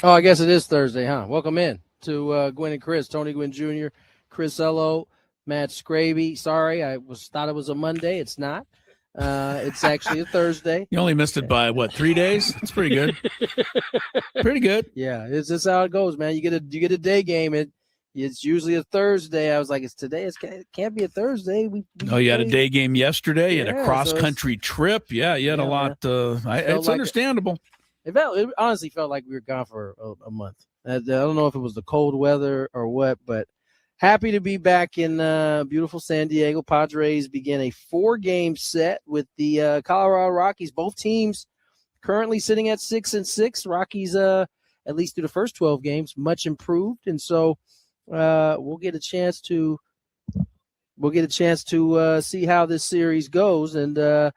Oh, I guess it is Thursday, huh? Welcome in to Gwynn and Chris, Tony Gwynn Jr., Chris Ello, Matt Scraby. Sorry, thought it was a Monday. It's not. It's actually a Thursday. You only missed it by what, 3 days? It's pretty good. Pretty good. Yeah, it's just how it goes, man. You get a day game. It's usually a Thursday. I was like, it's today. It can't be a Thursday. You had a day game yesterday. You had a cross so country trip. Yeah, you had a lot. It's like understandable. It honestly felt like we were gone for a month. I don't know if it was the cold weather or what, but happy to be back in beautiful San Diego. Padres begin a 4-game set with the Colorado Rockies. Both teams currently sitting at 6-6. Rockies, at least through the first 12 games, much improved, and so we'll get a chance to see how this series goes. And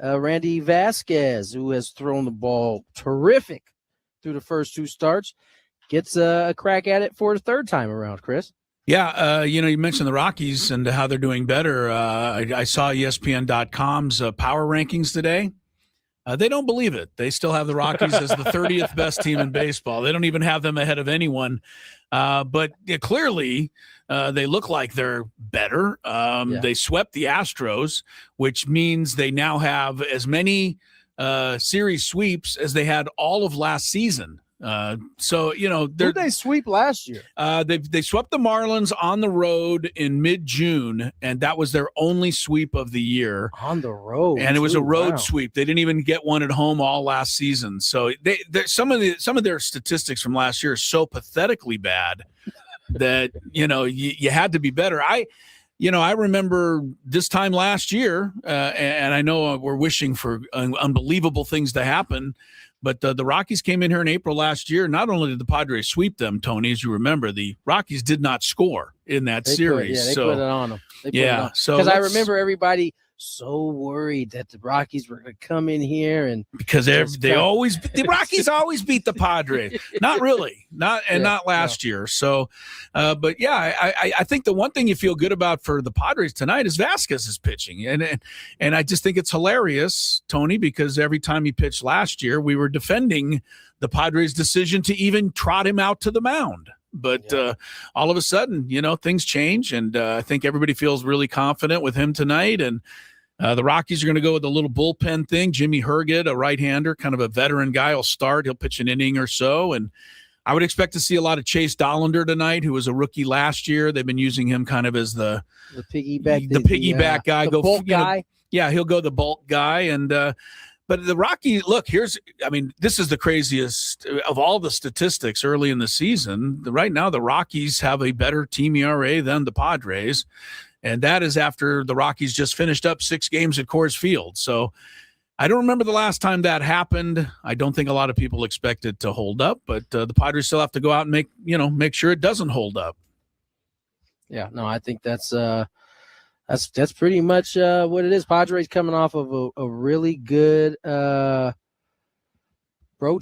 Randy Vasquez, who has thrown the ball terrific through the first 2 starts, gets a crack at it for the third time around, Chris. Yeah, you mentioned the Rockies and how they're doing better. I saw ESPN.com's power rankings today. They don't believe it. They still have the Rockies as the 30th best team in baseball. They don't even have them ahead of anyone. But clearly, they look like they're better. They swept the Astros, which means they now have as many series sweeps as they had all of last season. Did they sweep last year? They swept the Marlins on the road in mid-June, and that was their only sweep of the year. On the road, and it was a road sweep. They didn't even get one at home all last season. So some of their statistics from last year are so pathetically bad that you had to be better. I remember this time last year, and I know we're wishing for unbelievable things to happen. But the Rockies came in here in April last year. Not only did the Padres sweep them, Tony, as you remember, the Rockies did not score in that series. They put it on them. Because I remember everybody so worried that the Rockies were going to come in here because the Rockies always beat the Padres. Not really, not last year. So, but yeah, I think the one thing you feel good about for the Padres tonight is Vasquez's pitching, and I just think it's hilarious, Tony, because every time he pitched last year, we were defending the Padres' decision to even trot him out to the mound. But all of a sudden, things change, and I think everybody feels really confident with him tonight. And the Rockies are going to go with a little bullpen thing. Jimmy Herget, a right-hander, kind of a veteran guy, will start. He'll pitch an inning or so. And I would expect to see a lot of Chase Dollander tonight, who was a rookie last year. They've been using him kind of as the piggyback guy. The bulk guy. He'll go the bulk guy. And but the Rockies, look, this is the craziest of all the statistics early in the season. Right now, the Rockies have a better team ERA than the Padres, and that is after the Rockies just finished up 6 games at Coors Field. So I don't remember the last time that happened. I don't think a lot of people expect it to hold up, but the Padres still have to go out and make sure it doesn't hold up. Yeah, no, I think that's pretty much what it is. Padres coming off of a really good road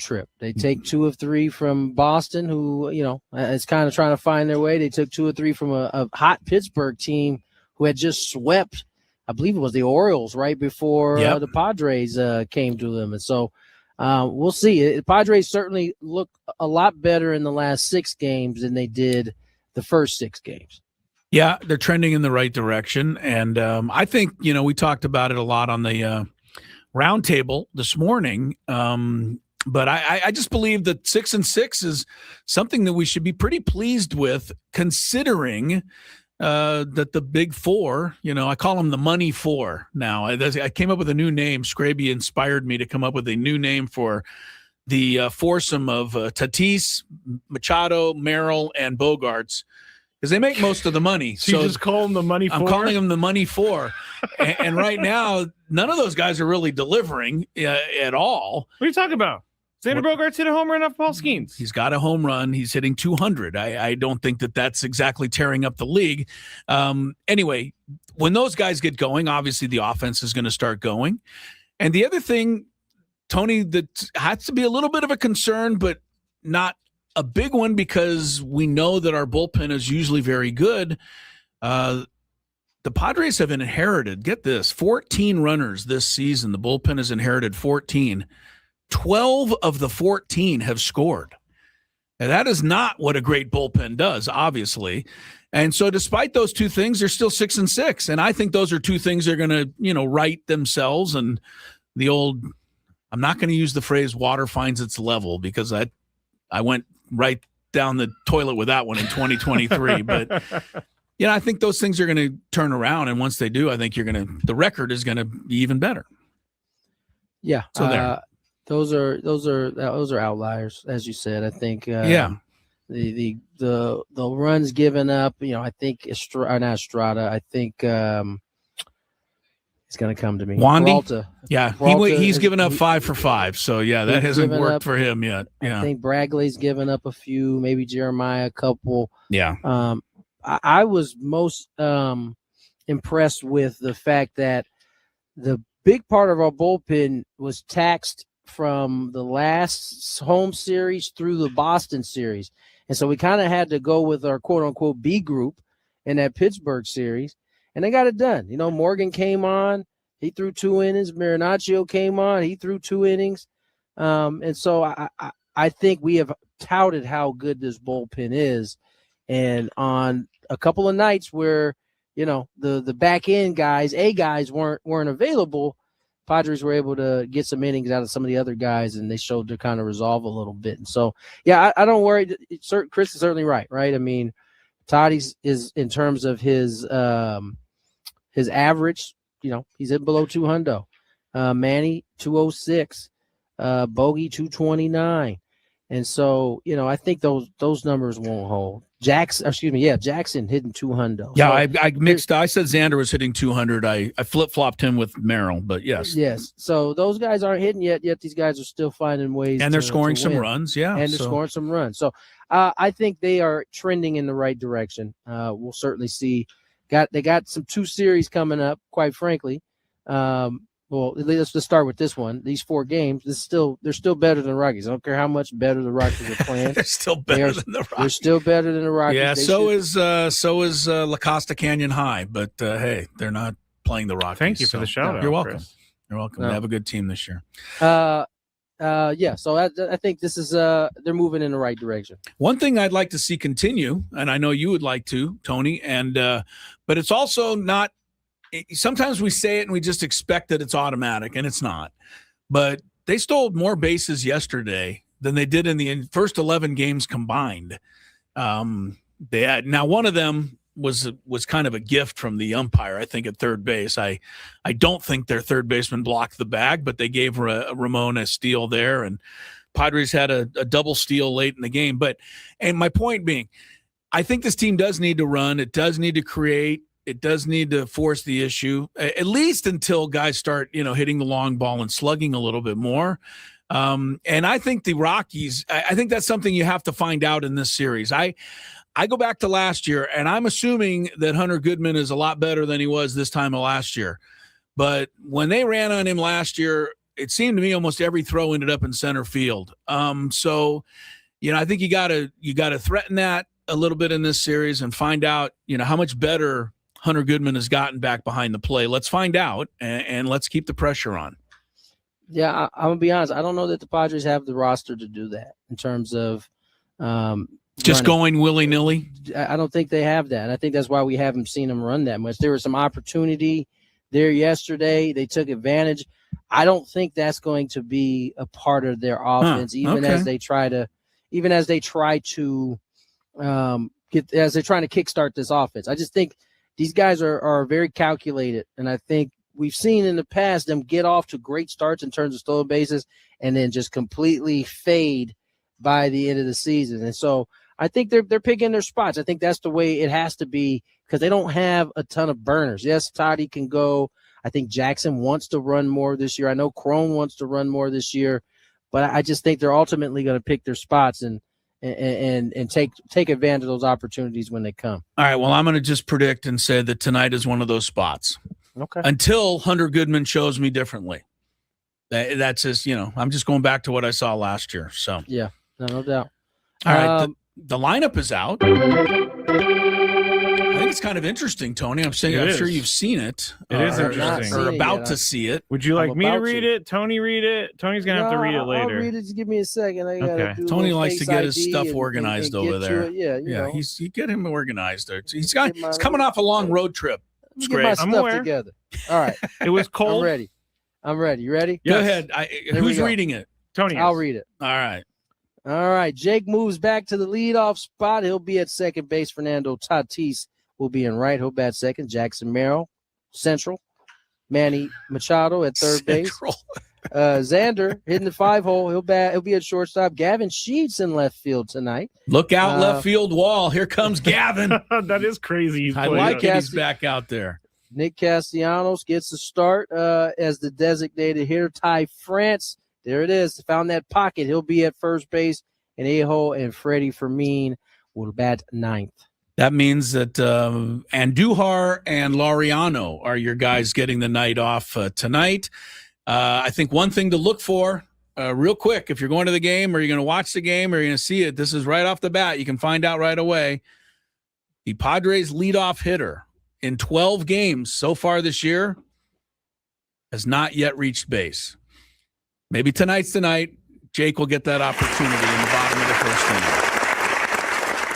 trip. They take 2 of 3 from Boston, who is kind of trying to find their way. They took 2 or 3 from a hot Pittsburgh team who had just swept, I believe it was the Orioles right before the Padres came to them. And so we'll see. The Padres certainly look a lot better in the last 6 games than they did the first 6 games. Yeah, they're trending in the right direction. And I think, we talked about it a lot on the roundtable this morning. But I just believe that 6-6 is something that we should be pretty pleased with, considering that the big 4, I call them the money 4 now. I came up with a new name. Scraby inspired me to come up with a new name for the foursome of Tatis, Machado, Merrill, and Bogarts, because they make most of the money. So you just call them the money 4? I'm calling them the money 4. and right now, none of those guys are really delivering at all. What are you talking about? Xander Bogaerts hit a home run off Paul Skeens. He's got a home run. He's hitting 200. I don't think that's exactly tearing up the league. Anyway, when those guys get going, obviously the offense is going to start going. And the other thing, Tony, that has to be a little bit of a concern, but not a big one, because we know that our bullpen is usually very good. The Padres have inherited, get this, 14 runners this season. The bullpen has inherited 14. 12 of the 14 have scored. And that is not what a great bullpen does, obviously. And so despite those two things, they're still 6-6. And I think those are two things that are going to, right themselves. And the old, I'm not going to use the phrase water finds its level because I went right down the toilet with that one in 2023. But, I think those things are going to turn around. And once they do, I think the record is going to be even better. Yeah. So there. Those are outliers, as you said. I think. The runs given up. I think not Estrada. I think it's going to come to me. Wandy? Peralta he's given up 5 for 5. So that hasn't worked for him yet. Yeah. I think Bragley's given up a few. Maybe Jeremiah a couple. Yeah. I was most impressed with the fact that the big part of our bullpen was taxed from the last home series through the Boston series. And so we kind of had to go with our quote-unquote B group in that Pittsburgh series, and they got it done. Morgan came on. He threw 2 innings. Marinaccio came on. He threw 2 innings. And so I think we have touted how good this bullpen is. And on a couple of nights where, the back-end guys, guys weren't available, Padres were able to get some innings out of some of the other guys, and they showed their kind of resolve a little bit. And so, I don't worry. Chris is certainly right? I mean, Toddy's is in terms of his average, he's in below 200. Manny 206, Bogey 229, and so I think those numbers won't hold. Jackson hitting 200. Yeah, so, I mixed. I said Xander was hitting 200. I flip-flopped him with Merrill, but yes. So those guys aren't hitting yet these guys are still finding ways. And they're scoring some runs, yeah. And they're scoring some runs. So I think they are trending in the right direction. We'll certainly see. They got some 2 series coming up, quite frankly. Well, let's just start with this one. These 4 games, they're still better than the Rockies. I don't care how much better the Rockies are playing. They're still better than the Rockies. They're still better than the Rockies. Yeah, so is La Costa Canyon High, but hey, they're not playing the Rockies. Thank you for the shout out. You're welcome. Chris. You're welcome. No. They have a good team this year. So I think this is they're moving in the right direction. One thing I'd like to see continue, and I know you would like to, Tony, and but it's also not. Sometimes we say it and we just expect that it's automatic, and it's not. But they stole more bases yesterday than they did in the first 11 games combined. They had, now one of them was kind of a gift from the umpire, I think, at third base. I don't think their third baseman blocked the bag, but they gave Ramon a steal there, and Padres had a double steal late in the game. And my point being, I think this team does need to run. It does need to create. It does need to force the issue, at least until guys start, hitting the long ball and slugging a little bit more. And I think the Rockies, I think that's something you have to find out in this series. I go back to last year, and I'm assuming that Hunter Goodman is a lot better than he was this time of last year. But when they ran on him last year, it seemed to me almost every throw ended up in center field. So, I think you got to threaten that a little bit in this series and find out, how much better Hunter Goodman has gotten back behind the play. Let's find out, and let's keep the pressure on. Yeah, I'm going to be honest. I don't know that the Padres have the roster to do that in terms of just going willy-nilly. I don't think they have that. And I think that's why we haven't seen them run that much. There was some opportunity there yesterday. They took advantage. I don't think that's going to be a part of their offense, as they try to kickstart this offense. I just think these guys are very calculated, and I think we've seen in the past them get off to great starts in terms of stolen bases and then just completely fade by the end of the season. And so I think they're picking their spots. I think that's the way it has to be because they don't have a ton of burners. Yes, Toddy can go. I think Jackson wants to run more this year. I know Crone wants to run more this year, but I just think they're ultimately going to pick their spots and take advantage of those opportunities when they come. All right, well, I'm going to just predict and say that tonight is one of those spots. Okay. Until Hunter Goodman shows me differently. That's just, I'm just going back to what I saw last year. So yeah, no doubt. All right, the lineup is out. I think it's kind of interesting, Tony. I'm It sure is. you've seen it. It is or- interesting. Or Seen it about yet. to see it. Would you like I'm me to about read to. it? Tony read it? Tony's going to have to read it later. I'll read it. Just give me a second. I gotta Okay. do a Tony little likes to Face get his ID stuff and organized get over to there. it. Yeah, you know. You get him organized there. He's Get coming off a long road trip. Let me It's get my great. I'm stuff aware. together. All right, It was I'm cold. ready. You ready? Go Yes. ahead. we Who's go. reading it? Tony, I'll read it. All right. All right. Jake moves back to the leadoff spot. He'll be at second base. Fernando Tatis will be in right. He'll bat second. Jackson Merrill, central. Manny Machado at third base. Central. Xander hitting the 5-hole. He'll be at shortstop. Gavin Sheets in left field tonight. Look out, Uh, left field wall. Here comes Gavin. that is crazy. He's I playing like it. it. He's back out there. Nick Castellanos gets the start as the designated hitter. Ty France, there it is. Found that pocket. He'll be at first base. And Aho and Freddie Fermin will bat ninth. That means that Andujar and Laureano are your guys getting the night off tonight. I think one thing to look for real quick, if you're going to the game or you're going to watch the game or you're going to see it, this is right off the bat. You can find out right away. The Padres leadoff hitter in 12 games so far this year has not yet reached base. Maybe tonight's the night. Jake will get that opportunity in the bottom of the first inning.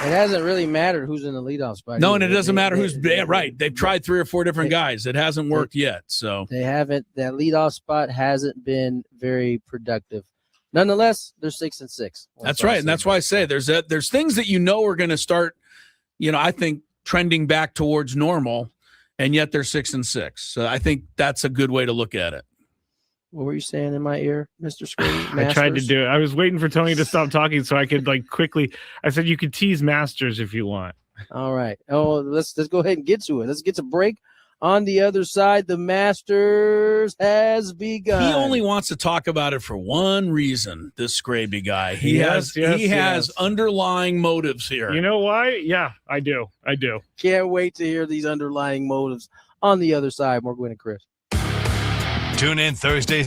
It hasn't really mattered who's in the leadoff spot. No, either. and it doesn't matter who's right. They've tried 3 or 4 different guys. It hasn't worked yet. So They haven't. That leadoff spot hasn't been very productive. Nonetheless, they're 6-6. that's right, and that's why I say there's things that you know are going to start. I think trending back towards normal, and yet they're 6-6. So I think that's a good way to look at it. What were you saying in my ear, Mr. Screen? I tried to do it. I was waiting for Tony to stop talking so I could quickly. I said you could tease Masters if you want. All right. Oh, let's go ahead and get to it. Let's get to break. On the other side, the Masters has begun. He only wants to talk about it for one reason. This Scraby guy, he has underlying motives here. You know why? Yeah, I do. Can't wait to hear these underlying motives. On the other side, more Gwynn and Chris. Tune in Thursday.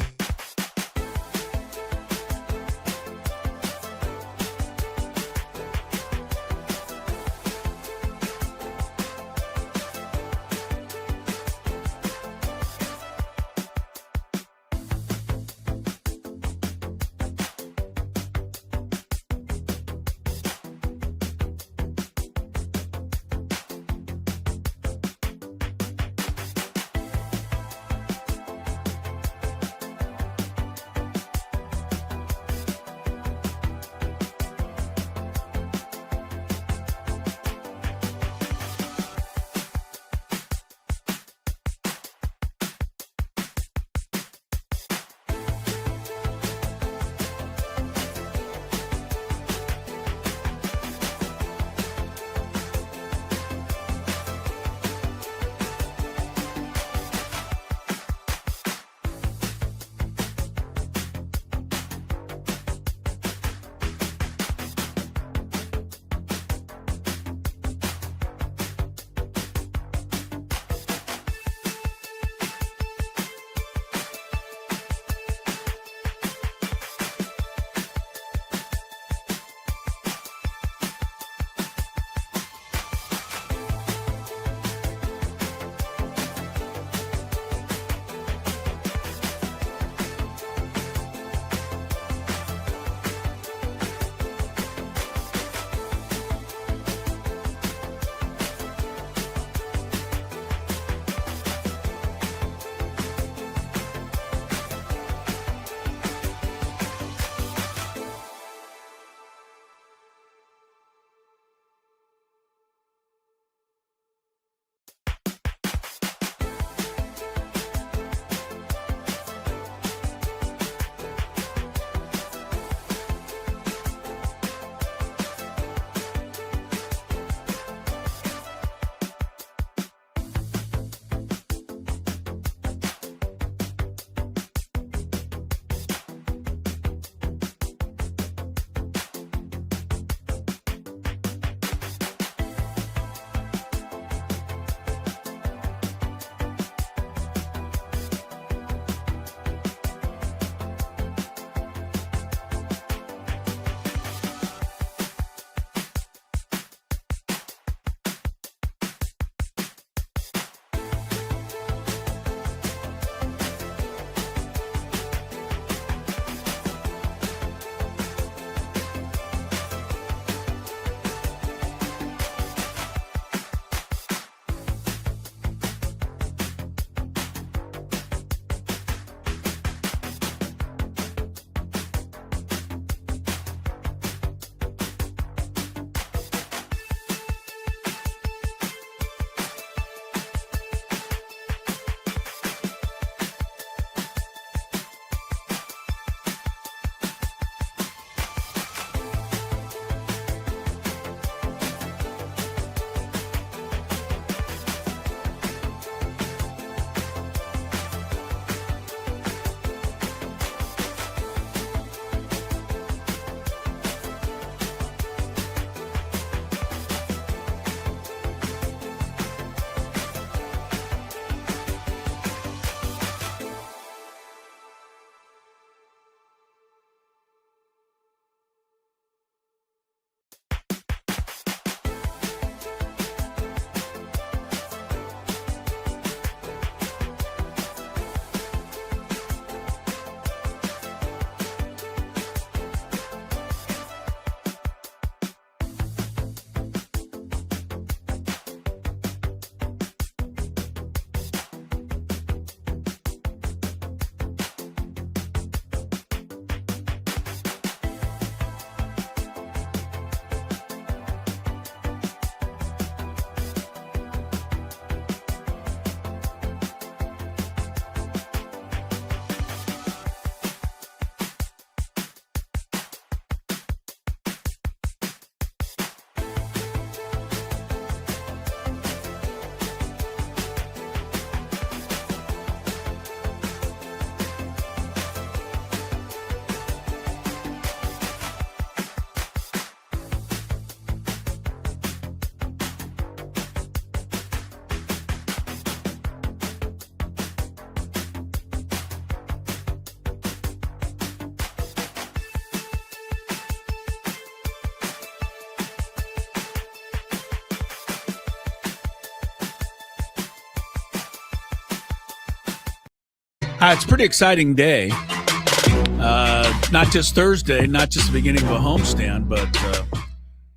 It's a pretty exciting day. Not just Thursday, not just the beginning of a homestand, but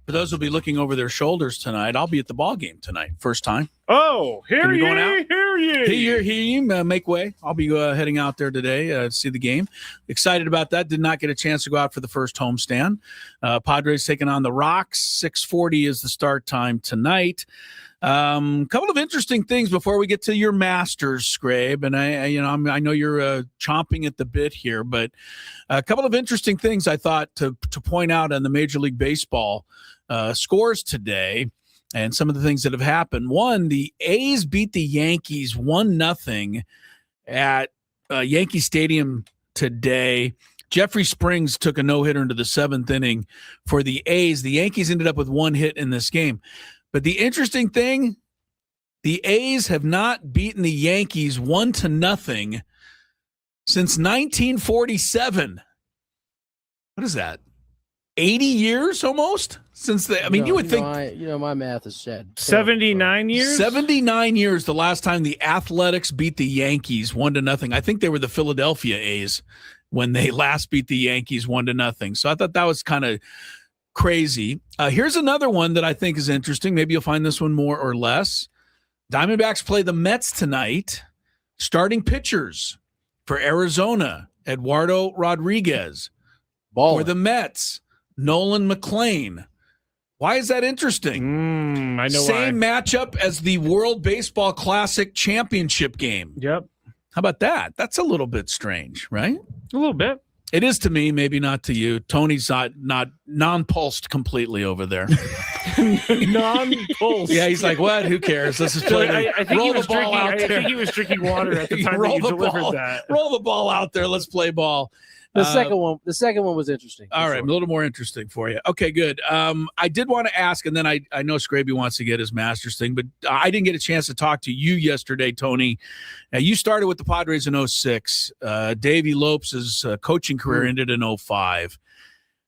for those who'll be looking over their shoulders tonight, I'll be at the ball game tonight. First time. Oh, hear ye, hear ye. Make way. I'll be heading out there today to see the game. Excited about that. Did not get a chance to go out for the first homestand. Padres taking on the Rocks. 6:40 is the start time tonight. Couple of interesting things before we get to your Masters, Scrabe, and I know you're chomping at the bit here, but a couple of interesting things I thought to point out on the Major League Baseball scores today, and some of the things that have happened. One, the A's beat the Yankees 1-0 at Yankee Stadium today. Jeffrey Springs took a no-hitter into the seventh inning for the A's. The Yankees ended up with one hit in this game. But the interesting thing, the A's have not beaten the Yankees 1-0 since 1947. What is that? 80 years almost since they. I mean, you would think. My math is sad. 79 years. 79 years. The last time the Athletics beat the Yankees 1-0. I think they were the Philadelphia A's when they last beat the Yankees 1-0. So I thought that was kind of crazy. Here's another one that I think is interesting. Maybe you'll find this one more or less. Diamondbacks play the Mets tonight. Starting pitchers for Arizona, Eduardo Rodriguez. Ball For the Mets, Nolan McLean. Why is that interesting? I know Same why. matchup as the World Baseball Classic Championship game. Yep. How about that? That's a little bit strange, right? A little bit. It is to me, maybe not to you. Tony's not non-pulsed completely over there. Non-pulsed. Yeah, he's like, what? Who cares? Let's just play. I think he was drinking water at the time that you delivered that. Roll the ball out there. Let's play ball. The second one was interesting. All right, a little more interesting for you. Okay, good. I did want to ask, and then I know Scraby wants to get his Masters thing, but I didn't get a chance to talk to you yesterday, Tony. You started with the Padres in 2006. Davey Lopes' coaching career ended in 2005.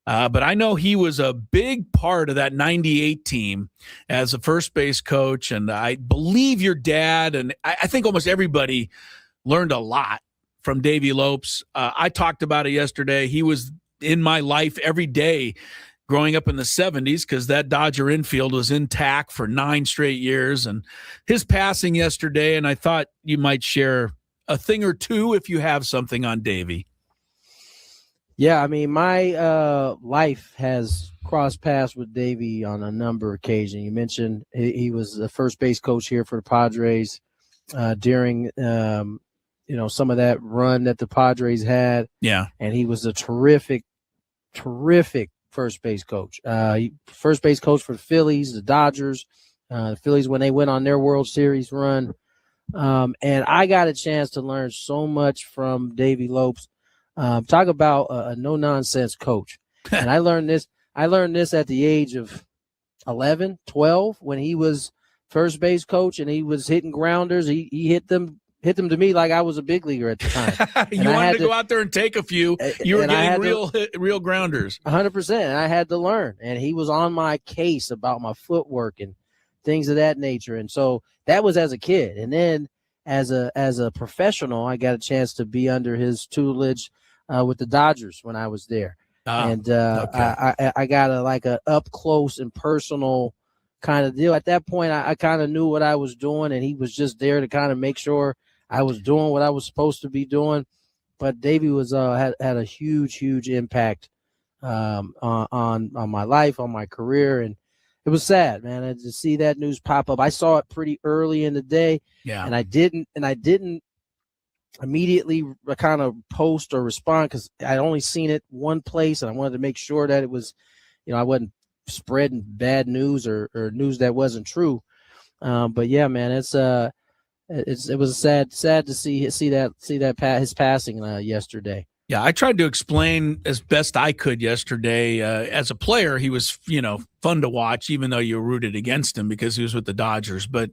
But I know he was a big part of that 98 team as a first base coach, and I believe your dad, and I think almost everybody learned a lot from Davey Lopes. I talked about it yesterday. He was in my life every day growing up in the 70s because that Dodger infield was intact for 9 straight years. And his passing yesterday, and I thought you might share a thing or two if you have something on Davey. Yeah, I mean, my life has crossed paths with Davey on a number of occasions. You mentioned he was the first base coach here for the Padres during some of that run that the Padres had. Yeah. And he was a terrific first base coach. First base coach for the Phillies, the Dodgers, the Phillies when they went on their World Series run. And I got a chance to learn so much from Davey Lopes. Talk about a no-nonsense coach. And I learned this at the age of 11, 12 when he was first base coach and he was hitting grounders. He hit them to me like I was a big leaguer at the time. You wanted to go out there and take a few. You were getting real grounders. 100%. And I had to learn. And he was on my case about my footwork and things of that nature. And so that was as a kid. And then as a professional, I got a chance to be under his tutelage with the Dodgers when I was there. And okay. I got a up close and personal kind of deal. At that point, I kind of knew what I was doing, and he was just there to kind of make sure I was doing what I was supposed to be doing. But Davey was had a huge impact on my life, on my career, and it was sad, man, to see that news pop up. I saw it pretty early in the day, and I didn't immediately kind of post or respond because I'd only seen it one place, and I wanted to make sure that it was, I wasn't spreading bad news or news that wasn't true. But yeah, man, it was sad to see his passing yesterday. Yeah, I tried to explain as best I could yesterday. As a player, he was, fun to watch, even though you rooted against him because he was with the Dodgers. But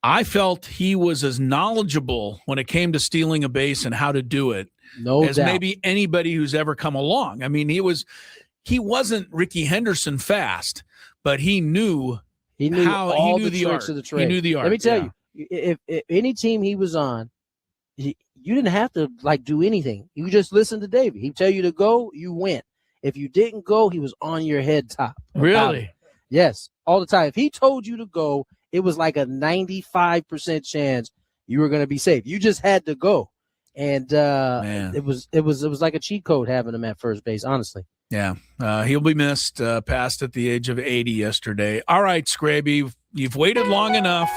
I felt he was as knowledgeable when it came to stealing a base and how to do it as doubt. Maybe anybody who's ever come along. I mean, he wasn't Ricky Henderson fast, but he knew the tricks of the trade. He knew the art. Let me tell you, if any team he was on, you didn't have to do anything. You just listen to David. He'd tell you to go, you went. If you didn't go, he was on your head top. Really? Yes, all the time. If he told you to go, it was like a 95% chance you were going to be safe. You just had to go. And it was like a cheat code having him at first base, honestly. Yeah, he'll be missed, passed at the age of 80 yesterday. All right, Scraby, you've waited long enough.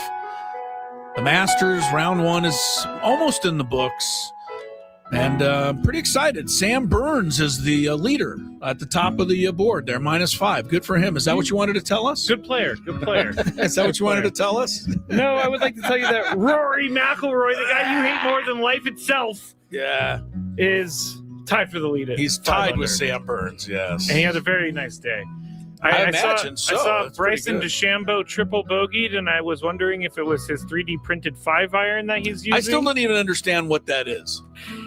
The Masters round 1 is almost in the books. And I'm pretty excited. Sam Burns is the leader at the top of the board there, -5. Good for him. Is that what you wanted to tell us? Good player. Is that what you wanted to tell us? No, I would like to tell you that Rory McIlroy, the guy you hate more than life itself, is tied for the lead. He's tied with Sam Burns, yes. And he had a very nice day. I imagine so. I saw That's Bryson DeChambeau triple bogeyed, and I was wondering if it was his 3D printed 5-iron that he's using. I still don't even understand what that is.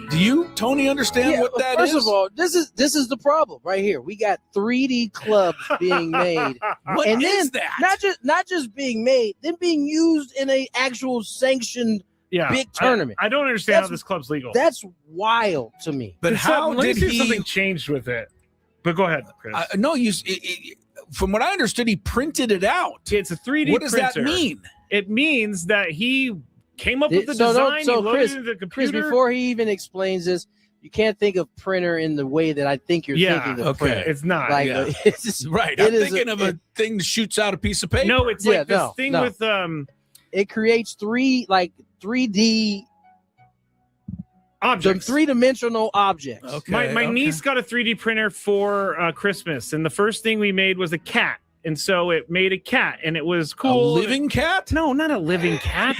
Do you, Tony, understand what that is? First of all, this is the problem right here. We got 3D clubs being made. What and is then that? Not just being made, then being used in a actual sanctioned big tournament. I don't understand how this club's legal. That's wild to me. But how did something changed with it? But go ahead, Chris. No, from what I understood, he printed it out. It's a 3D What does printer. that mean? It means that he came up with the design. So he loaded it into the computer. Chris, before he even explains this, you can't think of printer in the way that I think you're thinking of printer. It's not. It's just, right. I'm thinking of a thing that shoots out a piece of paper. No, it's like this thing with it creates 3D objects. 3-dimensional objects. Okay. My niece got a 3D printer for Christmas, and the first thing we made was a cat. And so it made a cat, and it was cool. A living cat? No, not a living cat.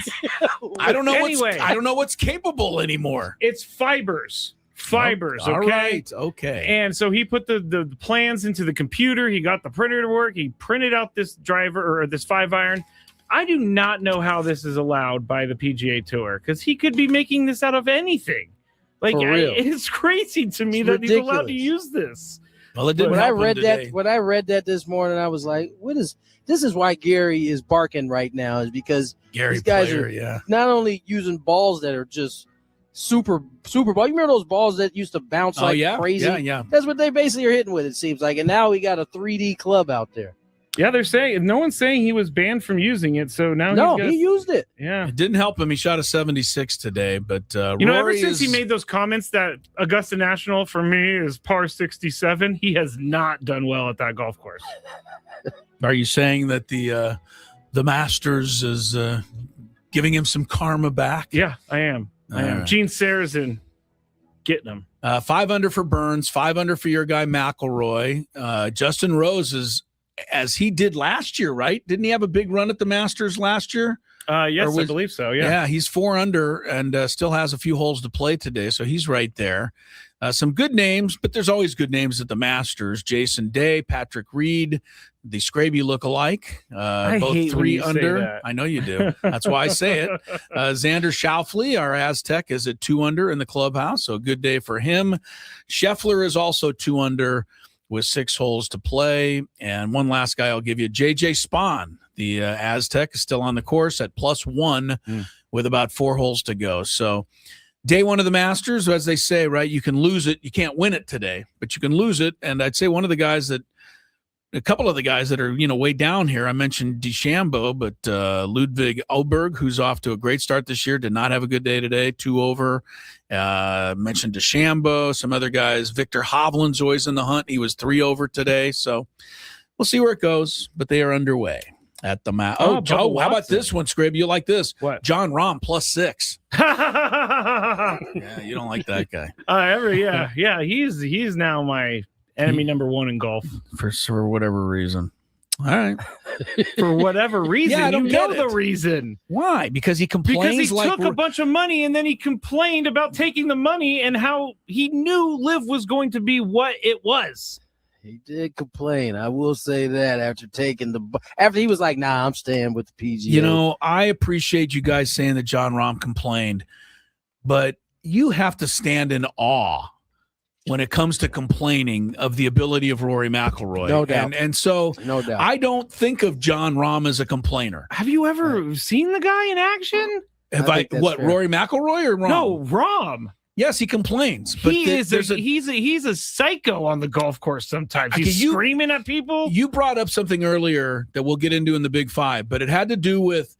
I don't know. Anyway, I don't know what's capable anymore. It's fibers. Okay. All right. Okay. And so he put the plans into the computer. He got the printer to work. He printed out this driver or this 5-iron. I do not know how this is allowed by the PGA Tour, because he could be making this out of anything. It's crazy to me that he's allowed to use this. Well, it didn't. When I read that this morning, I was like, this is why Gary is barking right now, is because these guys are not only using balls that are just super ball. You remember those balls that used to bounce crazy? Yeah. That's what they basically are hitting with, it seems like. And now we got a 3D club out there. Yeah, they're saying no one's saying he was banned from using it. So now he used it. Yeah, it didn't help him. He shot a 76 today, but ever since he made those comments that Augusta National for me is par 67, he has not done well at that golf course. Are you saying that the Masters is giving him some karma back? Yeah, I am. Right. Gene Sarazen getting him. 5 under for Burns, 5 under for your guy McIlroy. Justin Rose is, as he did last year, right? Didn't he have a big run at the Masters last year? Yes, I believe so. Yeah, he's 4 under and still has a few holes to play today, so he's right there. Some good names, but there's always good names at the Masters. Jason Day, Patrick Reed, the Scraby look-alike, both 3 under. I know you do. That's why I say it. Xander Schauffele, our Aztec, is at 2 under in the clubhouse, so a good day for him. Scheffler is also 2 under with 6 holes to play. And one last guy I'll give you, J.J. Spahn, the Aztec, is still on the course at +1 with about 4 holes to go. So day 1 of the Masters, as they say, right, you can lose it. You can't win it today, but you can lose it. And I'd say a couple of the guys that are, way down here, I mentioned DeChambeau, but Ludwig Oberg, who's off to a great start this year, did not have a good day today, 2 over. Mentioned DeChambeau, some other guys. Victor Hovland's always in the hunt. He was 3 over today. So we'll see where it goes, but they are underway at the how about this one, Scrib? You like this? What? John Rahm +6. Yeah, you don't like that guy. Yeah. He's now my enemy number 1 in golf for whatever reason. All right. For whatever reason. Yeah, I don't get the reason. Why? Because he complains. Because he took a bunch of money and then he complained about taking the money and how he knew Liv was going to be what it was. He did complain. I will say that after he was like, "Nah, I'm staying with the PGA." I appreciate you guys saying that John Rahm complained, but you have to stand in awe when it comes to complaining of the ability of Rory McIlroy. No doubt. And so no doubt. I don't think of John Rahm as a complainer. Have you ever seen the guy in action? think that's fair. Rory McIlroy or Rahm? No, Rahm. Yes, he complains. But He's a psycho on the golf course sometimes. He's screaming at people. You brought up something earlier that we'll get into in the Big Five, but it had to do with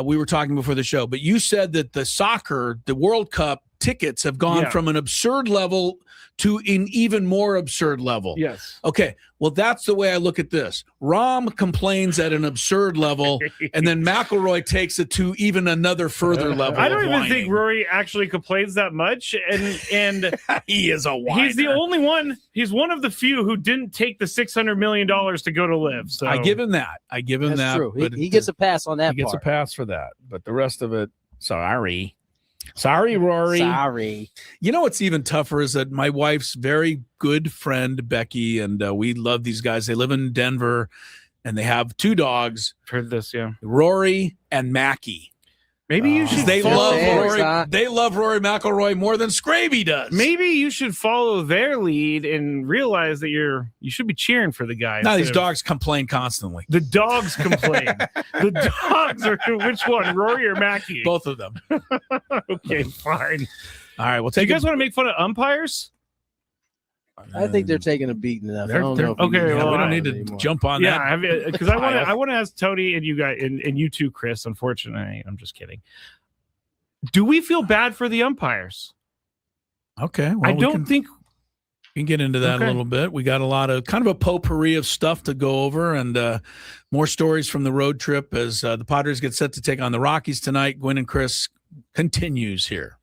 we were talking before the show. But you said that the World Cup tickets have gone from an absurd level to an even more absurd level. Yes. Okay. Well, that's the way I look at this. Rahm complains at an absurd level, and then McIlroy takes it to even another further level. I don't even think Rory actually complains that much, and he is a whiner. He's the only one. He's one of the few who didn't take the $600 million to go to live. So I give him that. That's true. He gets a pass on that. He gets a pass for that, but the rest of it, sorry. Sorry, Rory. Sorry. You know what's even tougher is that my wife's very good friend, Becky, and we love these guys. They live in Denver, and they have 2 dogs. Heard this, yeah. Rory and Mackie. Maybe you should. They love Rory. Huh? They love Rory McIlroy more than Scraby does. Maybe you should follow their lead and realize that you should be cheering for the guy. No, these dogs complain constantly. The dogs complain. The dogs are which one, Rory or Mackie? Both of them. Okay, fine. All right, we'll Do you take. guys want to make fun of umpires? I think they're taking a beating enough. I They're- don't they're- know if okay, we well, we don't I- need to anymore. jump on Yeah, that. because I want to ask Tony and you guys and you too, Chris. Unfortunately, I'm just kidding. Do we feel bad for the umpires? Okay, well, I don't think. we can get into that a little bit. We got a lot of kind of a potpourri of stuff to go over, and more stories from the road trip as the Padres get set to take on the Rockies tonight. Gwynn and Chris continues here.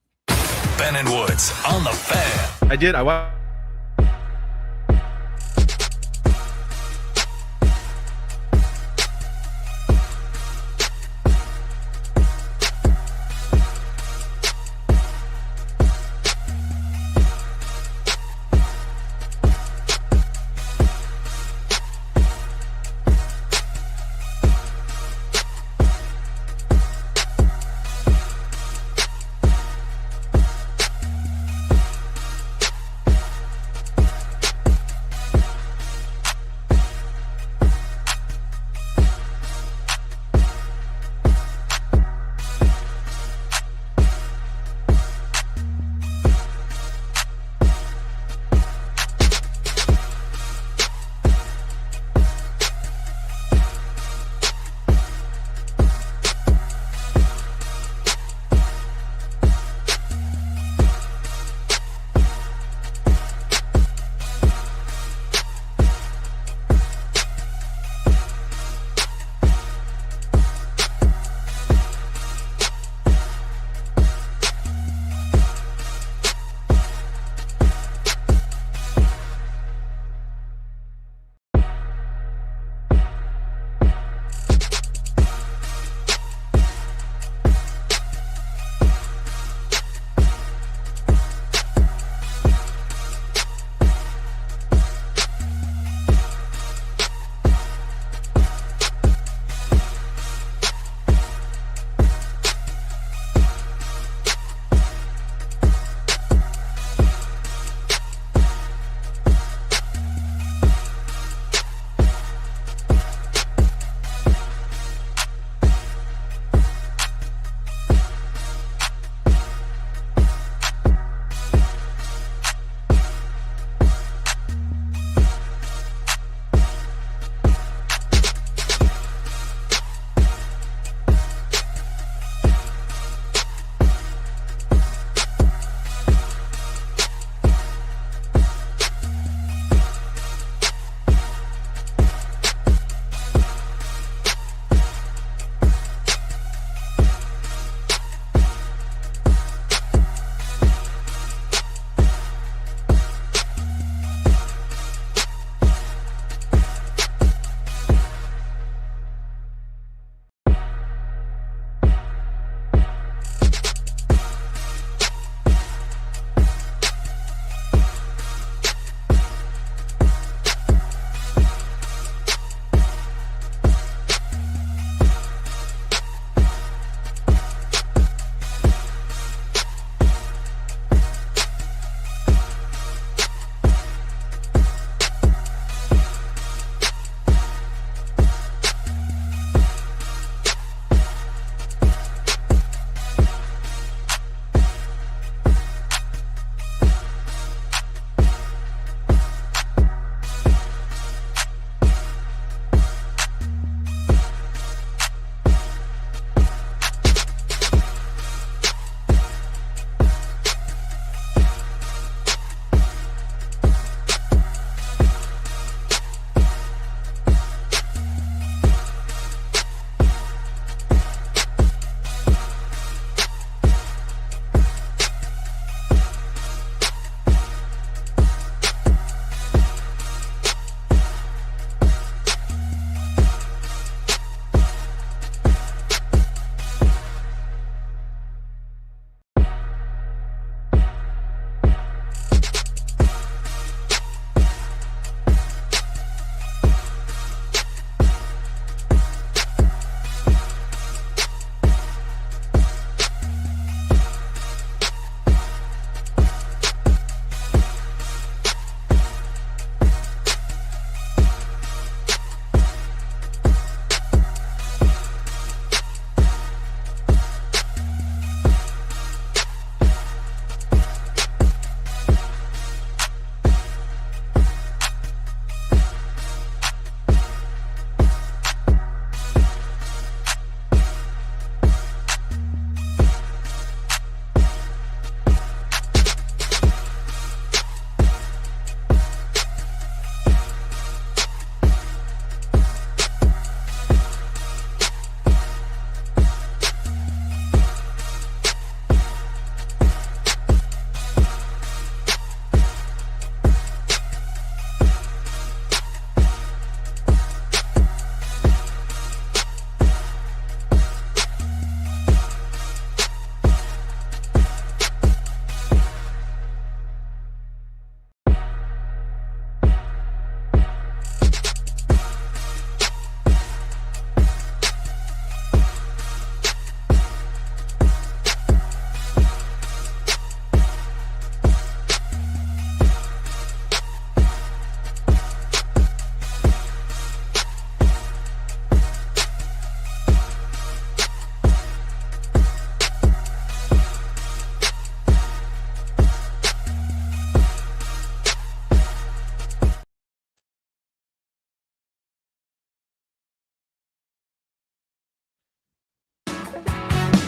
Ben and Woods on the Fan. I did. I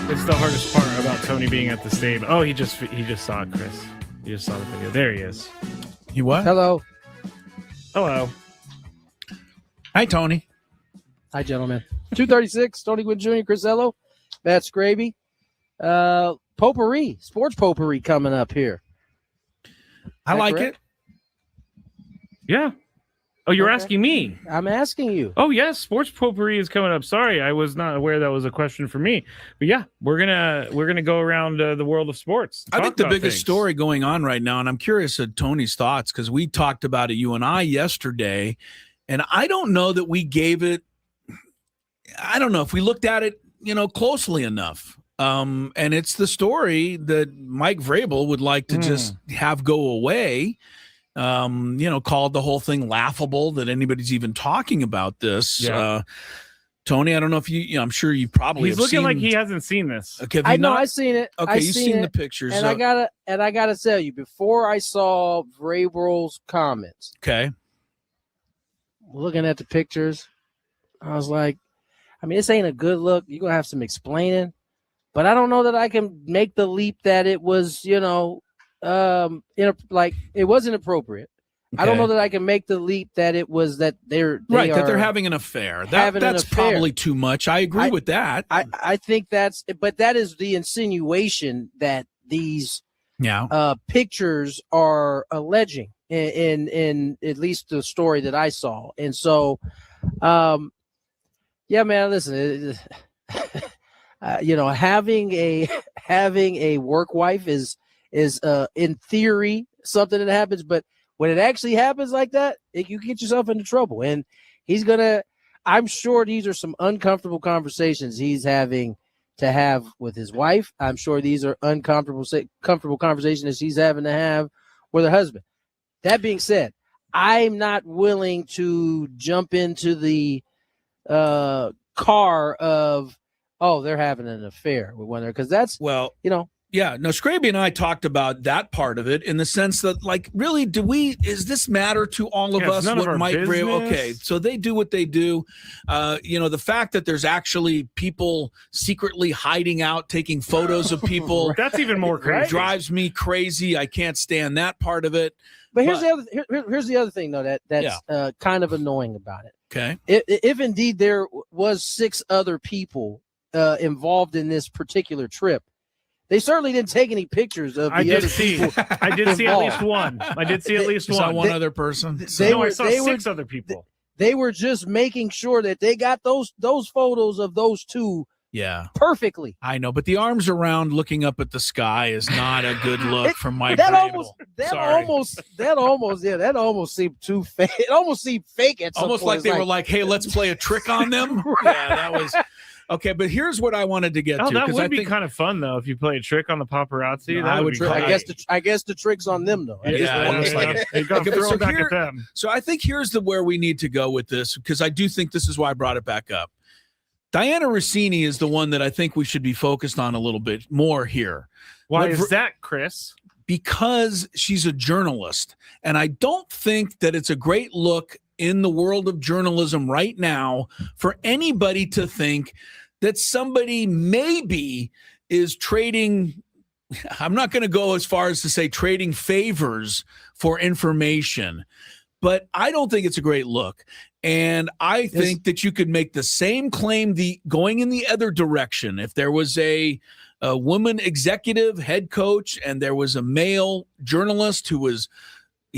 It's the hardest part about Tony being at the stadium. Oh, he just saw it, Chris. He just saw the video. There he is. You what? Hello. Hello. Hi, Tony. Hi, gentlemen. 236, Tony Gwynn Jr., Chris Ello, Matt Scraby. Potpourri, sports potpourri coming up here. I like correct? it. Yeah. Oh, you're Okay. asking me. I'm asking you. Oh, yes. Sports potpourri is coming up. Sorry, I was not aware that was a question for me. But yeah, we're gonna go around the world of sports. I think the talk about biggest things. story going on right now, and I'm curious of Tony's thoughts because we talked about it, you and I, yesterday, and I don't know that we gave it. I don't know if we looked at it, closely enough. And it's the story that Mike Vrabel would like to just have go away. Called the whole thing laughable that anybody's even talking about this. Yeah. Tony, I don't know if I'm sure you probably He's have looking seen, like he hasn't seen this. Okay, have I you know. not? I've seen it. Okay, I've you've seen seen the it, pictures. and I gotta tell you, before I saw Vrabel's comments, Okay. looking at the pictures, I was like, this ain't a good look. You're gonna have some explaining, but I don't know that I can make the leap that it was, it wasn't appropriate. I don't Okay. know that I can make the leap that it was that that they're having an affair. That's probably too much. I agree with that. I think but that is the insinuation that these pictures are alleging in at least the story that I saw. And so, yeah, man, listen, having a work wife is in theory something that happens, but when it actually happens like that, you get yourself into trouble. And I'm sure these are some uncomfortable conversations he's having to have with his wife. I'm sure these are comfortable conversations he's having to have with her husband. That being said, I'm not willing to jump into the car of, they're having an affair with one another, because that's, Yeah, no, Scraby and I talked about that part of it in the sense that, really, does this matter to all of us? None of our business. Okay, so they do what they do. The fact that there's actually people secretly hiding out, taking photos of people. That's even more crazy. Drives me crazy. I can't stand that part of it. But here's the other thing, though, that's kind of annoying about it. Okay. If indeed there was 6 other people involved in this particular trip, they certainly didn't take any pictures of the other people. I did see at least one. Saw one other person. I saw 6 other people. They were just making sure that they got those photos of those two perfectly. I know, but the arms around looking up at the sky is not a good look from Mike That almost seemed too fake. It almost seemed fake at some almost point. like they were like, hey, let's play a trick on them. Yeah, that was okay. But here's what I wanted to get to. That would be kind of fun, though, if you play a trick on the paparazzi. No, I would. I guess the trick's on them, though. You got to throw it back at them. So I think here's where we need to go with this, because I do think this is why I brought it back up. Diana Rossini is the one that I think we should be focused on a little bit more here. Why is that, Chris? Because she's a journalist, and I don't think that it's a great look in the world of journalism right now for anybody to think that somebody maybe is trading. I'm not going to go as far as to say trading favors for information, but I don't think it's a great look. And I think that you could make the same claim going in the other direction. If there was a woman executive head coach and there was a male journalist who was,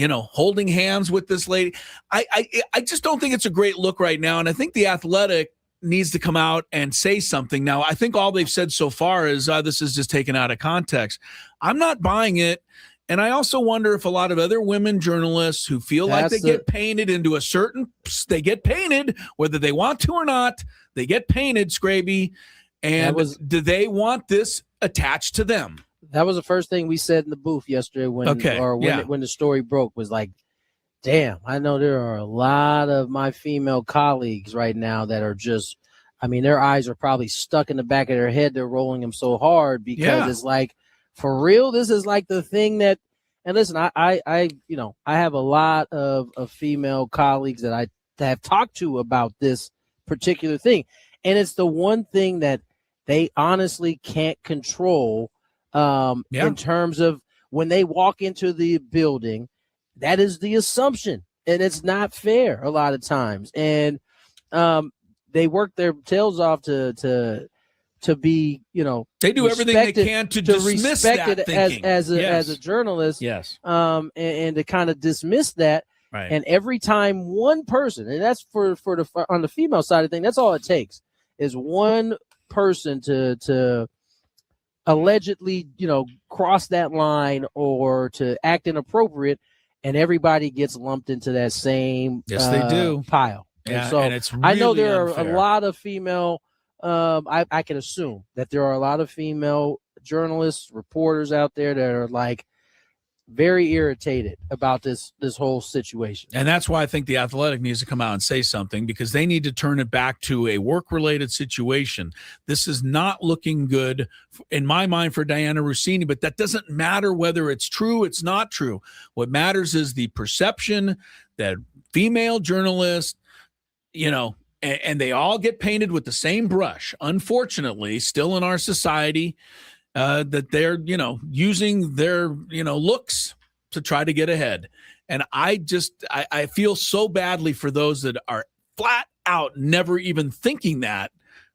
holding hands with this lady, I just don't think it's a great look right now. And I think The Athletic needs to come out and say something. Now, I think all they've said so far is this is just taken out of context. I'm not buying it. And I also wonder if a lot of other women journalists who feel like they get painted into they get painted, whether they want to or not, they get painted, Scraby. And do they want this attached to them? That was the first thing we said in the booth yesterday when the story broke, was like, damn, I know there are a lot of my female colleagues right now that are just, their eyes are probably stuck in the back of their head. They're rolling them so hard because it's like, for real, this is like the thing that, and listen, I have a lot of female colleagues that I have talked to about this particular thing. And it's the one thing that they honestly can't control in terms of when they walk into the building. That is the assumption, and it's not fair a lot of times. And they work their tails off to be, they do everything they can to dismiss respect that it thinking. as a journalist. Yes. And to kind of dismiss that. Right. And every time one person, and that's for on the female side of things, that's all it takes is one person to allegedly, cross that line or to act inappropriate, and everybody gets lumped into that same they do pile. Yeah, and so and it's really I know there unfair. are a lot of female. I can assume that there are a lot of female journalists, reporters out there that are like very irritated about this whole situation. And that's why I think the Athletic needs to come out and say something, because they need to turn it back to a work-related situation. This is not looking good in my mind for Diana Rossini, but that doesn't matter whether it's true, it's not true. What matters is the perception that female journalists, and they all get painted with the same brush, unfortunately, still in our society, that they're, using their, looks to try to get ahead. And I feel so badly for those that are flat out never even thinking that,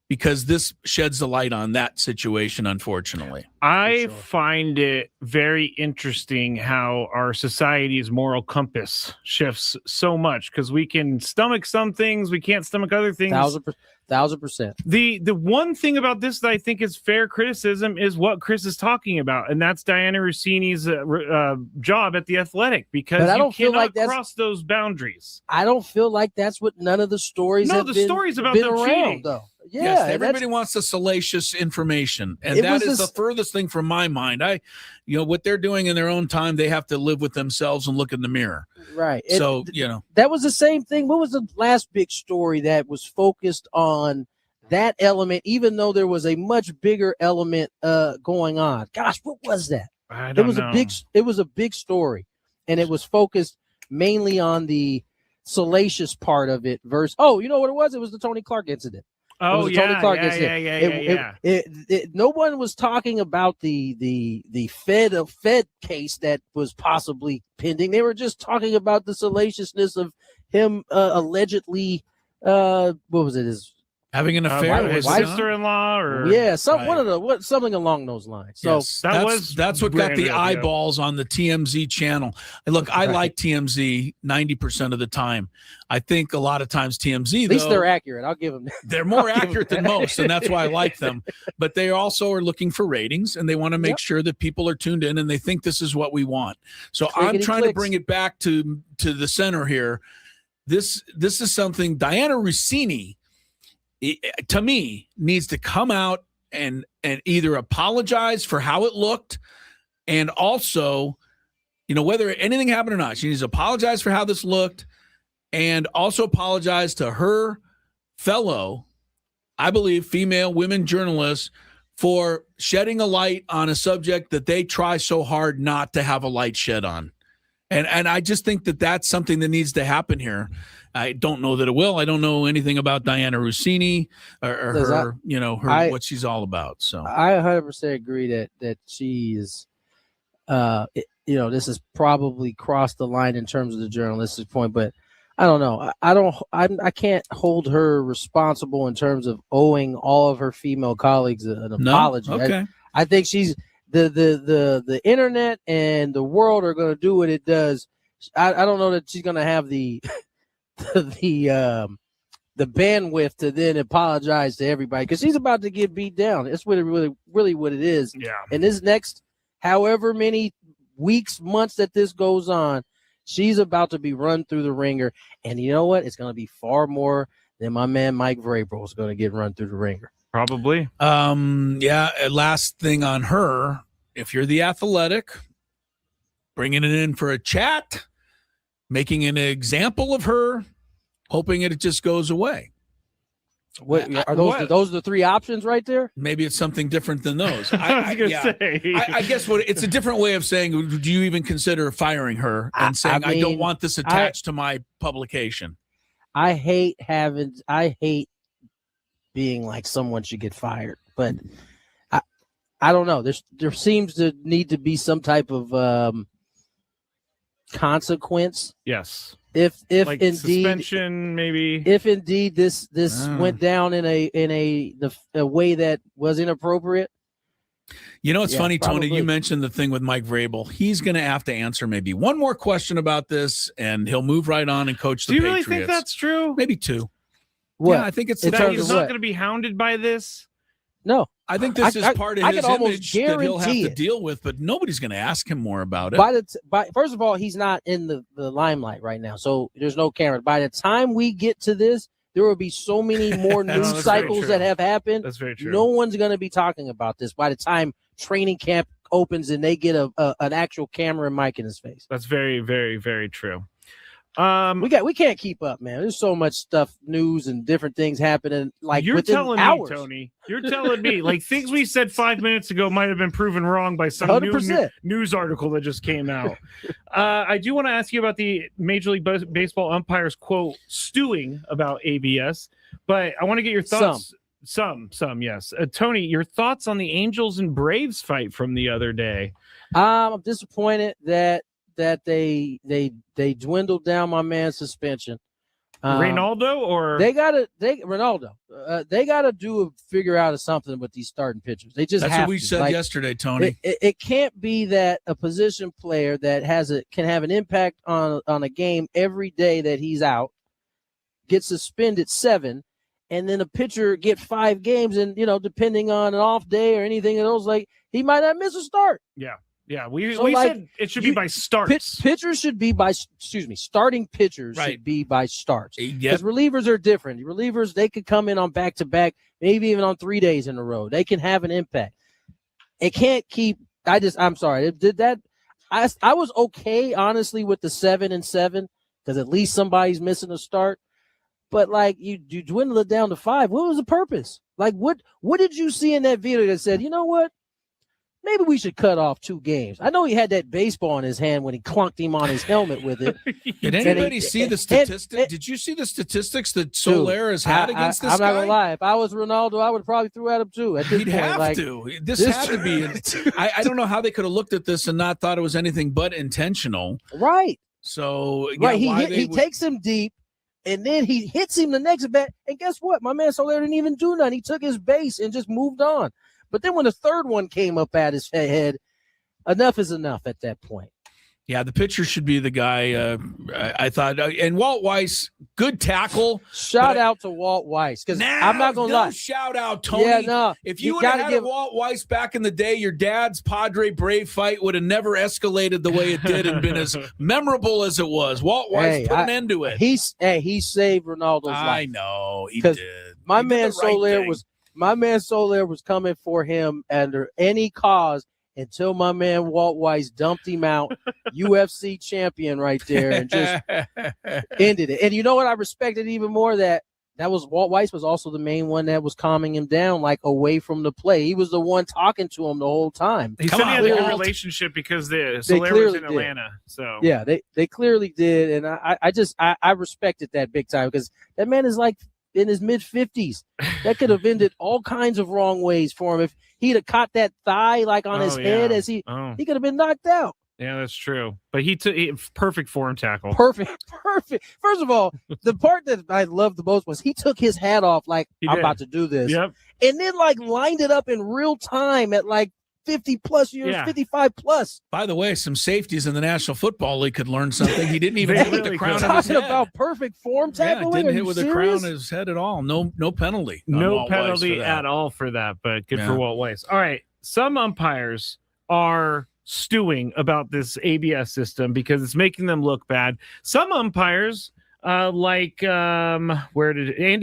because this sheds the light on that situation, unfortunately. I find it very interesting how our society's moral compass shifts so much, because we can stomach some things, we can't stomach other things. 1,000%. The one thing about this that I think is fair criticism is what Chris is talking about, and that's Diana Rossini's job at the Athletic, because I don't you feel cannot like cross those boundaries. I don't feel like that's what none of the stories have been, stories about been them around, cheating. though. Yeah, yes, everybody wants the salacious information, and that is the furthest thing from my mind. What they're doing in their own time, they have to live with themselves and look in the mirror. Right. So, that was the same thing. What was the last big story that was focused on that element, even though there was a much bigger element going on? Gosh, what was that? I don't know. It was a big story, and it was focused mainly on the salacious part of it versus, you know what it was? It was the Tony Clark incident. Oh, Tony Clark yeah. No one was talking about the Fed case that was possibly pending. They were just talking about the salaciousness of him allegedly, what was it? Having an affair with his sister-in-law, or something along those lines. So yes, that's what got the eyeballs on the TMZ channel. And look, I like TMZ 90% of the time. I think a lot of times TMZ, at least they're accurate. I'll give them. They're more accurate than most, and that's why I like them. But they also are looking for ratings, and they want to make sure that people are tuned in, and they think this is what we want. So I'm trying to bring it back to the center here. This is something Diana Rossini, to me, needs to come out and either apologize for how it looked, and also, whether anything happened or not, she needs to apologize for how this looked, and also apologize to her fellow, I believe, women journalists for shedding a light on a subject that they try so hard not to have a light shed on. And I just think that that's something that needs to happen here. I don't know that it will. I don't know anything about Diana Rossini or her, what she's all about. So I 100% agree that she is, this has probably crossed the line in terms of the journalistic point, but I don't know. I can't hold her responsible in terms of owing all of her female colleagues an apology. Okay. I think she's the internet and the world are going to do what it does. I don't know that she's going to have the bandwidth to then apologize to everybody, because she's about to get beat down. That's what it really what it is. Yeah. And this next however many weeks, months that this goes on, she's about to be run through the ringer. And you know what? It's going to be far more than my man Mike Vrabel is going to get run through the ringer. Probably. Last thing on her, if you're the Athletic, bringing it in for a chat, making an example of her, hoping it just goes away. What are those? Those the three options right there? Maybe it's something different than those. I guess it's a different way of saying, do you even consider firing her and saying, I don't want this attached to my publication? I hate being like someone should get fired. But I don't know. There seems to need to be some type of consequence. Yes. If like indeed suspension, maybe. If indeed this went down in a way that was inappropriate. It's funny, probably. Tony, you mentioned the thing with Mike Vrabel. He's going to have to answer maybe one more question about this, and he'll move right on and coach the Patriots. Do you really think that's true? Maybe 2. What? Yeah, I think it's that he's not going to be hounded by this. No. I think this is part of his image that he'll have to deal with, but nobody's going to ask him more about it. First of all, he's not in the limelight right now, so there's no camera. By the time we get to this, there will be so many more news cycles that have happened. That's very true. No one's going to be talking about this by the time training camp opens and they get an actual camera and mic in his face. That's very, very, very true. We can't keep up, man. There's so much stuff, news and different things happening. Like you're within telling hours. me, Tony. You're telling me, like things we said 5 minutes ago might have been proven wrong by some new news article that just came out. I do want to ask you about the Major League Baseball umpires quote stewing about ABS, but I want to get your thoughts. Some, yes. Tony, your thoughts on the Angels and Braves fight from the other day? I'm disappointed that they dwindled down my man's suspension. Reynaldo or Ronaldo. They gotta figure out something with these starting pitchers. They just that's have what we said yesterday, Tony. It can't be that a position player that can have an impact on a game every day that he's out gets suspended 7, and then a pitcher get 5 games, and depending on an off day or anything of those, like he might not miss a start. Yeah, we said it should be by starts. Pitchers should be starting pitchers should be by starts. Because relievers are different. Relievers, they could come in on back-to-back, maybe even on 3 days in a row. They can have an impact. It can't keep – I'm sorry. Did that – I was okay, honestly, with the 7 and 7 because at least somebody's missing a start. But, like, you dwindle it down to 5. What was the purpose? Like, what did you see in that video that said, you know what? Maybe we should cut off 2 games. I know he had that baseball in his hand when he clunked him on his helmet with it. Did anybody see the statistics? Did you see the statistics that Soler has had against this guy? I'm not going to lie. If I was Ronaldo, I would probably threw at him too. At this He'd point, have to. This had to be. I don't know how they could have looked at this and not thought it was anything but intentional. Right. So, right. He takes him deep, and then he hits him the next bat. And guess what? My man Soler didn't even do nothing. He took his base and just moved on. But then when the third one came up at his head, enough is enough at that point. Yeah, the pitcher should be the guy, I thought. And Walt Weiss, good tackle. Shout out to Walt Weiss. Because I'm not going to lie. Shout out, Tony. Yeah, no. If you would have had Walt Weiss back in the day, your dad's Padre Brave fight would have never escalated the way it did and been as memorable as it was. Walt Weiss put an end to it. He saved Ronaldo's life. I know. He did. My man Soler was coming for him under any cause until my man Walt Weiss dumped him out, UFC champion right there, and just ended it. And you know what? I respected even more that was Walt Weiss was also the main one that was calming him down, like away from the play. He was the one talking to him the whole time. He said he had a good relationship because Soler was in Atlanta. So yeah, they clearly did, and I respected that big time because that man is like in his mid-50s. That could have ended all kinds of wrong ways for him. If he'd have caught that thigh like on his head as he could have been knocked out. Yeah, that's true. But he took perfect form tackle. Perfect. First of all, the part that I loved the most was he took his hat off like, I'm about to do this. Yep. And then like lined it up in real time at like 50 plus years, 55 plus. By the way, some safeties in the National Football League could learn something. He didn't even hit with the crown of his head. Talking about perfect form tackling. Didn't hit with the crown of his head at all. No penalty. No penalty at all for that, but good for Walt Weiss. All right. Some umpires are stewing about this ABS system because it's making them look bad. Some umpires Andy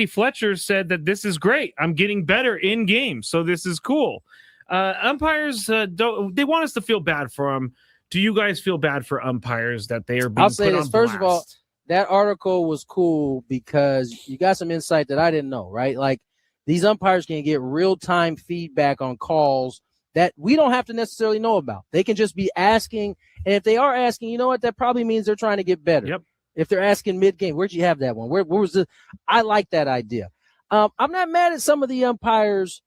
Fletcher said that this is great. I'm getting better in game, so this is cool. Umpires they want us to feel bad for them. Do you guys feel bad for umpires that they are being put on blast? First of all, that article was cool because you got some insight that I didn't know, right? Like these umpires can get real-time feedback on calls that we don't have to necessarily know about. They can just be asking, and if they are asking, you know what? That probably means they're trying to get better. Yep. If they're asking mid-game, where'd you have that one? Where was the? I like that idea. I'm not mad at some of the umpires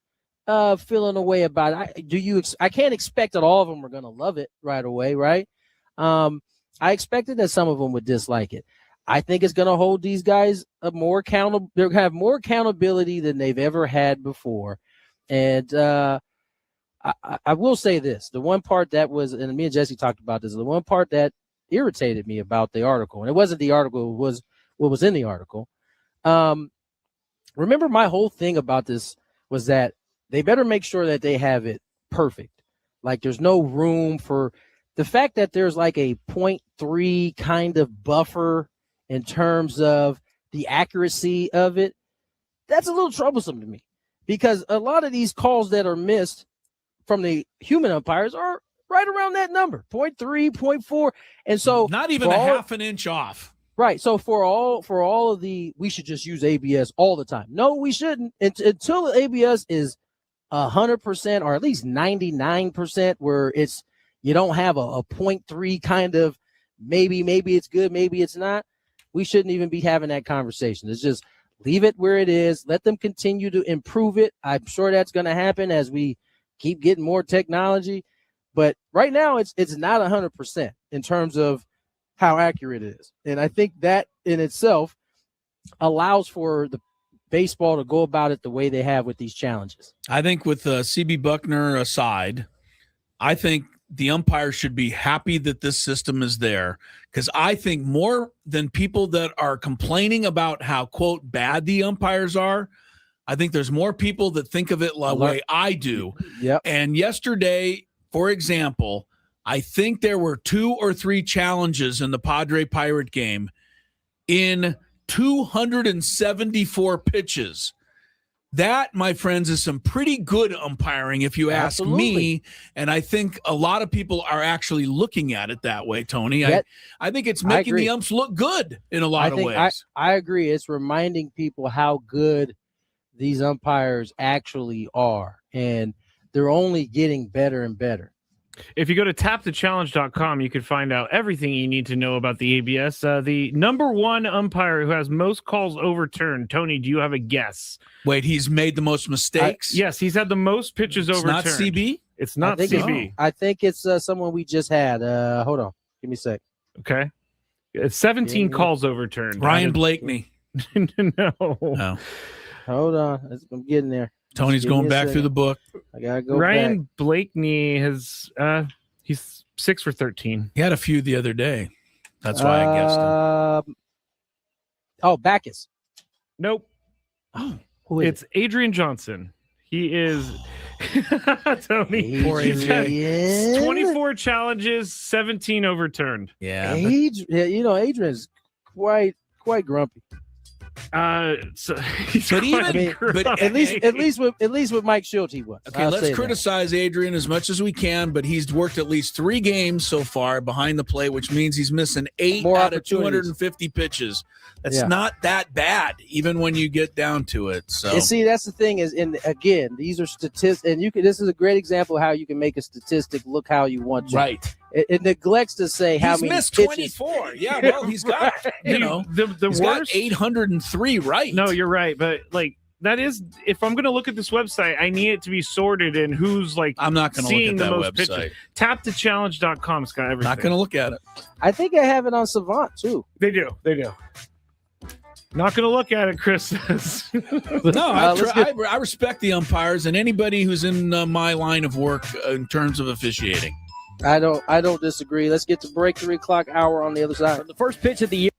feeling a way about it. I can't expect that all of them are going to love it right away, right? I expected that some of them would dislike it. I think it's going to hold these guys more accountable. They'll have more accountability than they've ever had before. And I will say this: the one part that was, and me and Jesse talked about this, the one part that irritated me about the article, and it wasn't the article, it was what was in the article. Remember, my whole thing about this was that they better make sure that they have it perfect. Like, there's no room for the fact that there's like a 0.3 kind of buffer in terms of the accuracy of it. That's a little troublesome to me, because a lot of these calls that are missed from the human umpires are right around that number, 0.3, 0.4. And so not even a half an inch off. Right. So for all of we should just use ABS all the time. No, we shouldn't until the ABS is 100% or at least 99%, where you don't have a 0.3 kind of maybe it's good, maybe it's not. We shouldn't even be having that conversation. It's just leave it where it is. Let them continue to improve it. I'm sure that's going to happen as we keep getting more technology. But right now it's not 100% in terms of how accurate it is. And I think that in itself allows for the baseball to go about it the way they have with these challenges. I think with CB Buckner aside, I think the umpires should be happy that this system is there, because I think more than people that are complaining about how, quote, bad the umpires are, I think there's more people that think of it the way I do. Yep. And yesterday, for example, I think there were 2 or 3 challenges in the Padre Pirate game in 274 pitches. That, my friends, is some pretty good umpiring, if you ask me. And I think a lot of people are actually looking at it that way, Tony. I think it's making the umps look good in a lot of ways. I agree. It's reminding people how good these umpires actually are, and they're only getting better and better. If you go to tapthechallenge.com, you can find out everything you need to know about the ABS. The number one umpire who has most calls overturned. Tony, do you have a guess? Wait, he's made the most mistakes? Yes, he's had the most pitches overturned. Not CB? It's not CB. I think it's someone we just had. Hold on. Give me a sec. Okay. It's 17 calls overturned. Ryan Blakeney. No. Hold on. I'm getting there. Tony's going back through the book. I gotta go. Ryan Blakeney has he's 6 for 13. He had a few the other day. That's why I guessed him. Oh, Backus. Nope. Oh, who is it's Adrian Johnson. He is Tony. Poor Adrian. 24 challenges, 17 overturned. Yeah. Adrian's quite grumpy. So he's but at least with Mike Schulte he was. Okay, let's criticize Adrian as much as we can, but he's worked at least 3 games so far behind the plate, which means he's missing 8 out of 250 pitches. That's not that bad, even when you get down to it. So and see, that's the thing is, and again, these are statistics, and this is a great example of how you can make a statistic look how you want to. Right. It neglects to say how many missed pitches. 24. Yeah, well, he's got the he's worst. got 803 right. No, you're right, but that is, if I'm going to look at this website, I need it to be sorted in who's I'm not going to seeing look at the that most website. pitches. Tapthechallenge.com's got everything. Not going to look at it. I think I have it on Savant too. They do. Not going to look at it, Chris says. No, I respect the umpires and anybody who's in my line of work in terms of officiating. I don't disagree. Let's get to break. 3 o'clock hour on the other side. The first pitch of the year.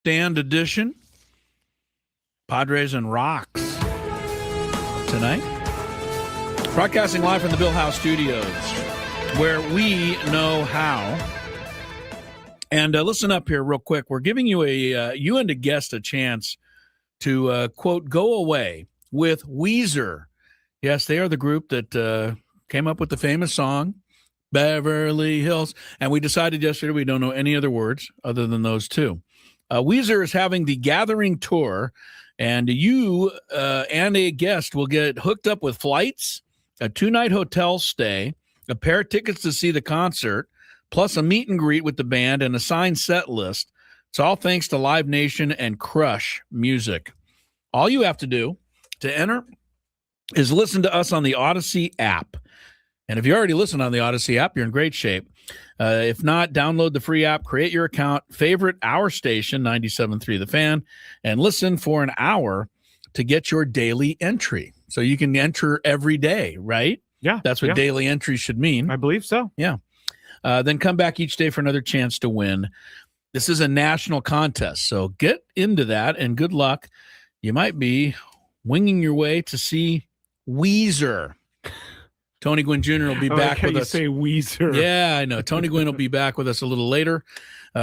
stand edition. Padres and Rocks tonight. Broadcasting live from the Bill House Studios, where we know how. And listen up here real quick. We're giving you you and a guest a chance to, quote, go away with Weezer. Yes, they are the group that came up with the famous song, Beverly Hills. And we decided yesterday we don't know any other words other than those two. Weezer is having the Gathering Tour, and you and a guest will get hooked up with flights, a 2-night hotel stay, a pair of tickets to see the concert, plus a meet and greet with the band and a signed set list. It's all thanks to Live Nation and Crush Music. All you have to do to enter is listen to us on the Odyssey app. And if you already listen on the Odyssey app, you're in great shape. If not, download the free app, create your account, favorite our station, 97.3 The Fan, and listen for an hour to get your daily entry. So you can enter every day, right? Yeah. That's what daily entry should mean. I believe so. Yeah. Then come back each day for another chance to win. This is a national contest, so get into that, and good luck. You might be winging your way to see Weezer. Tony Gwynn Jr. will be back with us. Say Weezer. Yeah, I know. Tony Gwynn will be back with us a little later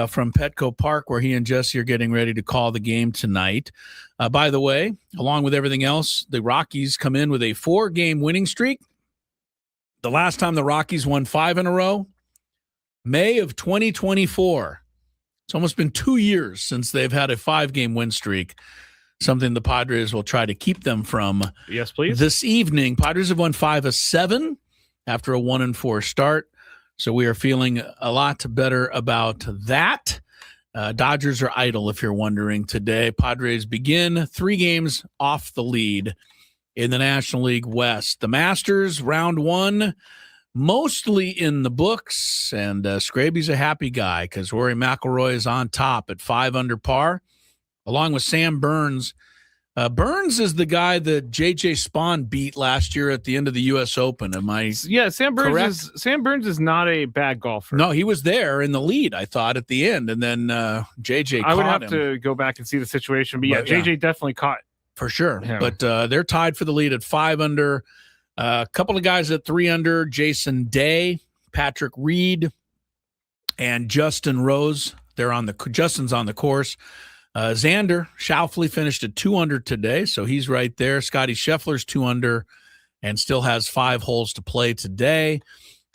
from Petco Park, where he and Jesse are getting ready to call the game tonight. By the way, along with everything else, the Rockies come in with a 4-game winning streak. The last time the Rockies won 5 in a row, May of 2024. It's almost been 2 years since they've had a 5-game win streak, something the Padres will try to keep them from. Yes, please. This evening, Padres have won 5 of 7 after a 1-4 start, so we are feeling a lot better about that. Dodgers are idle, if you're wondering, today. Padres begin 3 games off the lead in the National League West. The Masters, round 1, mostly in the books, and Scraby's a happy guy because Rory McIlroy is on top at 5 under par, along with Sam Burns. Burns is the guy that J.J. Spawn beat last year at the end of the U.S. Open. Am I Sam Burns is not a bad golfer. No, he was there in the lead, I thought, at the end, and then J.J. caught him. I would have to go back and see the situation, but J.J. definitely caught. For sure. Yeah. But they're tied for the lead at 5 under. A couple of guys at 3 under, Jason Day, Patrick Reed, and Justin Rose. Justin's on the course. Xander Schauffele finished at 2 under today, so he's right there. Scotty Scheffler's 2 under and still has 5 holes to play today.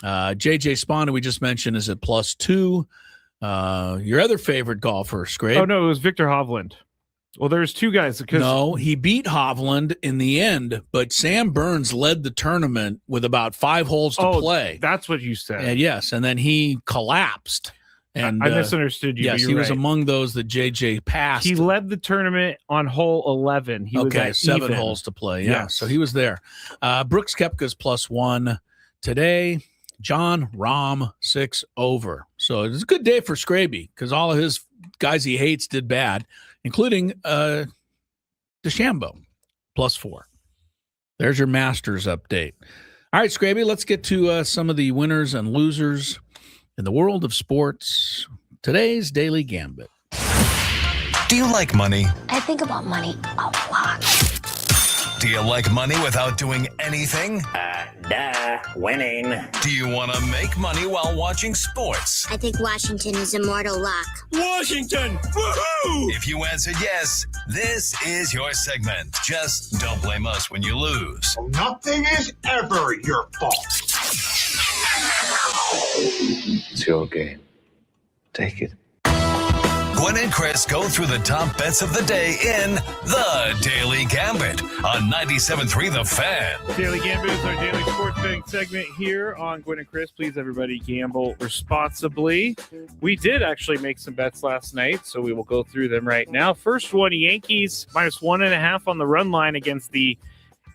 JJ Spawn, we just mentioned, is at +2. Your other favorite golfer, Scrape. Oh, no, it was Victor Hovland. Well, there's 2 guys. No, he beat Hovland in the end, but Sam Burns led the tournament with about 5 holes to play. That's what you said. And yes, and then he collapsed. And I misunderstood you. Yes, he was among those that JJ passed. He led the tournament on hole 11. He was at 7 even. holes to play. Yeah, so he was there. Brooks Koepka's +1 today. John Rahm 6 over. So it's a good day for Scraby because all of his guys he hates did bad, including DeChambeau +4. There's your Masters update. All right, Scraby, let's get to some of the winners and losers in the world of sports. Today's Daily Gambit. Do you like money? I think about money a lot. Do you like money without doing anything? Winning. Do you want to make money while watching sports? I think Washington is immortal luck. Washington! Woohoo! If you answered yes, this is your segment. Just don't blame us when you lose. Nothing is ever your fault. It's your game. Take it. Gwynn and Chris go through the top bets of the day in The Daily Gambit on 97.3 The Fan. Daily Gambit is our daily sports betting segment here on Gwynn and Chris. Please, everybody, gamble responsibly. We did actually make some bets last night, so we will go through them right now. First one, Yankees -1.5 on the run line against the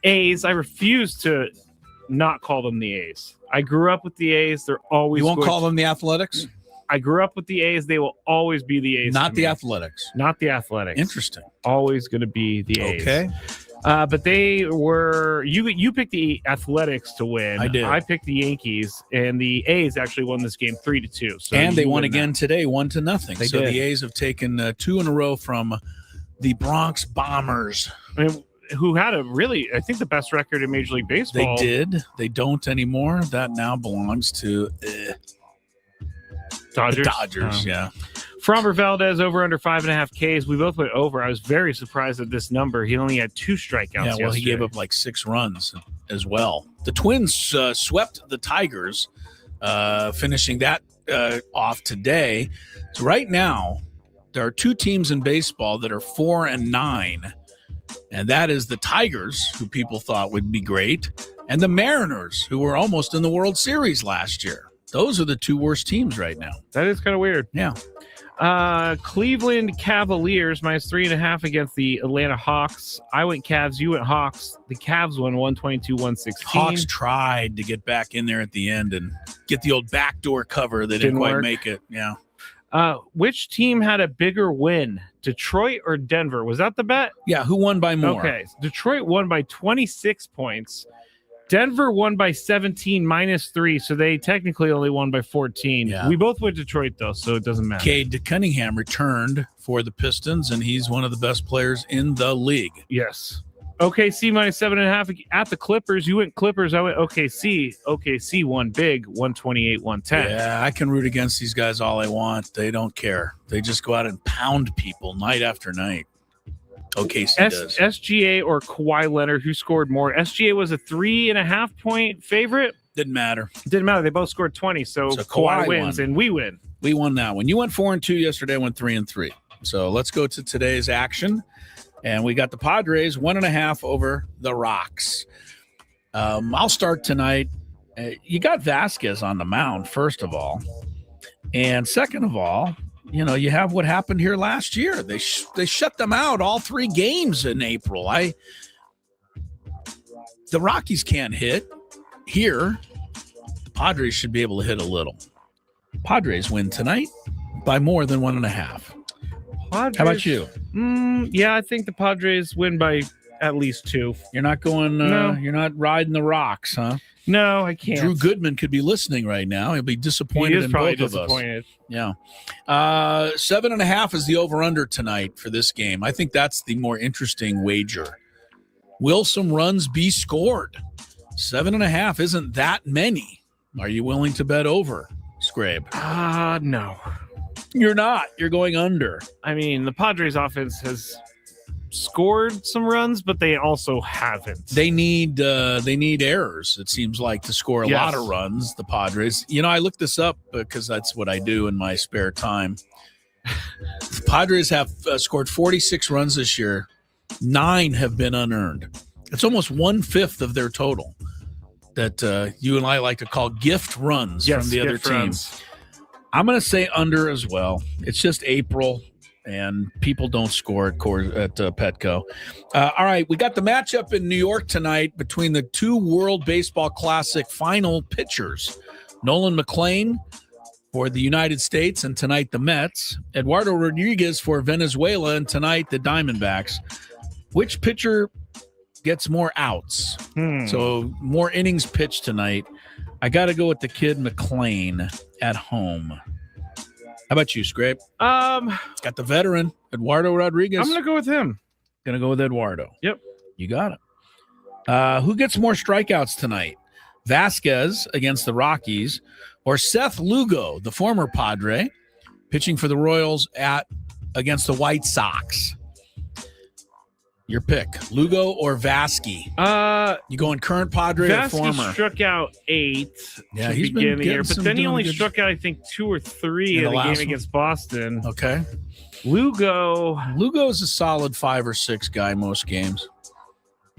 A's. I refuse to not call them the A's. I grew up with the A's. They're always. You won't call them the Athletics? I grew up with the A's. They will always be the A's. Not the Athletics. Not the Athletics. Interesting. Always going to be the A's. Okay. But they were you picked the Athletics to win. I did. I picked the Yankees, and the A's actually won this game 3-2. So And they won win again that. today, 1-0. They So did. the A's have taken 2 in a row from the Bronx Bombers. I mean, who had I think the best record in Major League They Baseball. did. They don't anymore. That now belongs to Dodgers. the Dodgers. Oh. Yeah. Framber Valdez over under 5.5 Ks. We both went over. I was very surprised at this number. He only had 2 strikeouts. Yeah, well, he yesterday. gave up like 6 runs as well. The Twins swept the Tigers, finishing that off today. So right now, there are 2 teams in baseball that are 4-9, and that is the Tigers, who people thought would be great, and the Mariners, who were almost in the World Series last year. Those are the 2 worst teams right now. That is kind of weird. Yeah. Cleveland Cavaliers -3.5 against the Atlanta Hawks. I went Cavs. You went Hawks. The Cavs won 122-116. Hawks tried to get back in there at the end and get the old backdoor cover. They didn't quite work. make it. Yeah. Which team had a bigger win, Detroit or Denver? Was that the bet? Yeah. Who won by more? Okay. Detroit won by 26 points. Denver won by 17 -3, so they technically only won by 14. Yeah. We both went Detroit, though, so it doesn't matter. Cade Cunningham returned for the Pistons, and he's one of the best players in the league. Yes. OKC -7.5 at the Clippers. You went Clippers. I went OKC. OKC won big, 128-110. Yeah, I can root against these guys all I want. They don't care. They just go out and pound people night after night. OKC does. SGA or Kawhi Leonard, who scored more? SGA was a 3.5 point favorite. Didn't matter. Didn't matter. They both scored 20, so Kawhi wins, won. and we win. We won that one. You went 4-2 yesterday. I went 3-3. So let's go to today's action. And we got the Padres 1.5 over the Rocks. I'll start tonight. You got Vasquez on the mound, first of all. And second of all, you know, you have what happened here last year. They shut them out all 3 games in April. The Rockies can't hit. Here, the Padres should be able to hit a little. Padres win tonight by more than 1.5. Padres, How about you? Yeah, I think the Padres win by at least 2. You're not going. No. You're not riding the Rocks, huh? No, I can't. Drew Goodman could be listening right now. He'll be He disappointed is in probably both of us. disappointed. Yeah. 7.5 is the over/under tonight for this game. I think that's the more interesting wager. Will some runs be scored? 7.5 isn't that many. Are you willing to bet over, Scrape? No. You're not. You're going under. I mean, the Padres offense has scored some runs, but they also haven't. They need errors, it seems like, to score a lot of runs, the Padres. You know, I looked this up because that's what I do in my spare time. The Padres have scored 46 runs this year. 9 have been unearned. It's almost 1/5 of their total that you and I like to call gift runs from the other teams. Runs. I'm going to say under as well. It's just April, and people don't score at Petco. All right, we got the matchup in New York tonight between the 2 World Baseball Classic final pitchers. Nolan McLean for the United States, and tonight the Mets. Eduardo Rodriguez for Venezuela, and tonight the Diamondbacks. Which pitcher gets more outs? So more innings pitched tonight. I got to go with the kid McLean at home. How about you, Scrape? Got the veteran, Eduardo Rodriguez. I'm going to go with him. Going to go with Eduardo. Yep. You got it. Who gets more strikeouts tonight? Vasquez against the Rockies or Seth Lugo, the former Padre, pitching for the Royals against the White Sox? Your pick, Lugo or Vasquez? You going current Padre Vasquez or former? struck out 8 Yeah, to he's begin been the year, getting but some then he doing only good- struck out, I think, 2 or 3 In in the the last game one? against Boston. Okay. Lugo's a solid 5 or 6 guy most games.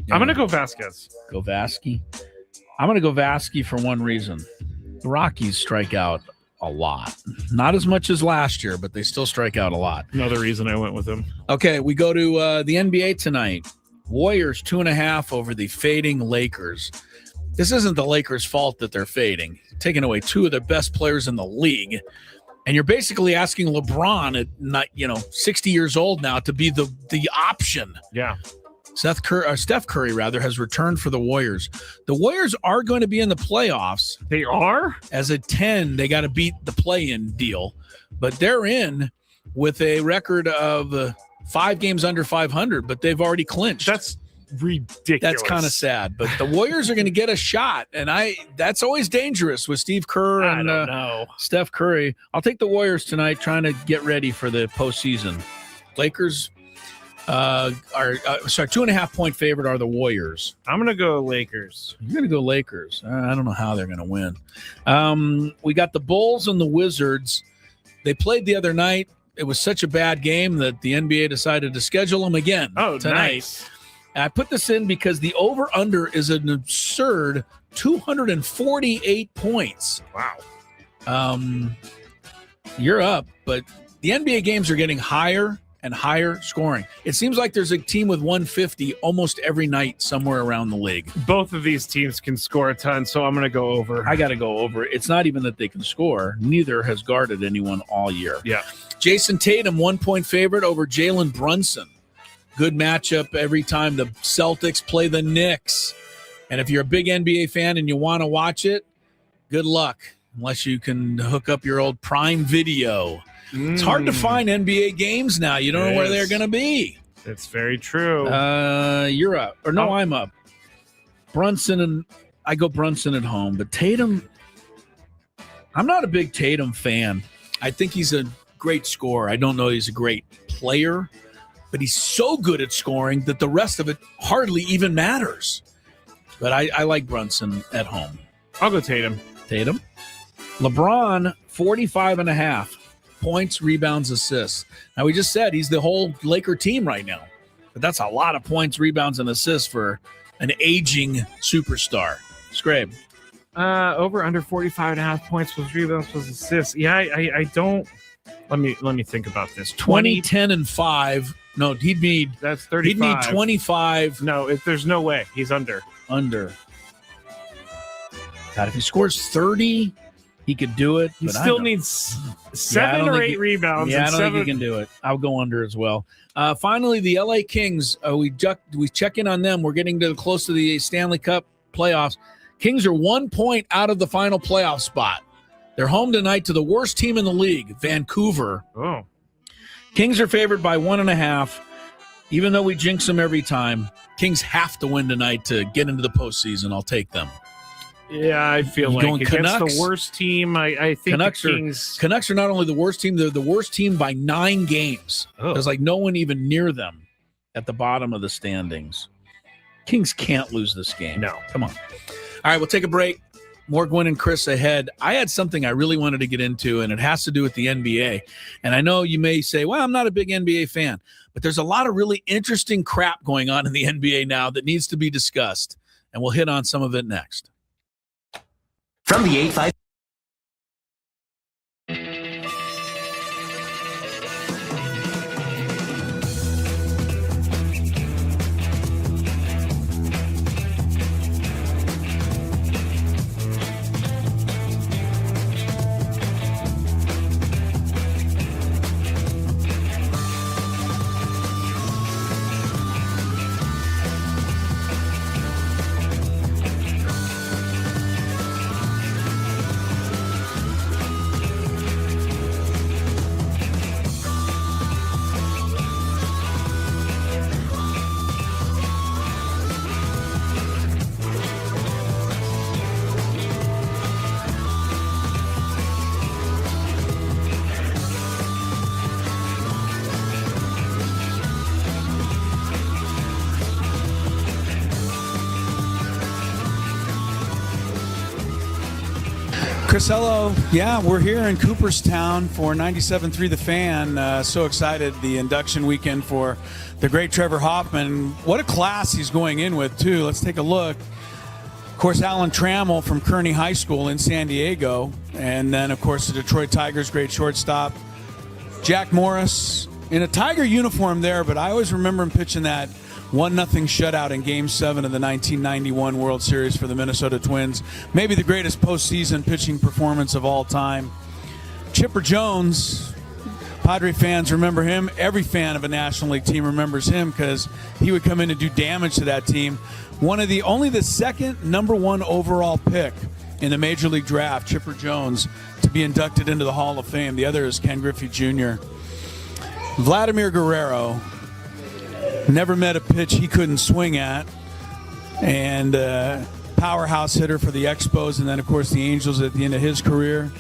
I'm going to go Vasquez. Go Vasquez. I'm going to go Vasquez for one reason. The Rockies strike out a lot. Not as much as last year, but they still strike out a lot. Another reason I went with him. Okay, we go to the NBA tonight. Warriors 2.5 over the fading Lakers. This isn't the Lakers' fault that they're fading. Taking away 2 of their best players in the league. And you're basically asking LeBron at 60 years old now to be the option. Yeah. Steph Curry has returned for the Warriors. The Warriors are going to be in the playoffs. They are? As a 10, they got to beat the play-in deal. But they're in with a record of 5 games under 500, but they've already clinched. That's ridiculous. That's kind of sad. But the Warriors are going to get a shot, and that's always dangerous with Steve Kerr and Steph Curry. I'll take the Warriors tonight, trying to get ready for the postseason. Lakers are 2.5 point favorite are the Warriors. I'm going to go Lakers. You're going to go Lakers. I don't know how they're going to win. We got the Bulls and the Wizards. They played the other night. It was such a bad game that the NBA decided to schedule them again tonight. Nice. I put this in because the over-under is an absurd 248 points. Wow. You're up, but the NBA games are getting higher and higher scoring. It seems like there's a team with 150 almost every night somewhere around the league. Both of these teams can score a ton, so I'm going to go over. I got to go over. It's not even that they can score. Neither has guarded anyone all year. Yeah. Jason Tatum, 1 point favorite over Jalen Brunson. Good matchup every time the Celtics play the Knicks. And if you're a big NBA fan and you want to watch it, good luck, unless you can hook up your old Prime Video. It's hard to find NBA games now. You don't know where they're going to be. It's very true. You're up. Or no, I'm up. Brunson, and I go Brunson at home. But Tatum, I'm not a big Tatum fan. I think he's a great scorer. I don't know he's a great player, but he's so good at scoring that the rest of it hardly even matters. But I like Brunson at home. I'll go Tatum. Tatum. LeBron, 45.5. Points, rebounds, assists. Now, we just said he's the whole Laker team right now. But that's a lot of points, rebounds, and assists for an aging superstar. Scrape. Over under 45.5 points plus rebounds plus assists. Yeah, I don't. Let me think about this. 20, 10, and 5. No, he'd need. That's 35. He'd need 25. No, there's no way. He's under. God, if he scores 30, he could do it. He still needs 7 or 8 rebounds. Yeah, I don't think he can do it. I'll go under as well. Finally, the LA Kings. We check in on them. We're getting close to the Stanley Cup playoffs. Kings are 1 point out of the final playoff spot. They're home tonight to the worst team in the league, Vancouver. Oh. Kings are favored by 1.5. Even though we jinx them every time, Kings have to win tonight to get into the postseason. I'll take them. Yeah, I feel like against Canucks? the worst team, I think Canucks are not only the worst team, they're the worst team by 9 games. Oh. There's like no one even near them at the bottom of the standings. Kings can't lose this game. No. Come on. All right, we'll take a break. More Gwynn and Chris ahead. I had something I really wanted to get into, and it has to do with the NBA. And I know you may say, well, I'm not a big NBA fan, but there's a lot of really interesting crap going on in the NBA now that needs to be discussed, and we'll hit on some of it next. From the 8-5. Chris, hello. Yeah, we're here in Cooperstown for 97.3 The Fan. So excited, the induction weekend for the great Trevor Hoffman. What a class he's going in with, too. Let's take a look. Of course, Alan Trammell from Kearney High School in San Diego. And then, of course, the Detroit Tigers' great shortstop, Jack Morris, in a Tiger uniform there, but I always remember him pitching that 1-0 shutout in Game 7 of the 1991 World Series for the Minnesota Twins. Maybe the greatest postseason pitching performance of all time. Chipper Jones, Padre fans remember him. Every fan of a National League team remembers him because he would come in and do damage to that team. Only the second #1 overall pick in the Major League Draft, Chipper Jones, to be inducted into the Hall of Fame. The other is Ken Griffey Jr. Vladimir Guerrero never met a pitch he couldn't swing at, and powerhouse hitter for the Expos, and then, of course, the Angels at the end of his career.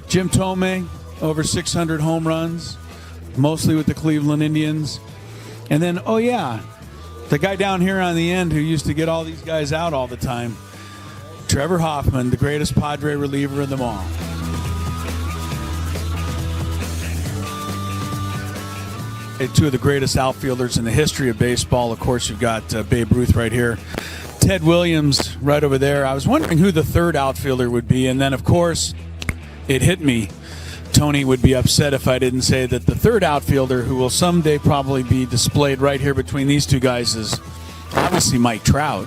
Jim Thome, over 600 home runs, mostly with the Cleveland Indians. And then, the guy down here on the end who used to get all these guys out all the time, Trevor Hoffman, the greatest Padre reliever of them all. Two of the greatest outfielders in the history of baseball. Of course, you've got Babe Ruth right here. Ted Williams right over there. I was wondering who the third outfielder would be. And then, of course, it hit me. Tony would be upset if I didn't say that the third outfielder, who will someday probably be displayed right here between these two guys, is obviously Mike Trout.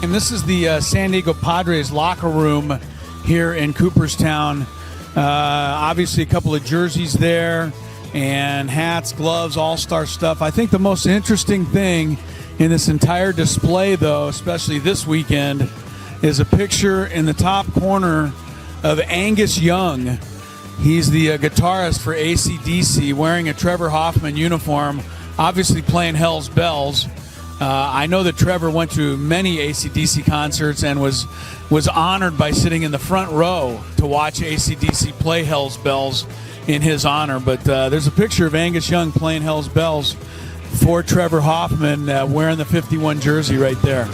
And this is the San Diego Padres locker room here in Cooperstown. Obviously, a couple of jerseys there and hats, gloves, all-star stuff. I think the most interesting thing in this entire display, though, especially this weekend, is a picture in the top corner of Angus Young. He's the guitarist for AC/DC, wearing a Trevor Hoffman uniform, obviously playing Hell's Bells. I know that Trevor went to many AC/DC concerts and was honored by sitting in the front row to watch AC/DC play Hell's Bells in his honor. But there's a picture of Angus Young playing Hell's Bells for Trevor Hoffman, wearing the 51 jersey right there.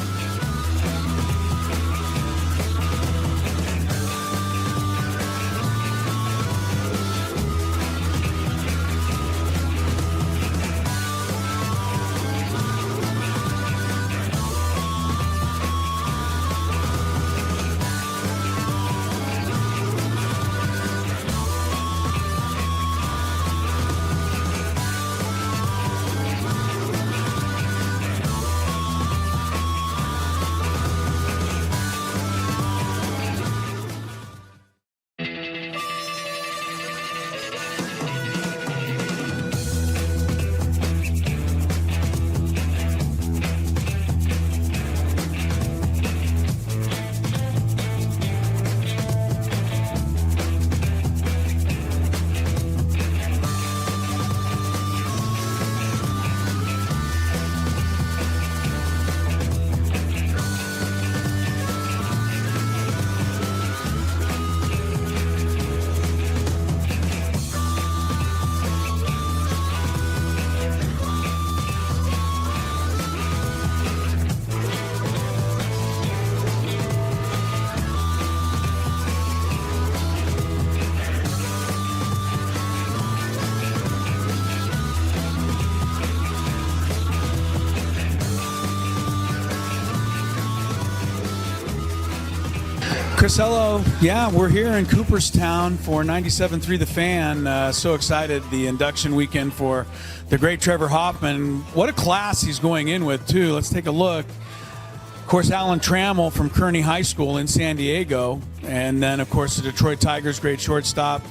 Chris, hello. Yeah, we're here in Cooperstown for 97.3 The Fan. So excited, the induction weekend for the great Trevor Hoffman. What a class he's going in with, too. Let's take a look. Of course, Alan Trammell from Kearney High School in San Diego. And then, of course, the Detroit Tigers' great shortstop,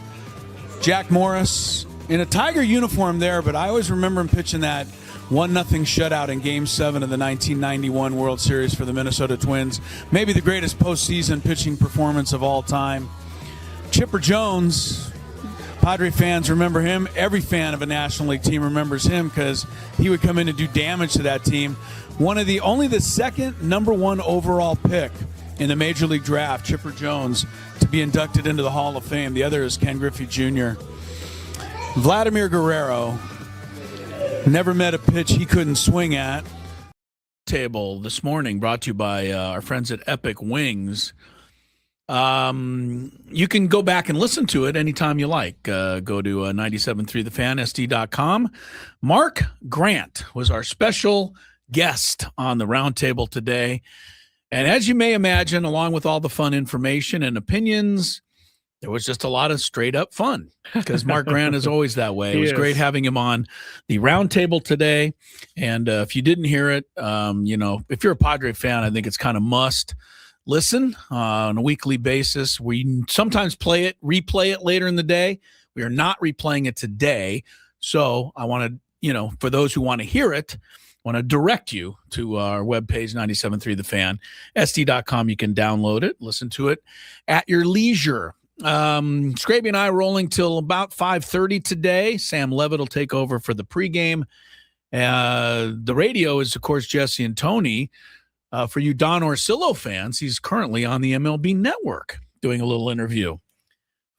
Jack Morris, in a Tiger uniform there, but I always remember him pitching that 1-0 shutout in Game 7 of the 1991 World Series for the Minnesota Twins. Maybe the greatest postseason pitching performance of all time. Chipper Jones, Padre fans remember him. Every fan of a National League team remembers him because he would come in and do damage to that team. Only the second #1 overall pick in the Major League Draft, Chipper Jones, to be inducted into the Hall of Fame. The other is Ken Griffey Jr. Vladimir Guerrero never met a pitch he couldn't swing at. Table this morning brought to you by our friends at Epic Wings. You can go back and listen to it anytime you like. Go to 973thefan.sd.com. Mark Grant was our special guest on the roundtable today. And as you may imagine, along with all the fun information and opinions, there was just a lot of straight up fun because Mark Grant is always that way. It was great having him on the roundtable today. And if you didn't hear it, if you're a Padre fan, I think it's kind of must listen on a weekly basis. We sometimes replay it later in the day. We are not replaying it today. So I want to, for those who want to hear it, I want to direct you to our webpage, 97.3 The Fan, SD.com. You can download it, listen to it at your leisure. Scraby and I rolling till about 5:30 today. Sam Levitt will take over for the pregame. The radio is, of course, Jesse and Tony. For you Don Orsillo fans, he's currently on the MLB Network doing a little interview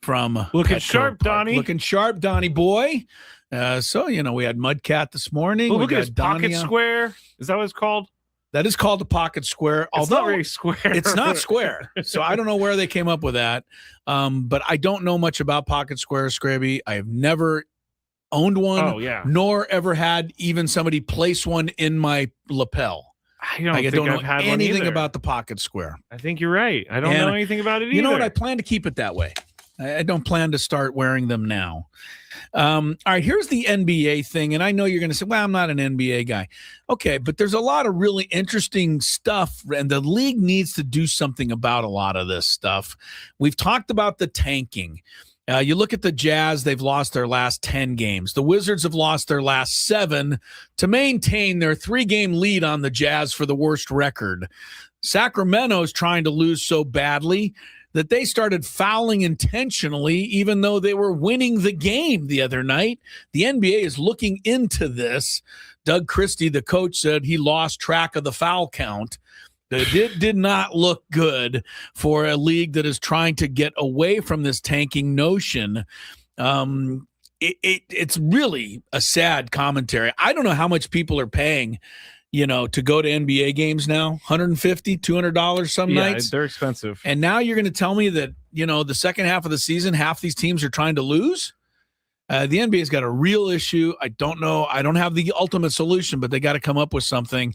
from Looking Petco sharp, Park. Donnie. Looking sharp, Donnie boy. We had Mudcat this morning. Look at his pocket square. Is that what it's called? That is called the pocket square. It's not very square. It's not square. So I don't know where they came up with that. But I don't know much about pocket squares, Scraby. I have never owned one, nor ever had even somebody place one in my lapel. I don't know anything about the pocket square. I think you're right. I don't know anything about it either. You know what? I plan to keep it that way. I don't plan to start wearing them now. All right, here's the NBA thing. And I know you're going to say, well, I'm not an NBA guy. Okay, but there's a lot of really interesting stuff, and the league needs to do something about a lot of this stuff. We've talked about the tanking. You look at the Jazz, they've lost their last 10 games. The Wizards have lost their last 7 to maintain their 3-game lead on the Jazz for the worst record. Sacramento's trying to lose so badly that they started fouling intentionally, even though they were winning the game the other night. The NBA is looking into this. Doug Christie, the coach, said he lost track of the foul count. It did not look good for a league that is trying to get away from this tanking notion. It's really a sad commentary. I don't know how much people are paying, to go to NBA games now. $150, $200 some nights. Yeah, they're expensive. And now you're going to tell me that, the second half of the season, half these teams are trying to lose? The NBA's got a real issue. I don't know. I don't have the ultimate solution, but they got to come up with something.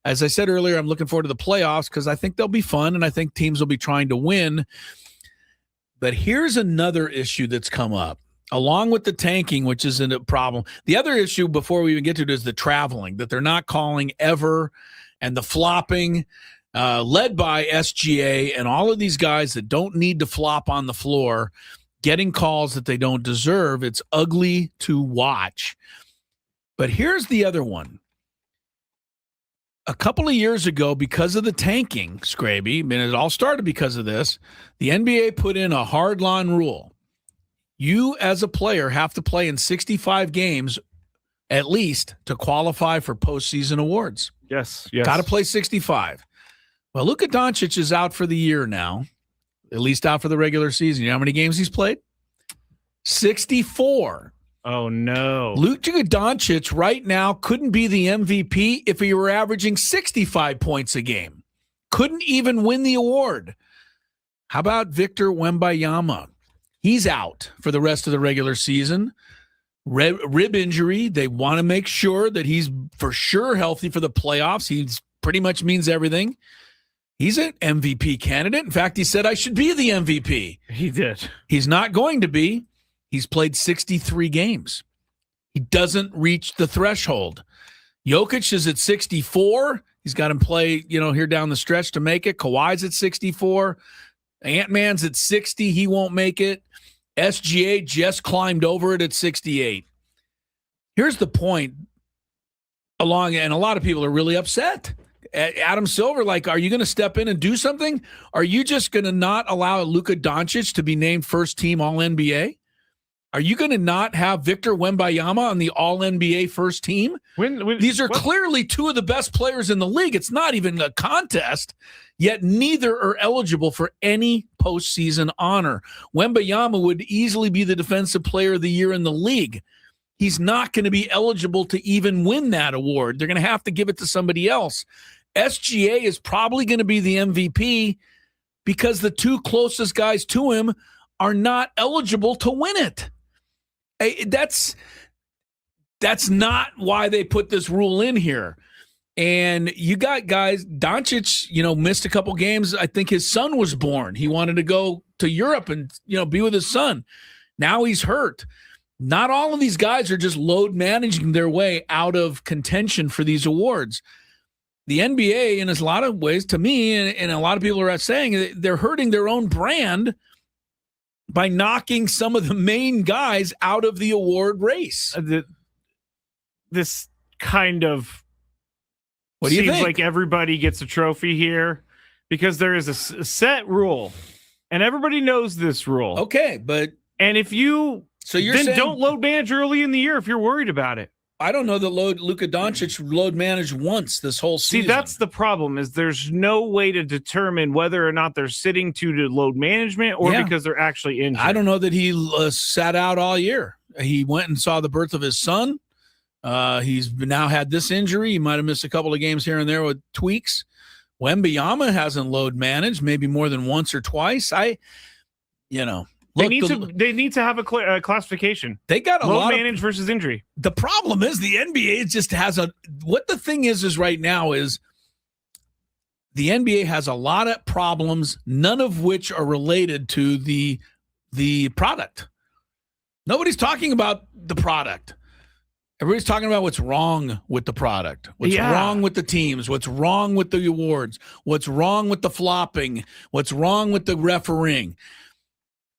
As I said earlier, I'm looking forward to the playoffs because I think they'll be fun and I think teams will be trying to win. But here's another issue that's come up, along with the tanking, which isn't a problem. The other issue, before we even get to it, is the traveling, that they're not calling ever, and the flopping, led by SGA and all of these guys that don't need to flop on the floor, getting calls that they don't deserve. It's ugly to watch. But here's the other one. A couple of years ago, because of the tanking, Scraby, it all started because of this, the NBA put in a hard-line rule. You, as a player, have to play in 65 games at least to qualify for postseason awards. Yes. Got to play 65. Well, Luka Doncic is out for the year now, at least out for the regular season. You know how many games he's played? 64. Oh, no. Luka Doncic right now couldn't be the MVP if he were averaging 65 points a game. Couldn't even win the award. How about Victor Wembanyama? He's out for the rest of the regular season. Rib injury. They want to make sure that he's for sure healthy for the playoffs. He pretty much means everything. He's an MVP candidate. In fact, he said, I should be the MVP. He did. He's not going to be. He's played 63 games. He doesn't reach the threshold. Jokic is at 64. He's got him play, here down the stretch to make it. Kawhi's at 64. Ant-Man's at 60. He won't make it. SGA just climbed over it at 68. Here's the point. And a lot of people are really upset. Adam Silver, are you going to step in and do something? Are you just going to not allow Luka Doncic to be named first team All-NBA? Are you going to not have Victor Wembanyama on the All-NBA first team? These are clearly two of the best players in the league. It's not even a contest, yet neither are eligible for any postseason honor. Wembanyama would easily be the defensive player of the year in the league. He's not going to be eligible to even win that award. They're going to have to give it to somebody else. SGA is probably going to be the MVP because the two closest guys to him are not eligible to win it. That's not why they put this rule in here. And you got guys, Doncic, missed a couple games. I think his son was born. He wanted to go to Europe and, be with his son. Now he's hurt. Not all of these guys are just load managing their way out of contention for these awards. The NBA, in a lot of ways, to me, and a lot of people are saying, they're hurting their own brand by knocking some of the main guys out of the award race. This kind of what do you seems think? Like everybody gets a trophy here because there is a set rule, and everybody knows this rule. Okay, and if you you're then saying, don't load manage early in the year if you're worried about it. I don't know that Luka Doncic load managed once this whole season. See, that's the problem, is there's no way to determine whether or not they're sitting to load management or because they're actually injured. I don't know that he sat out all year. He went and saw the birth of his son. He's now had this injury. He might have missed a couple of games here and there with tweaks. Wembanyama hasn't load managed, maybe more than once or twice. They need to have a classification. They got a load lot manage versus injury. The problem is the NBA just has what the thing is right now is the NBA has a lot of problems, none of which are related to the product. Nobody's talking about the product. Everybody's talking about what's wrong with the product, what's wrong with the teams, what's wrong with the awards, what's wrong with the flopping, what's wrong with the refereeing.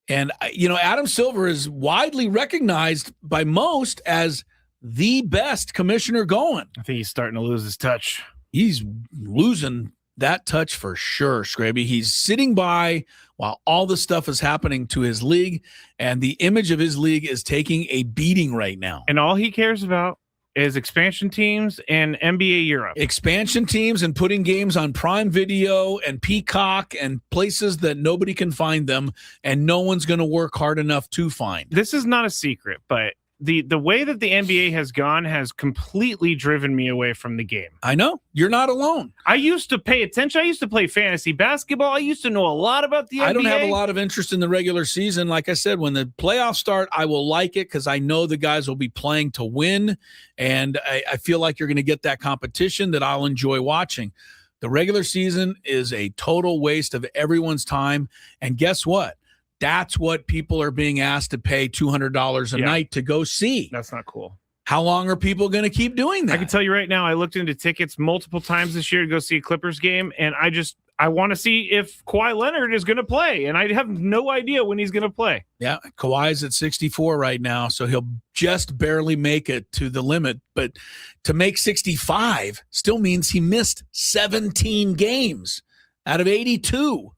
And, Adam Silver is widely recognized by most as the best commissioner going. I think he's starting to lose his touch. He's losing that touch for sure, Scraby. He's sitting by while all this stuff is happening to his league, and the image of his league is taking a beating right now. And all he cares about is expansion teams and NBA Europe. Expansion teams and putting games on Prime Video and Peacock and places that nobody can find them, and no one's going to work hard enough to find. This is not a secret, but the way that the NBA has gone has completely driven me away from the game. I know. You're not alone. I used to pay attention. I used to play fantasy basketball. I used to know a lot about the NBA. I don't have a lot of interest in the regular season. Like I said, when the playoffs start, I will like it because I know the guys will be playing to win, and I feel like you're going to get that competition that I'll enjoy watching. The regular season is a total waste of everyone's time, and guess what? That's what people are being asked to pay $200 a night to go see. That's not cool. How long are people going to keep doing that? I can tell you right now, I looked into tickets multiple times this year to go see a Clippers game, and I want to see if Kawhi Leonard is going to play, and I have no idea when he's going to play. Yeah, Kawhi's at 64 right now, so he'll just barely make it to the limit. But to make 65 still means he missed 17 games out of 82.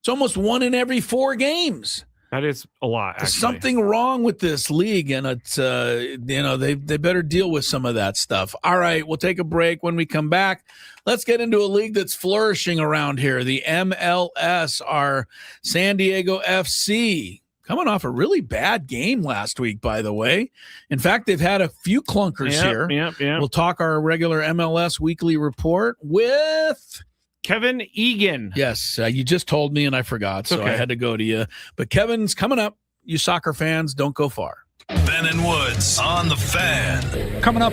It's almost 1 in every 4 games. That is a lot. There's something wrong with this league, and it's they better deal with some of that stuff. All right, we'll take a break. When we come back, let's get into a league that's flourishing around here, the MLS, our San Diego FC. Coming off a really bad game last week, by the way. In fact, they've had a few clunkers here. Yep. We'll talk our regular MLS weekly report with Kevin Egan. Yes, you just told me and I forgot, so I had to go to you. But Kevin's coming up. You soccer fans, don't go far. Ben and Woods on the Fan. Coming up.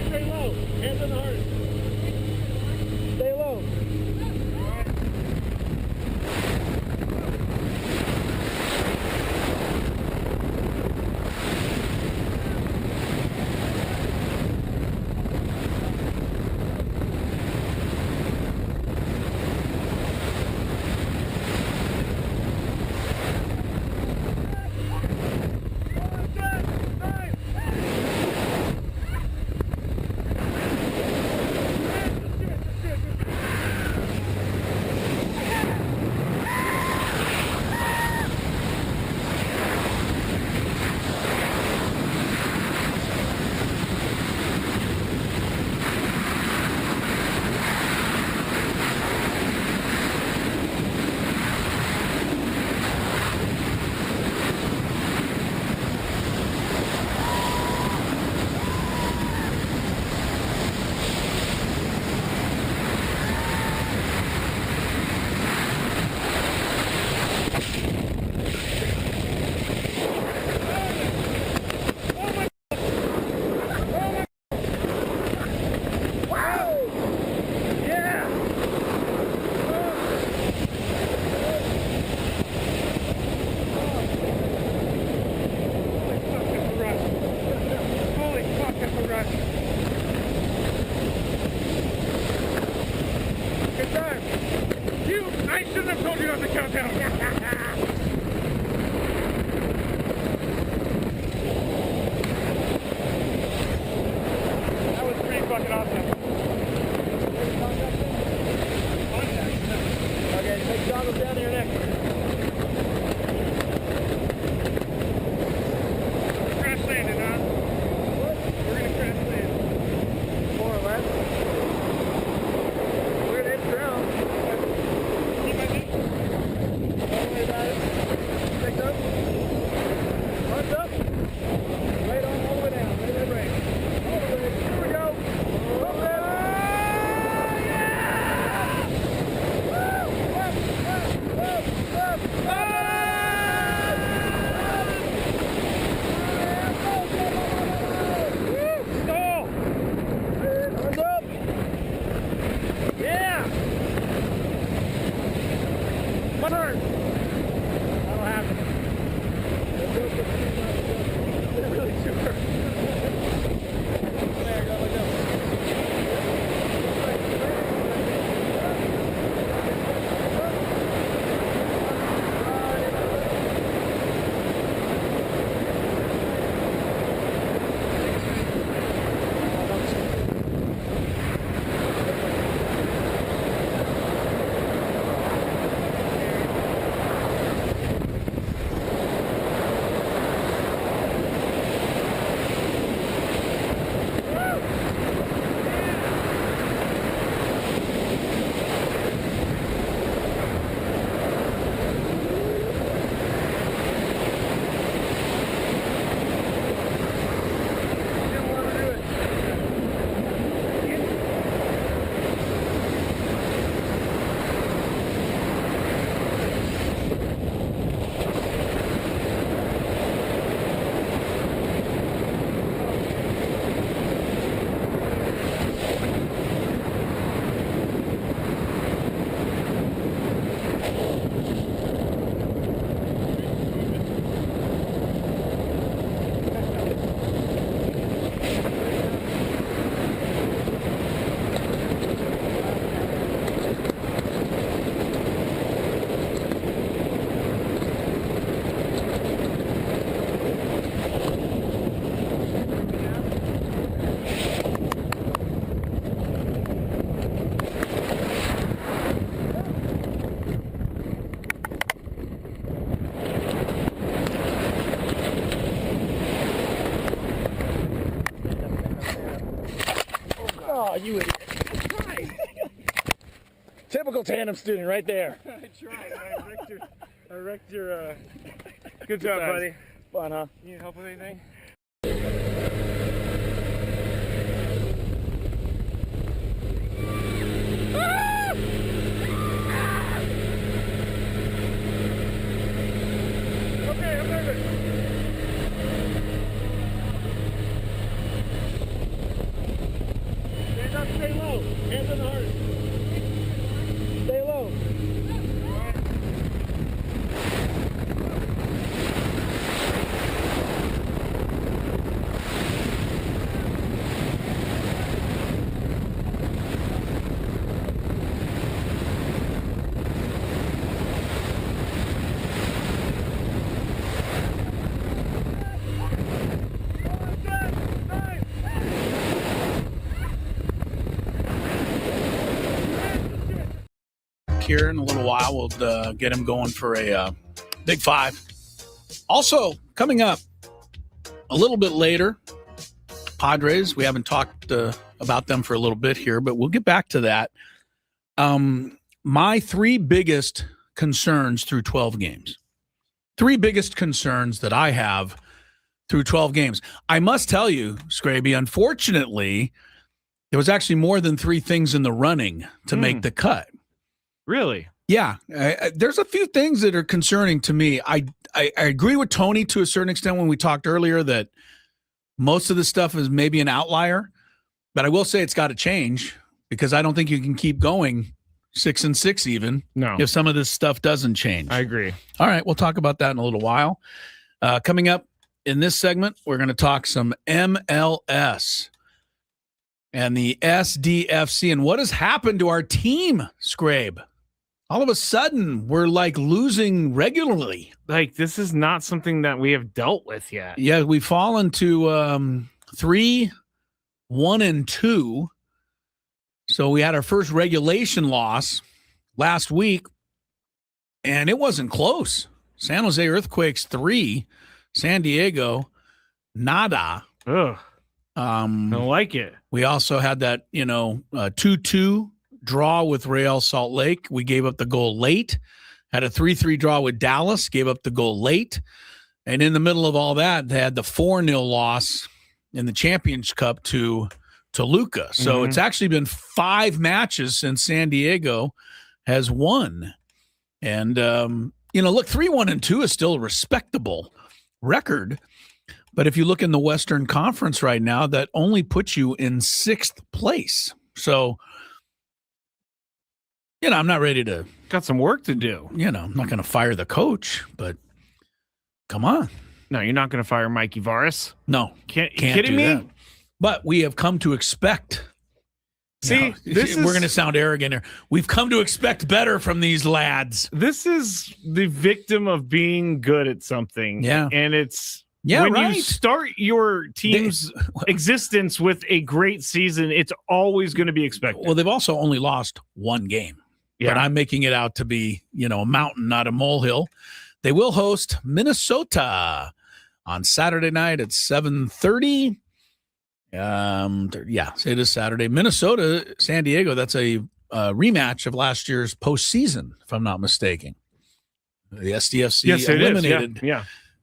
Stay low. Hands on the heart. Stay low. have the countdown. That was pretty fucking awesome. Okay, take goggles down to your neck. Crash landing, huh? What? We're gonna crash land. More or less. We're gonna hit the ground. Keep my knee. Don't worry about it. Pick up. Punch up. Right on all the way down. Right that brake. All the way. Here we go. Up there. Oh, you idiot. Typical tandem student right there. I tried. I wrecked your good job, buddy. Fun, huh? You need help with anything? Okay, I'm nervous. Stand up, stay low. Hands on the heart. Stay low. Here in a little while, we'll get him going for a Big Five. Also, coming up a little bit later, Padres. We haven't talked about them for a little bit here, but we'll get back to that. My three biggest concerns through 12 games. Three biggest concerns that I have through 12 games. I must tell you, Scraby, unfortunately, there was actually more than three things in the running to make the cut. Really? Yeah. There's a few things that are concerning to me. I agree with Tony to a certain extent when we talked earlier that most of the stuff is maybe an outlier, but I will say it's got to change because I don't think you can keep going 6-6 even if some of this stuff doesn't change. I agree. All right. We'll talk about that in a little while. Coming up in this segment, we're going to talk some MLS and the SDFC and what has happened to our team, Scrabe. All of a sudden, we're like losing regularly. Like, this is not something that we have dealt with yet. Yeah, we've fallen to 3, 1, and 2. So we had our first regulation loss last week, and it wasn't close. San Jose Earthquakes 3, San Diego nada. Ugh. Don't like it. We also had that 2-2 draw with Real Salt Lake. We gave up the goal late. Had a 3-3 draw with Dallas. Gave up the goal late. And in the middle of all that, they had the 4-0 loss in the Champions Cup to Toluca. So it's actually been 5 matches since San Diego has won. And, look, 3-1-2 is still a respectable record. But if you look in the Western Conference right now, that only puts you in 6th place. So, I'm not ready to. Got some work to do. I'm not going to fire the coach, but come on. No, you're not going to fire Mikey Varis. No. Can't do kidding me? that. But we have come to expect. See, we're going to sound arrogant here. We've come to expect better from these lads. This is the victim of being good at something. Yeah. And it's. Yeah, when right. you start your team's existence with a great season, it's always going to be expected. Well, they've also only lost 1 game. Yeah. But I'm making it out to be, a mountain, not a molehill. They will host Minnesota on Saturday night at 7:30. It is Saturday. Minnesota, San Diego, that's a rematch of last year's postseason, if I'm not mistaken. The SDFC eliminated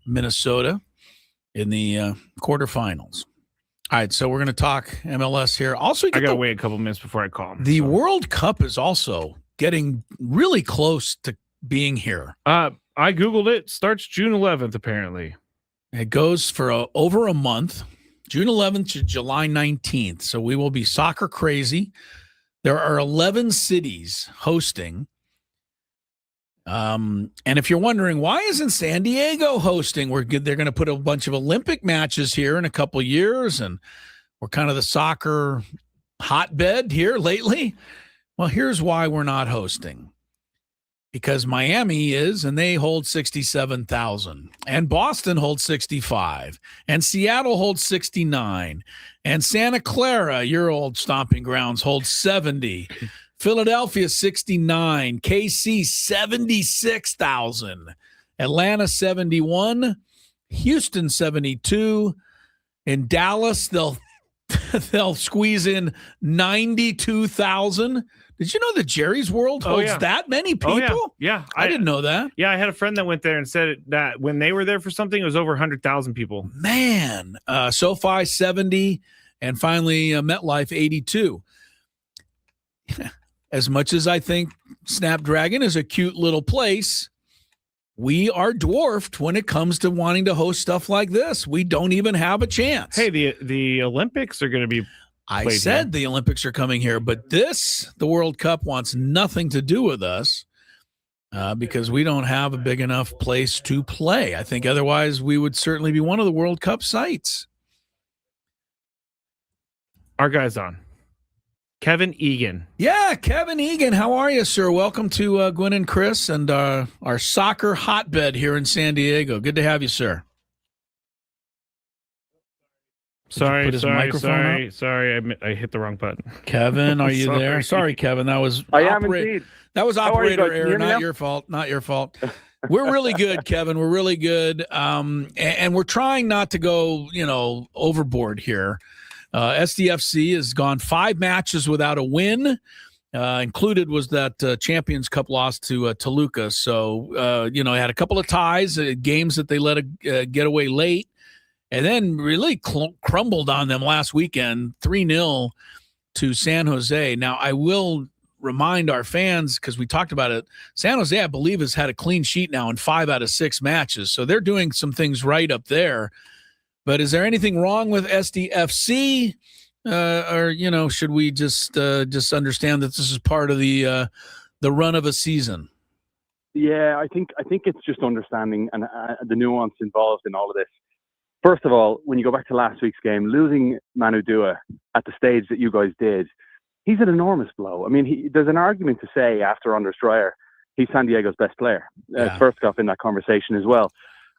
Minnesota in the quarterfinals. All right, so we're going to talk MLS here. Also, I got to wait a couple minutes before I call him. The World Cup is also getting really close to being here. I Googled it. Starts June 11th, apparently. It goes for over a month, June 11th to July 19th. So we will be soccer crazy. There are 11 cities hosting. And if you're wondering, why isn't San Diego hosting? They're going to put a bunch of Olympic matches here in a couple of years, and we're kind of the soccer hotbed here lately. Well, here's why we're not hosting. Because Miami is, and they hold 67,000. And Boston holds 65. And Seattle holds 69. And Santa Clara, your old stomping grounds, holds 70. Philadelphia, 69. KC, 76,000. Atlanta, 71. Houston, 72. In Dallas, they'll squeeze in 92,000. Did you know that Jerry's World holds that many people? Oh, yeah. I didn't know that. Yeah, I had a friend that went there and said that when they were there for something, it was over 100,000 people. Man, SoFi 70, and finally MetLife 82. As much as I think Snapdragon is a cute little place, we are dwarfed when it comes to wanting to host stuff like this. We don't even have a chance. Hey, the Olympics are going to be. I said the Olympics are coming here, but the World Cup wants nothing to do with us because we don't have a big enough place to play. I think otherwise we would certainly be one of the World Cup sites. Our guy's on. Kevin Egan. Yeah, Kevin Egan. How are you, sir? Welcome to Gwynn and Chris and our soccer hotbed here in San Diego. Good to have you, sir. Sorry. I hit the wrong button. Kevin, are you there? Sorry, Kevin. That was indeed. That was operator error. Not your fault. Not your fault. We're really good, Kevin. We're really good. And we're trying not to go, overboard here. SDFC has gone 5 matches without a win. Included was that Champions Cup loss to Toluca. So, had a couple of ties, games that they let get away late. And then really crumbled on them last weekend, 3-0 to San Jose. Now, I will remind our fans, because we talked about it, San Jose, I believe, has had a clean sheet now in 5 out of 6 matches. So they're doing some things right up there. But is there anything wrong with SDFC? Or, should we just understand that this is part of the run of a season? Yeah, I think it's just understanding and the nuance involved in all of this. First of all, when you go back to last week's game, losing Manu Dua at the stage that you guys did, he's an enormous blow. I mean, there's an argument to say after Anders Dreyer he's San Diego's best player. First off in that conversation as well.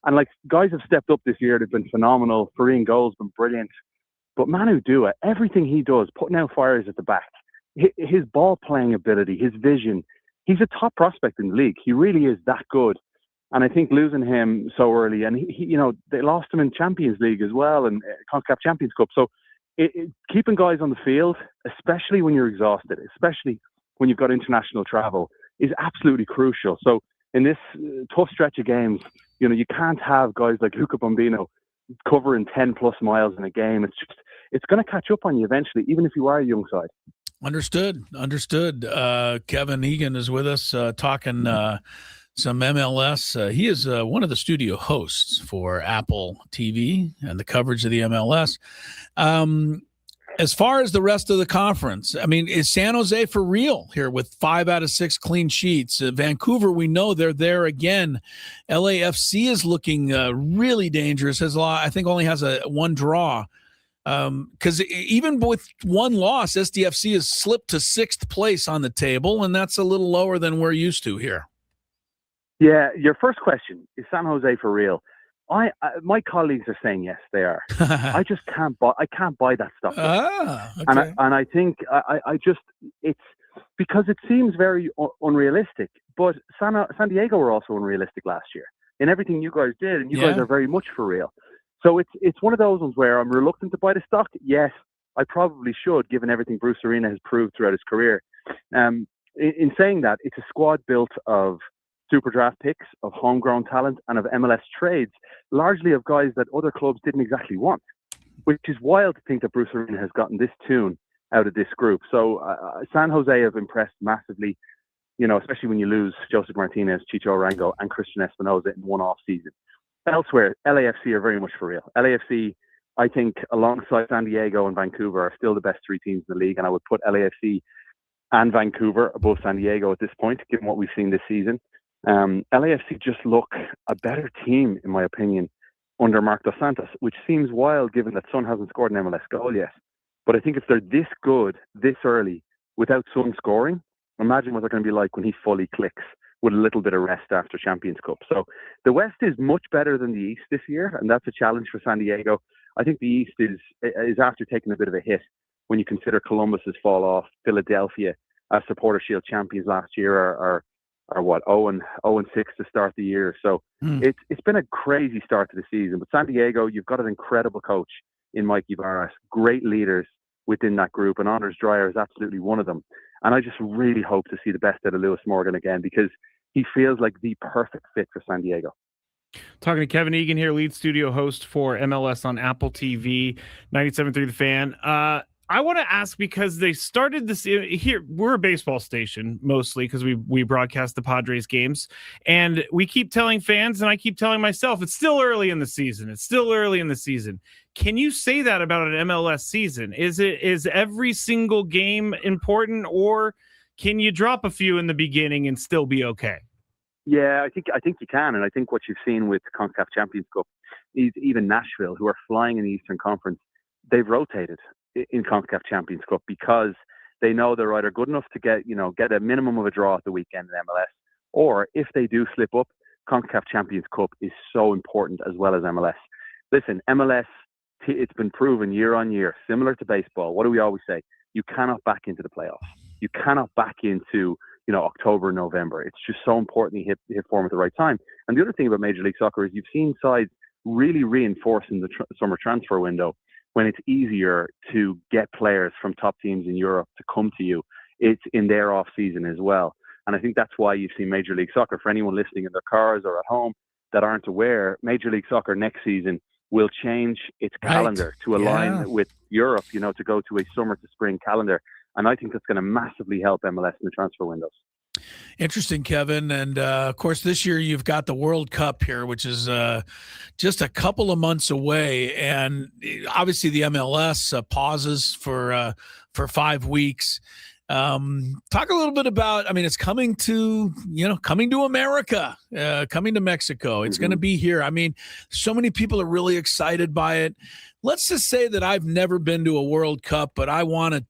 And like guys have stepped up this year. They've been phenomenal. Farine Gold's been brilliant. But Manu Dua, everything he does, putting out fires at the back, his ball playing ability, his vision, he's a top prospect in the league. He really is that good. And I think losing him so early, and he they lost him in Champions League as well, and CONCACAF Champions Cup. So keeping guys on the field, especially when you're exhausted, especially when you've got international travel, is absolutely crucial. So in this tough stretch of games, you can't have guys like Luca Bombino covering 10 plus miles in a game. It's going to catch up on you eventually, even if you are a young side. Understood. Kevin Egan is with us talking some MLS. He is one of the studio hosts for Apple TV and the coverage of the MLS. As far as the rest of the conference, I mean, is San Jose for real here with 5 out of 6 clean sheets? Vancouver, we know they're there again. LAFC is looking really dangerous. I think only has one draw. Because even with one loss, SDFC has slipped to 6th place on the table, and that's a little lower than we're used to here. Yeah, your first question, is San Jose for real? My colleagues are saying yes, they are. I just can't buy. I can't buy that stuff. Okay. And I think it's because it seems very unrealistic. But San Diego were also unrealistic last year in everything you guys did, and you guys are very much for real. So it's one of those ones where I'm reluctant to buy the stock. Yes, I probably should, given everything Bruce Arena has proved throughout his career. In saying that, it's a squad built of super draft picks, of homegrown talent, and of MLS trades, largely of guys that other clubs didn't exactly want, which is wild to think that Bruce Arena has gotten this tune out of this group. So San Jose have impressed massively, especially when you lose Joseph Martinez, Chicho Arango, and Christian Espinoza in one off season. Elsewhere, LAFC are very much for real. LAFC, I think, alongside San Diego and Vancouver, are still the best 3 teams in the league, and I would put LAFC and Vancouver above San Diego at this point, given what we've seen this season. LAFC just look a better team, in my opinion, under Marc Dos Santos, which seems wild given that Son hasn't scored an MLS goal yet. But I think if they're this good, this early, without Son scoring, imagine what they're going to be like when he fully clicks with a little bit of rest after Champions Cup. So the West is much better than the East this year, and that's a challenge for San Diego. I think the East is after taking a bit of a hit when you consider Columbus's fall off. Philadelphia, as Supporter Shield champions last year, are what, 0-6 to start the year. So it's been a crazy start to the season. But San Diego, you've got an incredible coach in Mikey Barras, great leaders within that group, and Anders Dreyer is absolutely one of them. And I just really hope to see the best out of Lewis Morgan again, because he feels like the perfect fit for San Diego. Talking to Kevin Egan here, lead studio host for MLS on Apple TV, 97.3 The Fan. I want to ask, because they started this here. We're a baseball station mostly because we broadcast the Padres games, and we keep telling fans, and I keep telling myself, it's still early in the season. Can you say that about an MLS season? Is every single game important, or can you drop a few in the beginning and still be okay? Yeah, I think you can, and I think what you've seen with CONCACAF Champions Cup is even Nashville, who are flying in the Eastern Conference, they've rotated in CONCACAF Champions Cup because they know they're either good enough to get a minimum of a draw at the weekend in MLS, or if they do slip up, CONCACAF Champions Cup is so important as well as MLS. Listen, MLS, it's been proven year on year, similar to baseball. What do we always say? You cannot back into the playoffs. You cannot back into October, November. It's just so important you hit form at the right time. And the other thing about Major League Soccer is you've seen sides really reinforcing the summer transfer window when it's easier to get players from top teams in Europe to come to you. It's in their off season as well. And I think that's why you've seen Major League Soccer, for anyone listening in their cars or at home that aren't aware, Major League Soccer next season will change its calendar to align with Europe, to go to a summer to spring calendar. And I think that's going to massively help MLS in the transfer windows. Interesting, Kevin. And of course, this year you've got the World Cup here, which is just a couple of months away. And obviously the MLS pauses for 5 weeks. Talk a little bit about, it's coming to America, coming to Mexico. It's going to be here. So many people are really excited by it. Let's just say that I've never been to a World Cup, but I want to,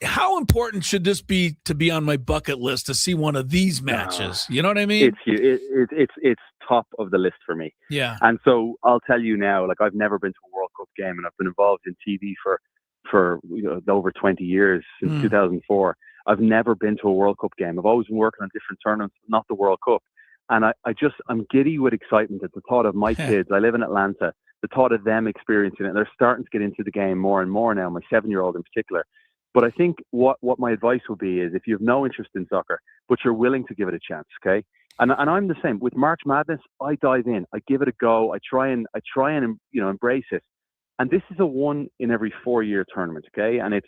how important should this be to be on my bucket list to see one of these matches? You know what I mean? It's top of the list for me. Yeah. And so I'll tell you now, like, I've never been to a World Cup game, and I've been involved in TV for over 20 years, since 2004. I've never been to a World Cup game. I've always been working on different tournaments, but not the World Cup. And I'm giddy with excitement at the thought of my kids. I live in Atlanta. The thought of them experiencing it. They're starting to get into the game more and more now, my 7-year-old in particular. But I think what my advice would be is, if you have no interest in soccer, but you're willing to give it a chance, okay? And I'm the same. With March Madness, I dive in. I give it a go. I try and embrace it. And this is a 1 in every 4-year tournament, okay? And it's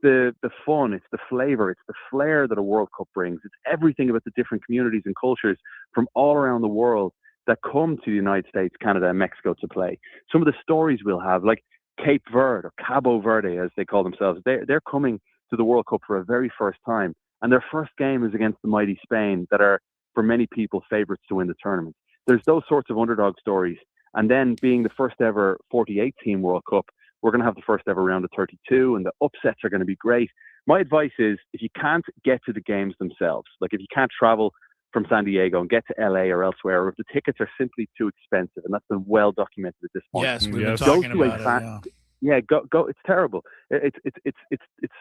the fun, it's the flavor, it's the flair that a World Cup brings. It's everything about the different communities and cultures from all around the world that come to the United States, Canada, and Mexico to play. Some of the stories we'll have, like Cape Verde or Cabo Verde, as they call themselves, they're coming to the World Cup for a very first time. And their first game is against the mighty Spain, that are, for many people, favourites to win the tournament. There's those sorts of underdog stories. And then, being the first ever 48-team World Cup, we're going to have the first ever round of 32, and the upsets are going to be great. My advice is, if you can't get to the games themselves, like if you can't travel from San Diego and get to LA or elsewhere, or if the tickets are simply too expensive, and that's been well documented at this point. Yes, we've been talking about it. Yeah, go. It's terrible. It's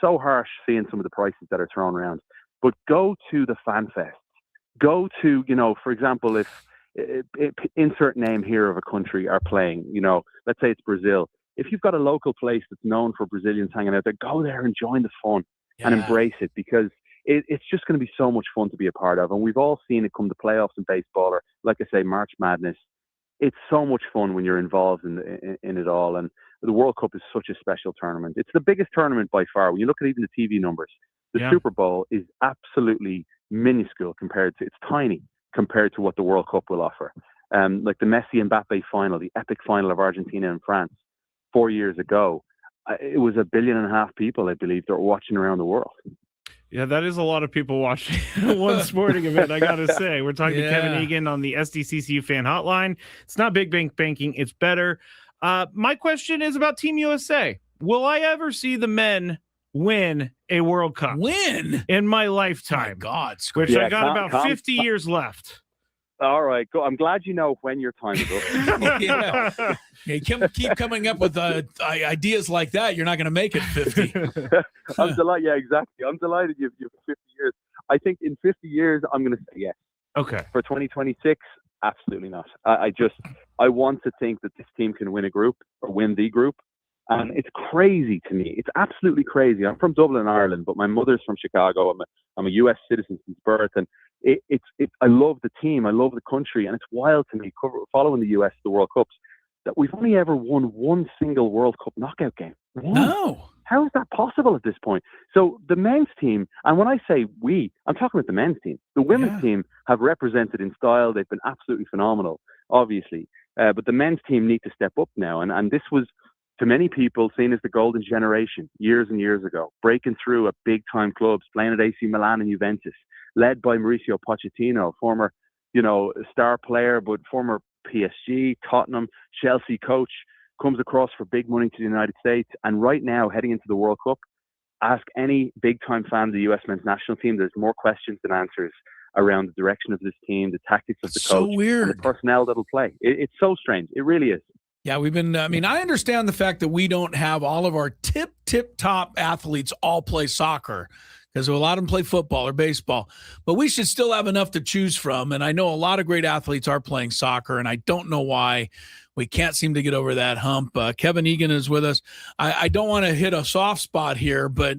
so harsh seeing some of the prices that are thrown around. But go to the fan fests. Go to, for example, if insert name here of a country are playing, let's say it's Brazil. If you've got a local place that's known for Brazilians hanging out there, go there and join the fun and embrace it, because it's just going to be so much fun to be a part of. And we've all seen it come to playoffs in baseball, or, like I say, March Madness. It's so much fun when you're involved in it all. And the World Cup is such a special tournament. It's the biggest tournament by far. When you look at even the TV numbers, the Super Bowl is absolutely minuscule it's tiny compared to what the World Cup will offer. Like the Messi and Mbappe final, the epic final of Argentina and France 4 years ago, it was 1.5 billion people, I believe, that were watching around the world. Yeah, that is a lot of people watching one sporting event, I got to say. We're talking to Kevin Egan on the SDCCU fan hotline. It's not big bank banking, it's better. My question is about Team USA. Will I ever see the men win a World Cup? Win? In my lifetime. My God. Which I got about 50 years left. All right, go. I'm glad you know when your time is up. Keep coming up with ideas like that. You're not going to make it 50. I'm delighted. Yeah, exactly. I'm delighted you've 50 years. I think in 50 years, I'm going to say yes. Okay. For 2026, absolutely not. I want to think that this team can win a group or win the group. And it's crazy to me. It's absolutely crazy. I'm from Dublin, Ireland, but my mother's from Chicago. I'm a U.S. citizen since birth, and I love the team. I love the country, and it's wild to me following the U.S. the World Cups that we've only ever won one single World Cup knockout game. No. How is that possible at this point? So the men's team, and when I say we, I'm talking about the men's team. The women's team have represented in style. They've been absolutely phenomenal, obviously. But the men's team need to step up now, and this was, to many people, seen as the golden generation years and years ago, breaking through at big-time clubs, playing at AC Milan and Juventus, led by Mauricio Pochettino, former, star player, but former PSG, Tottenham, Chelsea coach, comes across for big money to the United States. And right now, heading into the World Cup, ask any big-time fan of the U.S. men's national team, there's more questions than answers around the direction of this team, the tactics of the coach, and the personnel that'll play. It's so strange. It really is. Yeah, I understand the fact that we don't have all of our tip top athletes all play soccer, because a lot of them play football or baseball, but we should still have enough to choose from. And I know a lot of great athletes are playing soccer, and I don't know why we can't seem to get over that hump. Kevin Egan is with us. I don't want to hit a soft spot here, but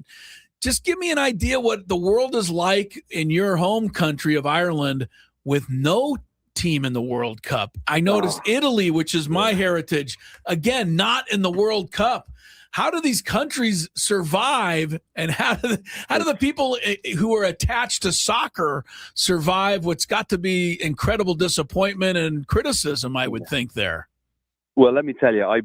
just give me an idea what the world is like in your home country of Ireland with no team in the World Cup. I noticed Italy, which is my heritage, again, not in the World Cup. How do these countries survive, and how do the people who are attached to soccer survive what's got to be incredible disappointment and criticism, I would think, there? Well, let me tell you, I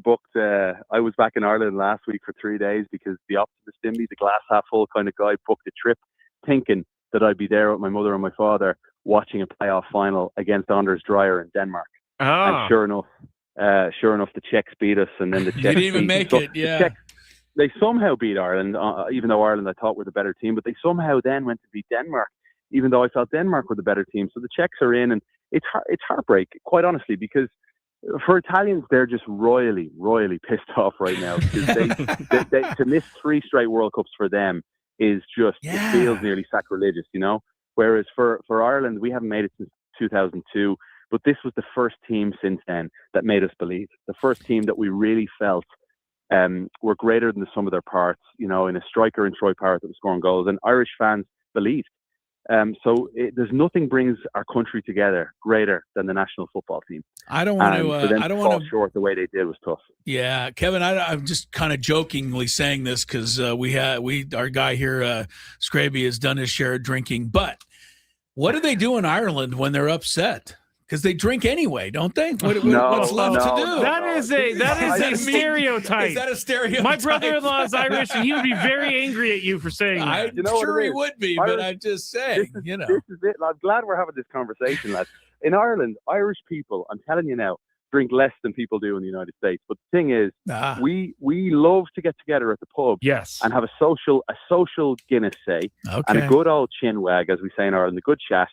was back in Ireland last week for 3 days because the optimist in me, the glass half full kind of guy, booked a trip thinking that I'd be there with my mother and my father watching a playoff final against Anders Dreyer in Denmark. And sure enough, the Czechs beat us, and then the Czechs didn't even make it. Yeah. they somehow beat Ireland, even though Ireland I thought were the better team. But they somehow then went to beat Denmark, even though I felt Denmark were the better team. So the Czechs are in, and it's heartbreak, quite honestly, because for Italians, they're just royally pissed off right now, because they to miss 3 straight World Cups for them is just, it feels nearly sacrilegious, you know? Whereas for Ireland, we haven't made it since 2002, but this was the first team since then that made us believe. The first team that we really felt were greater than the sum of their parts, you know, in a striker in Troy Parrott that was scoring goals, and Irish fans believed. There's nothing brings our country together greater than the national football team. I don't want to. For them I don't fall want to. short the way they did was tough. Yeah, Kevin, I'm just kind of jokingly saying this because our guy here, Scraby, has done his share of drinking. But what do they do in Ireland when they're upset? Because they drink anyway, don't they? What's left to do? That is a stereotype. Is that a stereotype? My brother-in-law is Irish, and he would be very angry at you for saying that. I'm sure he would be, but I'm just saying, This is it. I'm glad we're having this conversation, lads. In Ireland, Irish people, I'm telling you now, drink less than people do in the United States. But the thing is, we love to get together at the pub, and have a social Guinness, say, and a good old chinwag, as we say in Ireland, a good chat,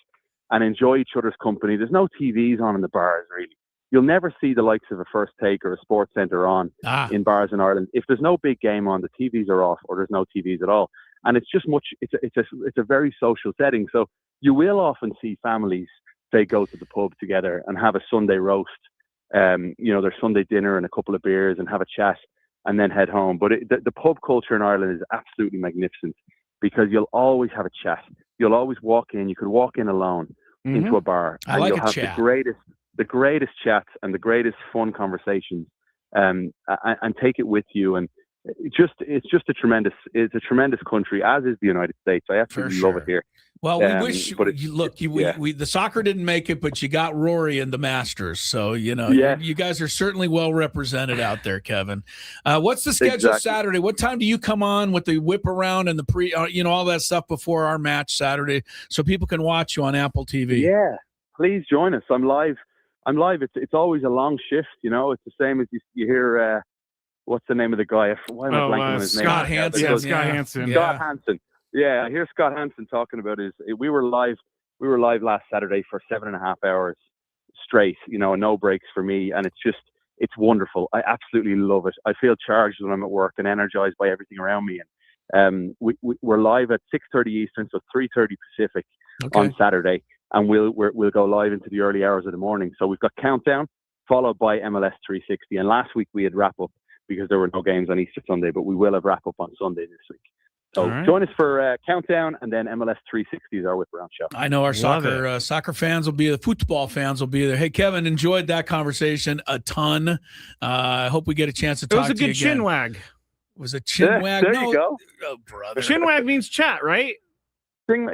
and enjoy each other's company. There's no TVs on in the bars, really. You'll never see the likes of a First Take or a Sports Centre on in bars in Ireland. If there's no big game on, the TVs are off, or there's no TVs at all. And it's just it's a very social setting. So you will often see families, they go to the pub together and have a Sunday roast, their Sunday dinner and a couple of beers and have a chat and then head home. But the pub culture in Ireland is absolutely magnificent, because you'll always have a chat. You'll always walk in. You could walk in alone into a bar, and you'll have the greatest chats and the greatest fun conversations, and take it with you. And it's just a tremendous country, as is the United States. I absolutely love it here. Well, we wish. The soccer didn't make it, but you got Rory in the Masters, so you guys are certainly well represented out there, Kevin. What's the schedule Saturday? What time do you come on with the whip around and the all that stuff before our match Saturday, so people can watch you on Apple TV? Yeah, please join us. I'm live. It's always a long shift. It's the same as you hear. What's the name of the guy? Why am I blanking on his name? Scott Hansen. Scott Hansen. Scott Hansen. Yeah, I hear Scott Hansen talking about we were live last Saturday for 7.5 hours straight, no breaks for me. And it's wonderful. I absolutely love it. I feel charged when I'm at work and energized by everything around me. And we're live at 6:30 Eastern, so 3:30 Pacific on Saturday. And we'll go live into the early hours of the morning. So we've got Countdown, followed by MLS 360. And last week we had wrap up because there were no games on Easter Sunday, but we will have wrap up on Sunday this week. So join us for Countdown, and then MLS 360 is our whip around show. I know our soccer fans will be there. Football fans will be there. Hey, Kevin, enjoyed that conversation a ton. I hope we get a chance to talk to you again. It was a good chin wag. Was a chin wag? There you go. Oh, brother. Chin wag means chat, right?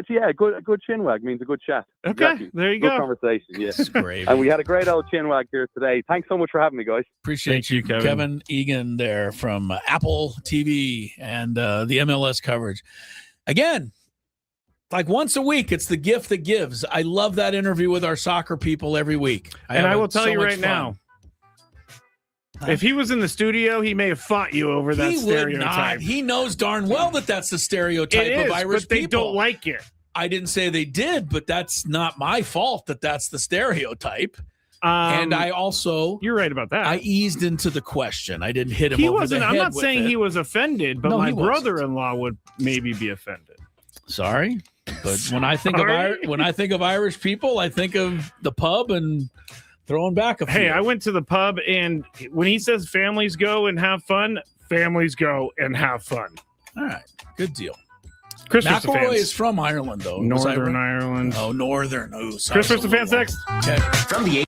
Yeah, a good chinwag means a good chat. Okay, exactly. There you good go. Conversation, yeah. That's great. And we had a great old chinwag here today. Thanks so much for having me, guys. Appreciate you, Kevin Egan there from Apple TV and the MLS coverage. Again, like once a week, it's the gift that gives. I love that interview with our soccer people every week. I will tell you right now, if he was in the studio, he may have fought you over that stereotype. He knows darn well that that's the stereotype of Irish but they people. Don't like it. I didn't say they did, but that's not my fault that that's the stereotype. And I also... You're right about that. I eased into the question. I didn't hit him over the head. I'm not saying he was offended, but my brother-in-law would maybe be offended. Sorry, but when I think of Irish people, I think of the pub and throwing back a few. Hey, I went to the pub, and when he says families go and have fun, families go and have fun. All right, good deal. Chris McElroy is from Ireland, though. Northern Ireland. Oh, Northern. Oh, Chris the fans next. Okay. From the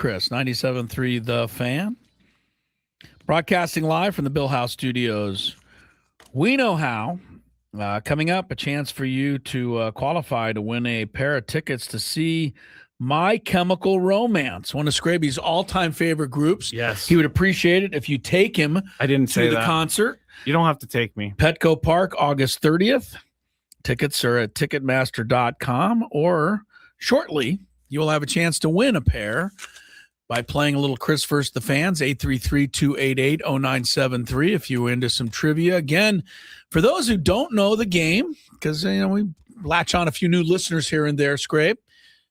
Chris, 97.3 The Fan. Broadcasting live from the Bill House Studios. We Know How. Coming up, a chance for you to qualify to win a pair of tickets to see My Chemical Romance, one of Scraby's all-time favorite groups. Yes. He would appreciate it if you take him I didn't to say the that. concert. You don't have to take me. Petco Park, August 30th. Tickets are at Ticketmaster.com, or shortly, you will have a chance to win a pair by playing a little Chris First the Fans, 833-288-0973, if you're into some trivia. Again, for those who don't know the game, because we latch on a few new listeners here and there, Scrape,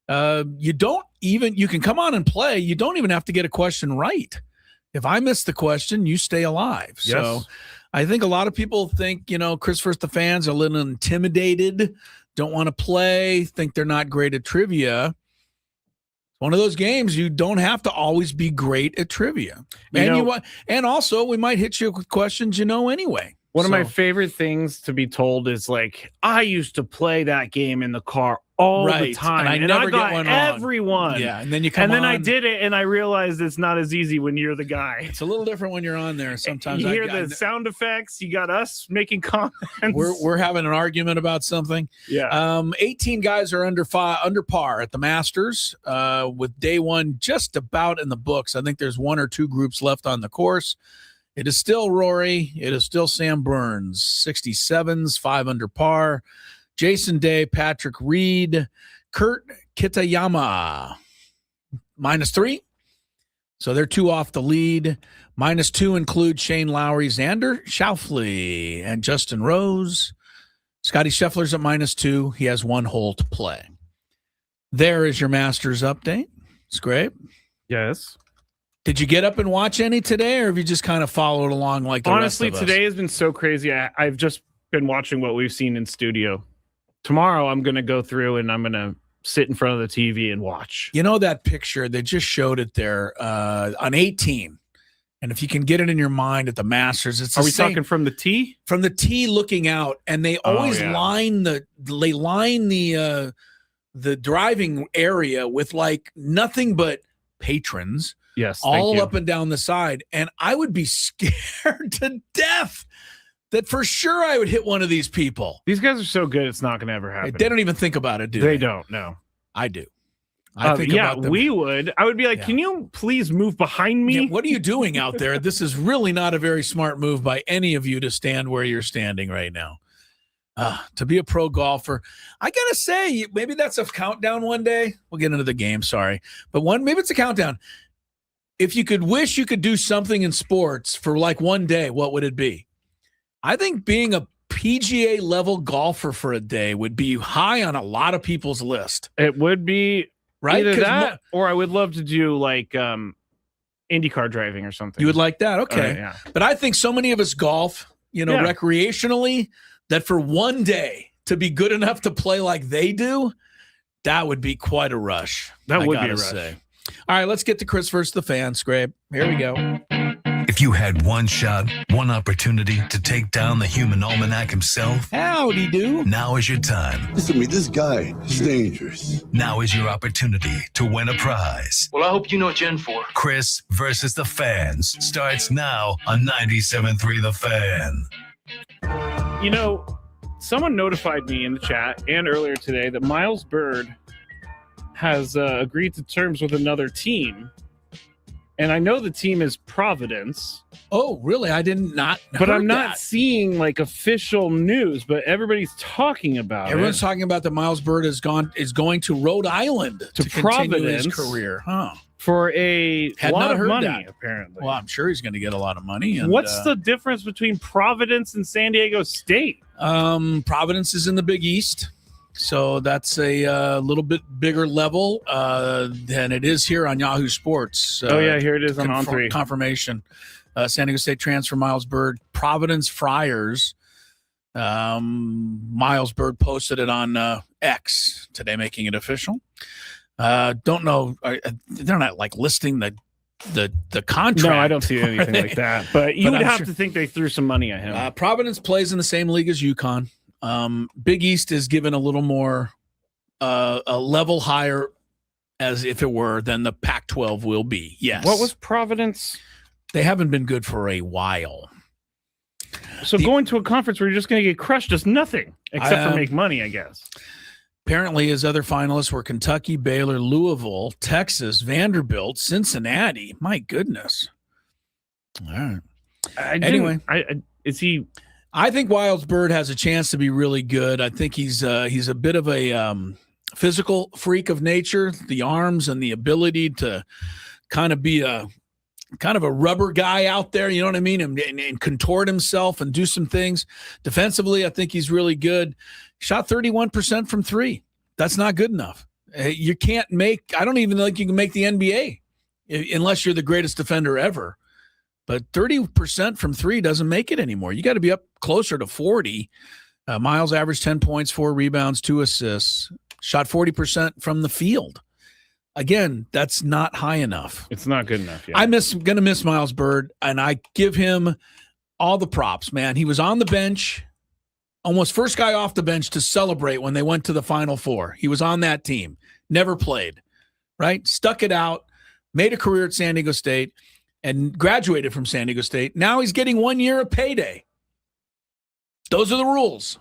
you can come on and play. You don't even have to get a question right. If I miss the question, you stay alive. Yes. So I think a lot of people think, Chris versus the fans are a little intimidated, don't want to play, think they're not great at trivia. One of those games you don't have to always be great at trivia. And also we might hit you with questions anyway. One of my favorite things to be told is like, I used to play that game in the car all the time. And I never got get one everyone. wrong. Yeah, and then I did it, and I realized it's not as easy when you're the guy. It's a little different when you're on there. Sometimes you hear the sound effects. You got us making comments. We're having an argument about something. Yeah. 18 guys are under par at the Masters, with day one just about in the books. I think there's one or two groups left on the course. It is still Rory. It is still Sam Burns, 67s, 5 under par. Jason Day, Patrick Reed, Kurt Kitayama, -3. So they're 2 off the lead. -2 include Shane Lowry, Xander Schauffele, and Justin Rose. Scotty Scheffler's at -2. He has 1 hole to play. There is your Masters update. It's great. Yes. Did you get up and watch any today, or have you just kind of followed along like the Honestly, rest of us? today has been so crazy. I've just been watching what we've seen in studio. Tomorrow, I'm going to go through and I'm going to sit in front of the TV and watch. That picture, they just showed it there on 18. And if you can get it in your mind at the Masters, it's Are we talking from the tee? From the tee looking out, and they always line the driving area with like nothing but patrons. Yes, all up and down the side. And I would be scared to death that for sure I would hit one of these people. These guys are so good, it's not going to ever happen. They don't even think about it, do they? They don't, no. I do. I think about them. We would. I would be like, can you please move behind me? Yeah, what are you doing out there? This is really not a very smart move by any of you to stand where you're standing right now. To be a pro golfer, I got to say, maybe that's a countdown one day. We'll get into the game, sorry. But maybe it's a countdown. If you could wish you could do something in sports for like one day, what would it be? I think being a PGA level golfer for a day would be high on a lot of people's list. It would be right. Either that, or I would love to do like IndyCar driving or something. You would like that, okay? Yeah. But I think so many of us golf, recreationally, that for one day to be good enough to play like they do, that would be quite a rush. That would be a rush. Say. All right, let's get to Chris versus the fans, Scrape. Here we go. If you had one shot, one opportunity to take down the human almanac himself, howdy do. Now is your time. Listen to me, this guy is dangerous. Now is your opportunity to win a prize. Well, I hope you know what you're in for. Chris versus the fans starts now on 97.3 The Fan. Someone notified me in the chat and earlier today that Miles Bird has agreed to terms with another team. And I know the team is Providence. Oh, really? I did not. But I'm not seeing like official news, but everybody's talking about Everyone's talking about that Miles Bird is going to Rhode Island to Providence continue his career. Huh. For a lot of money, apparently. Well, I'm sure he's going to get a lot of money. And, what's the difference between Providence and San Diego State? Providence is in the Big East. So that's a little bit bigger level than it is here on Yahoo Sports. Here it is on On3. Confirmation. San Diego State transfer Miles Bird, Providence Friars. Miles Bird posted it on X today, making it official. Don't know. They're not like listing the contract. No, I don't see anything like that. But you would have to think they threw some money at him. Providence plays in the same league as UConn. Big East is given a little more a level higher, as if it were, than the Pac-12 will be. Yes. What was Providence? They haven't been good for a while. So going to a conference where you're just going to get crushed is nothing except for make money, I guess. Apparently, his other finalists were Kentucky, Baylor, Louisville, Texas, Vanderbilt, Cincinnati. My goodness. All right. Anyway, is he? I think Miles Bird has a chance to be really good. I think he's a bit of a physical freak of nature, the arms and the ability to kind of be a rubber guy out there, you know what I mean, and contort himself and do some things. Defensively, I think he's really good. Shot 31% from three. That's not good enough. You can't make – I don't even think you can make the NBA unless you're the greatest defender ever. but 30% from 3 doesn't make it anymore. You got to be up closer to 40. Miles averaged 10 points, 4 rebounds, 2 assists, shot 40% from the field. Again, that's not high enough. It's not good enough. Yeah. I'm going to miss Miles Bird, and I give him all the props, man. He was on the bench, almost first guy off the bench to celebrate when they went to the Final Four. He was on that team, never played, right? Stuck it out, made a career at San Diego State, and graduated from San Diego State. Now he's getting 1 year of payday. Those are the rules.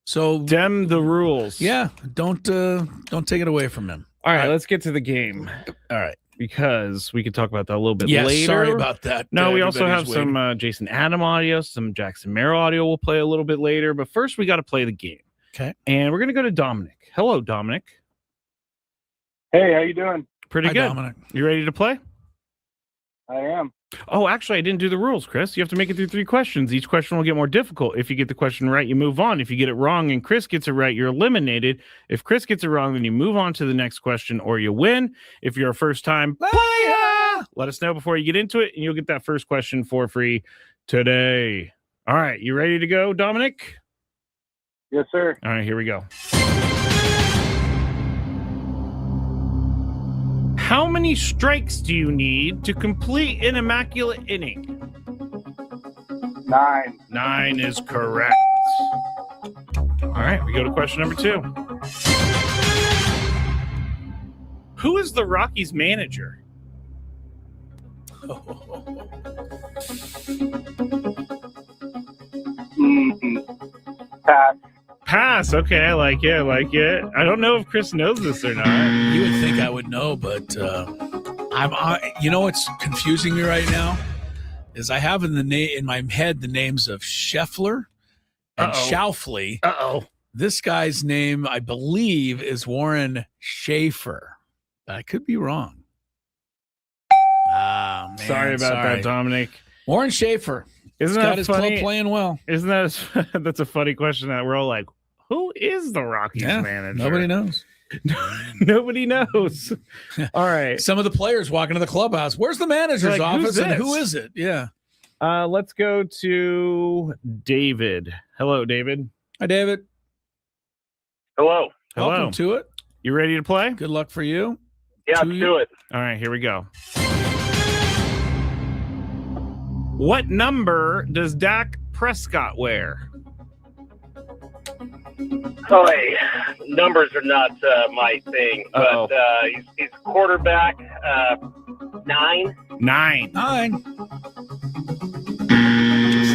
So dem the rules. Yeah, don't take it away from him. All right, let's get to the game. All right. Because we could talk about that a little bit Yes, later. sorry about that. No, we also have Everybody's some Jason Adam audio, some Jackson Merrill audio we'll play a little bit later. But first, we got to play the game. Okay. And we're going to go to Dominic. Hello, Dominic. Hey, how you doing? Pretty Hi, good. Dominic. You ready to play? I am. Oh, actually, I didn't do the rules, Chris. You have to make it through 3 questions. Each question will get more difficult. If you get the question right, you move on. If you get it wrong and Chris gets it right, you're eliminated. If Chris gets it wrong, then you move on to the next question or you win. If you're a first-time player, let us know before you get into it, and you'll get that first question for free today. All right, you ready to go, Dominic? Yes, sir. All right, here we go. How many strikes do you need to complete an immaculate inning? 9. 9 is correct. All right, we go to question number 2. Who is the Rockies manager? Pass. Pass. Okay, I like it. I don't know if Chris knows this or not. You would think I would know, but you know what's confusing me right now is I have in my head the names of Scheffler and Schauffele. This guy's name, I believe, is Warren Schaefer. I could be wrong. Ah, man, Sorry about that, Dominic. Warren Schaefer. Isn't He's got that his funny? club playing well. Isn't that that's a funny question that we're all like, who is the Rockies manager? Nobody knows. Nobody knows. All right. Some of the players walk into the clubhouse. Where's the manager's office and who is it? Yeah. Let's go to David. Hello, David. Hi, David. Hello. Welcome to it. You ready to play? Good luck for you. Yeah, let's do it. All right, here we go. What number does Dak Prescott wear? Hey, numbers are not my thing, but he's quarterback 9. 9. 9.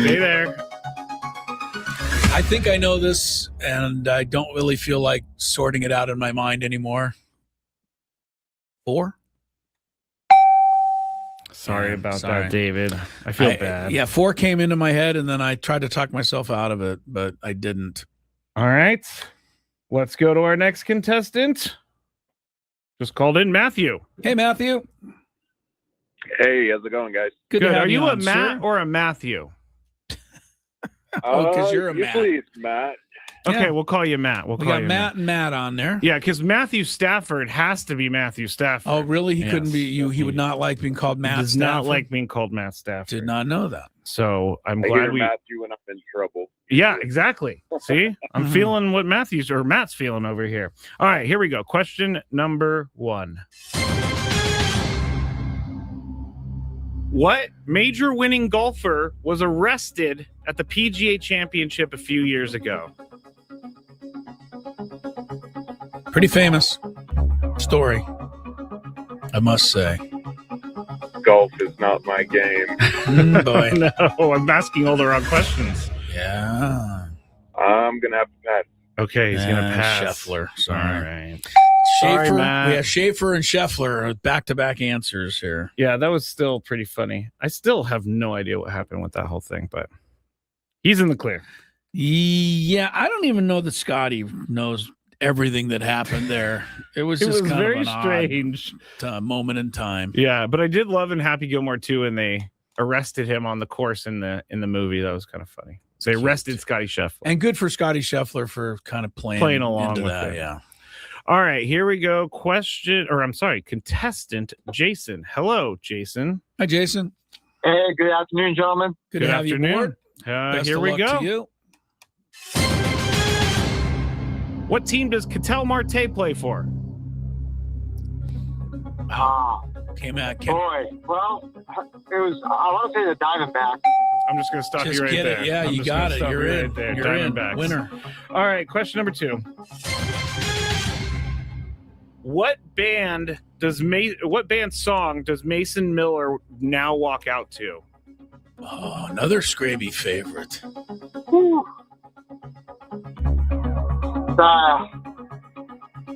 Stay there. I think I know this, and I don't really feel like sorting it out in my mind anymore. 4? Sorry about that, David. I feel bad. Yeah, 4 came into my head, and then I tried to talk myself out of it, but I didn't. All right. Let's go to our next contestant. Just called in Matthew. Hey, Matthew. Hey, how's it going, guys? Good to have Are you on, a Matt sir. or a Matthew? Because you're a Matt. Usually it's Matt. Okay, Yeah. We'll call you Matt. We got Matt and Matt on there. Yeah, because Matthew Stafford has to be Matthew Stafford. Oh, really? He Yes. couldn't be you. He would not like being called Matt. Does Stafford? not like being called Matt Stafford. Did not know that. So I'm I glad hear we. Matthew when I'm in trouble. Yeah, exactly. See, I'm feeling what Matt's feeling over here. All right, here we go. Question number 1. What major winning golfer was arrested at the PGA Championship a few years ago? Pretty famous story, I must say. Golf is not my game. Boy. No, I'm asking all the wrong questions. Yeah. I'm going to have to pass. Okay, he's going to pass. Scheffler. Sorry. All right. Schaefer. Sorry, Matt. We have Schaefer and Scheffler back-to-back answers here. Yeah, that was still pretty funny. I still have no idea what happened with that whole thing, but he's in the clear. Yeah, I don't even know that Scotty knows everything that happened there. It was just kind very of an strange odd, moment in time. Yeah, but I did love in Happy Gilmore 2 and they arrested him on the course in the movie. That was kind of funny. So they arrested Scotty Scheffler. And good for Scotty Scheffler for kind of playing along into with that. it. Yeah. All right, here we go. Contestant Jason. Hello, Jason. Hi, Jason. Hey, good afternoon, gentlemen. Good to have you aboard. Here we go. What team does Ketel Marte play for? Came out. Boy, well, it was. I want to say the Diamondback. I'm just going to stop Just you right get there. it. Yeah, I'm you just got gonna it. stop You're you in. Right there. You're in. Diamondbacks. Winner. All right, question number 2. What band song does Mason Miller now walk out to? Oh, another Scraby favorite.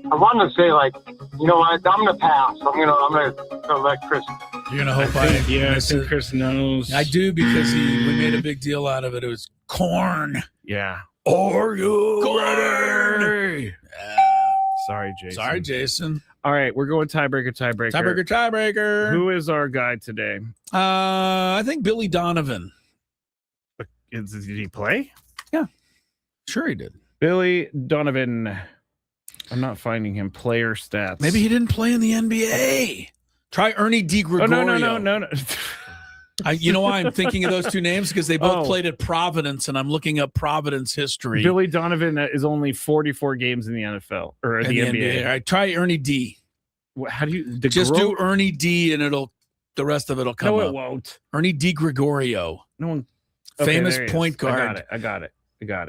I wanted to say, like, you know what? I'm gonna pass. I'm gonna let Chris. You're gonna hope I think Chris knows. I do because we made a big deal out of it. It was Corn. Yeah. Are you ready? Sorry, Jason. All right, we're going tiebreaker. Tiebreaker. Who is our guy today? I think Billy Donovan. Did he play? Yeah. Sure he did. Billy Donovan. I'm not finding him. Player stats. Maybe he didn't play in the NBA. Try Ernie DiGregorio. No. You know why I'm thinking of those two names? Because they both played at Providence, and I'm looking up Providence history. Billy Donovan is only 44 games in the NFL or the NBA. All right, try Ernie D. How do you just do Ernie D, and the rest of it'll come up. No, it won't. Ernie DiGregorio. No one. Famous point guard. I got it.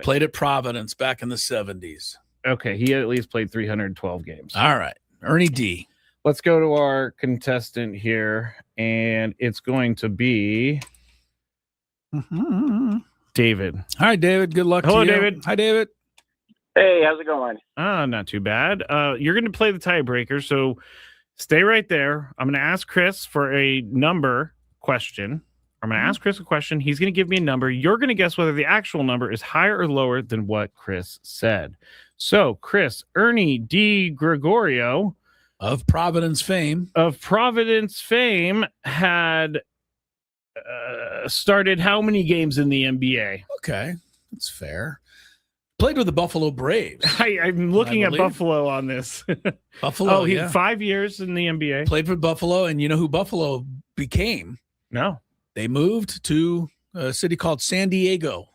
Played at Providence back in the 70s. Okay, he at least played 312 games. All right, Ernie D. Let's go to our contestant here, and it's going to be David. All right, David. Good luck. Hello, to you. David. Hi, David. Hey, how's it going? Not too bad. You're going to play the tiebreaker, so stay right there. I'm going to ask Chris for a number question. I'm going to ask Chris a question. He's going to give me a number. You're going to guess whether the actual number is higher or lower than what Chris said. So, Chris, Ernie DiGregorio of Providence fame had started how many games in the NBA? Okay, that's fair. Played with the Buffalo Braves. I'm looking at Buffalo on this. Buffalo. He had 5 years in the NBA. Played for Buffalo, and you know who Buffalo became? No. They moved to a city called San Diego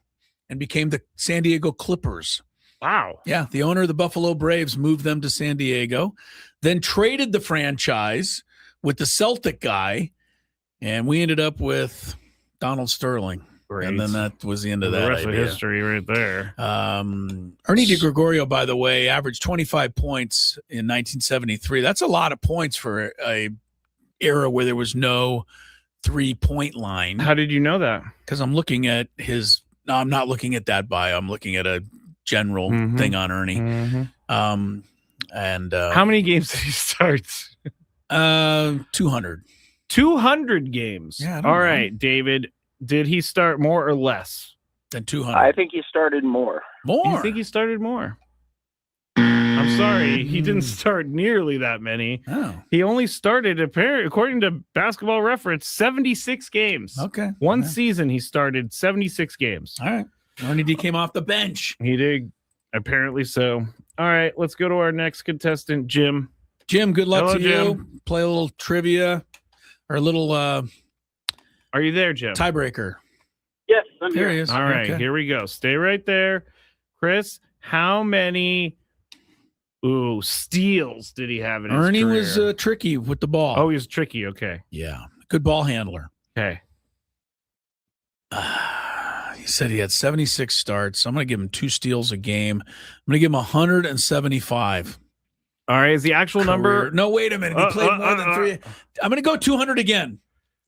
and became the San Diego Clippers. Wow. Yeah, the owner of the Buffalo Braves moved them to San Diego, then traded the franchise with the Celtic guy, and we ended up with Donald Sterling. Great. And then that was the end of that. The rest idea. of history right there. Ernie DiGregorio, by the way, averaged 25 points in 1973. That's a lot of points for a era where there was no 3-point line. How did you know that? Because I'm looking at his – no, I'm not looking at that bio. I'm looking at a general thing on Ernie. Mm-hmm. And how many games did he start? 200. 200 games. Yeah. All right, David. Did he start more or less than 200? I think he started more. You think he started more? I'm sorry, he didn't start nearly that many. Oh. He only started, according to Basketball Reference, 76 games. Okay. One season he started 76 games. All right. Ernie D came off the bench. He did, apparently so. All right, let's go to our next contestant, Jim. Jim, good luck Hello, to Jim. you. Play a little trivia or a little Are you there, Jim? tiebreaker. Yes, I'm There here. he is. All right, Okay. here we go. Stay right there. Chris, how many steals did he have in his Ernie career? was tricky with the ball. Oh, he was tricky. Okay. Yeah. Good ball handler. Okay. He said he had 76 starts. I'm going to give him 2 steals a game. I'm going to give him 175. All right. Is the actual number? No, wait a minute. He played more than 3. I'm going to go 200 again.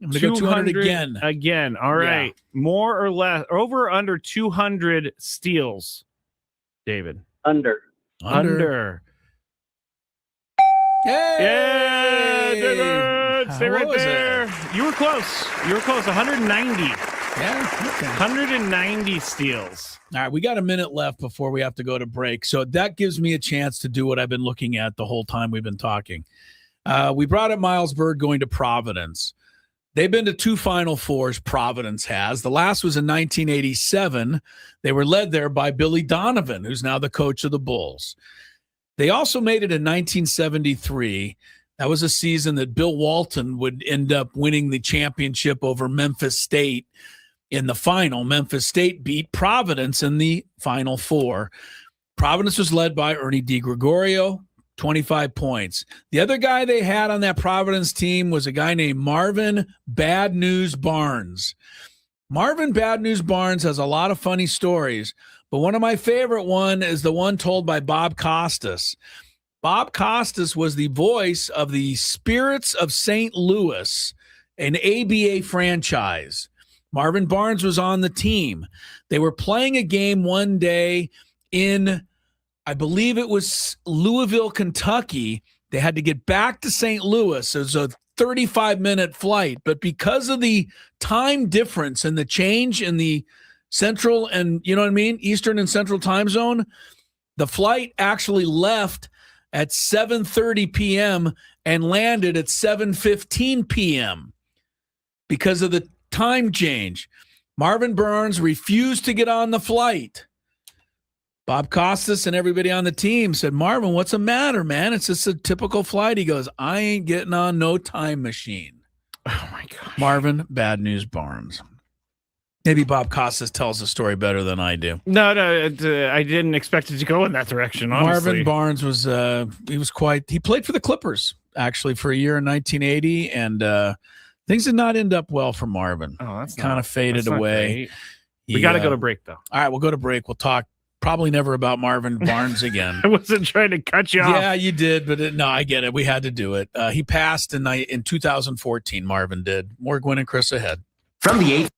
I'm going to go 200 again. Again. All right. Yeah. More or less, over or under 200 steals, David? Under. Yeah, David. Stay What right was there. You were close. 190. Yeah. Okay. 190 steals. All right, we got a minute left before we have to go to break. So that gives me a chance to do what I've been looking at the whole time we've been talking. We brought up Miles Bird going to Providence. They've been to 2 Final Fours, Providence has. The last was in 1987. They were led there by Billy Donovan, who's now the coach of the Bulls. They also made it in 1973 That was a season that Bill Walton would end up winning the championship over Memphis State in the final. Memphis State beat Providence in the Final Four. Providence was led by Ernie DiGregorio, 25 points. The other guy they had on that Providence team was a guy named Marvin Bad News Barnes. Marvin Bad News Barnes has a lot of funny stories, but one of my favorite one is the one told by Bob Costas. Bob Costas was the voice of the Spirits of St. Louis, an ABA franchise. Marvin Barnes was on the team. They were playing a game one day in, I believe it was Louisville, Kentucky. They had to get back to St. Louis. It was a 35-minute flight, but because of the time difference and the change in the central and, Eastern and Central time zone, the flight actually left at 7:30 p.m. and landed at 7:15 p.m. because of the time change. Marvin Barnes refused to get on the flight. Bob Costas and everybody on the team said, Marvin, what's the matter, man? It's just a typical flight. He goes, I ain't getting on no time machine. Oh, my gosh. Marvin Bad News Barnes. Maybe Bob Costas tells the story better than I do. No, I didn't expect it to go in that direction, honestly. Marvin Barnes was, he played for the Clippers, actually, for a year in 1980, and things did not end up well for Marvin. Oh, that's kind of faded away. We got to go to break, though. All right, we'll go to break. We'll talk probably never about Marvin Barnes again. I wasn't trying to cut you off. Yeah, you did, but no, I get it. We had to do it. He passed in 2014, Marvin did. More Gwynn and Chris ahead. From the 8th.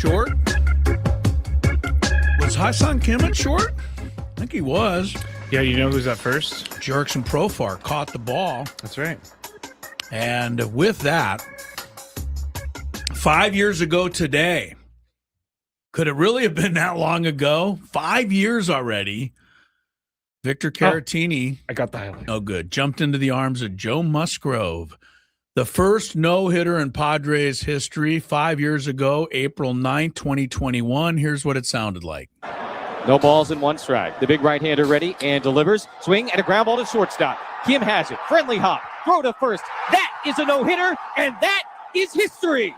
short. Was Hassan Kim at short? I think he was. Yeah, you know who's at first? Jerickson Profar caught the ball. That's right. And with that, 5 years ago today, could it really have been that long ago? 5 years already. Victor Caratini. I got the highlight. Oh, good. Jumped into the arms of Joe Musgrove. The first no-hitter in Padres history 5 years ago, April 9th, 2021. Here's what it sounded like. No balls and one strike. The big right-hander ready and delivers. Swing and a ground ball to shortstop. Kim has it. Friendly hop. Throw to first. That is a no-hitter, and that is history.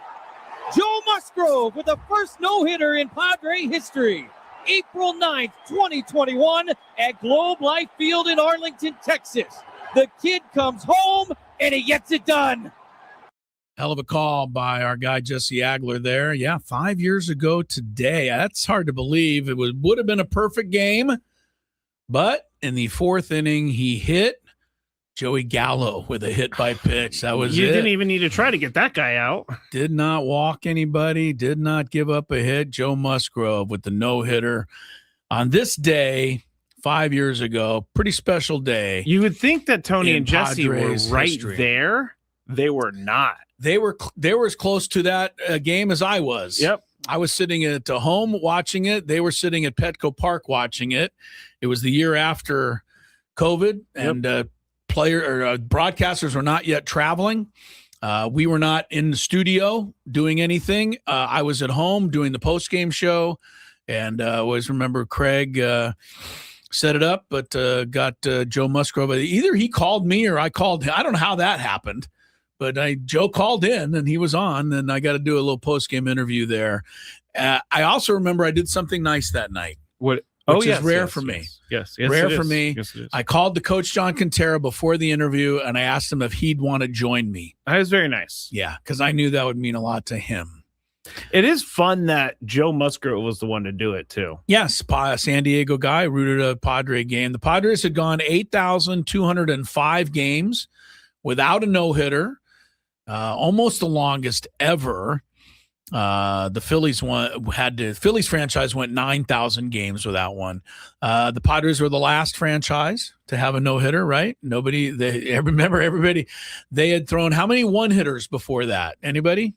Joe Musgrove with the first no-hitter in Padre history. April 9th, 2021 at Globe Life Field in Arlington, Texas. The kid comes home, and he gets it done. Hell of a call by our guy Jesse Agler there. Yeah, 5 years ago today. That's hard to believe. It would have been a perfect game, but in the fourth inning, he hit Joey Gallo with a hit by pitch. That was You it. didn't even need to try to get that guy out. Did not walk anybody, did not give up a hit. Joe Musgrove with the no-hitter on this day 5 years ago. Pretty special day. You would think that Tony in and Jesse Padres were right history. there. They were not. They were as close to that game as I was. Yep. I was sitting at home watching it. They were sitting at Petco Park watching it. It was the year after COVID, and broadcasters were not yet traveling. We were not in the studio doing anything. I was at home doing the post-game show, and I always remember Craig set it up, but got Joe Musgrove. Either he called me or I called him. I don't know how that happened, but Joe called in, and he was on, and I got to do a little post-game interview there. I also remember I did something nice that night. What? Which is rare for me. Yes, rare it for is. me. Yes, it is. I called the coach, John Quintero, before the interview, and I asked him if he'd want to join me. That was very nice. Yeah, because I knew that would mean a lot to him. It is fun that Joe Musgrove was the one to do it, too. Yes, San Diego guy, rooted a Padre game. The Padres had gone 8,205 games without a no-hitter, almost the longest ever. The Phillies Phillies franchise went 9,000 games without one. The Padres were the last franchise to have a no-hitter, right? Everybody, they had thrown how many one-hitters before that? Anybody?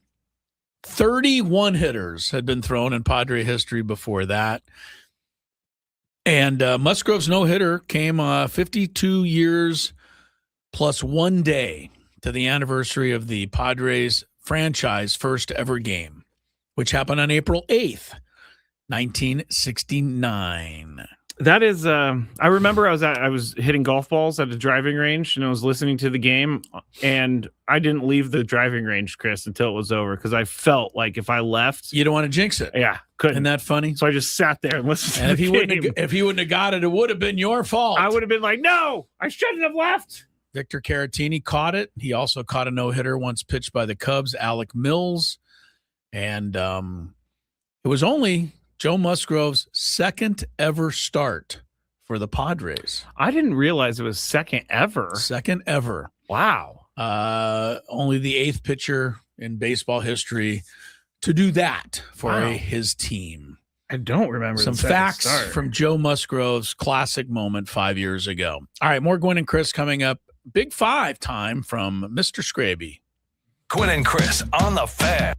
31 hitters had been thrown in Padre history before that. And Musgrove's no-hitter came 52 years plus 1 day to the anniversary of the Padres franchise first ever game, which happened on April 8th, 1969. That is, I remember I was hitting golf balls at a driving range, and I was listening to the game, and I didn't leave the driving range, Chris, until it was over, because I felt like if I left, you don't want to jinx it. Yeah, couldn't. Isn't that funny? So I just sat there and listened And to the game. if he wouldn't have got it, it would have been your fault. I would have been like, no, I shouldn't have left. Victor Caratini caught it. He also caught a no-hitter once pitched by the Cubs, Alec Mills. And it was only Joe Musgrove's second ever start for the Padres. I didn't realize it was second ever. Second ever. Wow. Only the eighth pitcher in baseball history to do that for Wow. his team. I don't remember Some the second facts start. from Joe Musgrove's classic moment 5 years ago. All right, more Gwynn and Chris coming up. Big Five time from Mr. Scraby. Gwynn and Chris on the Fan.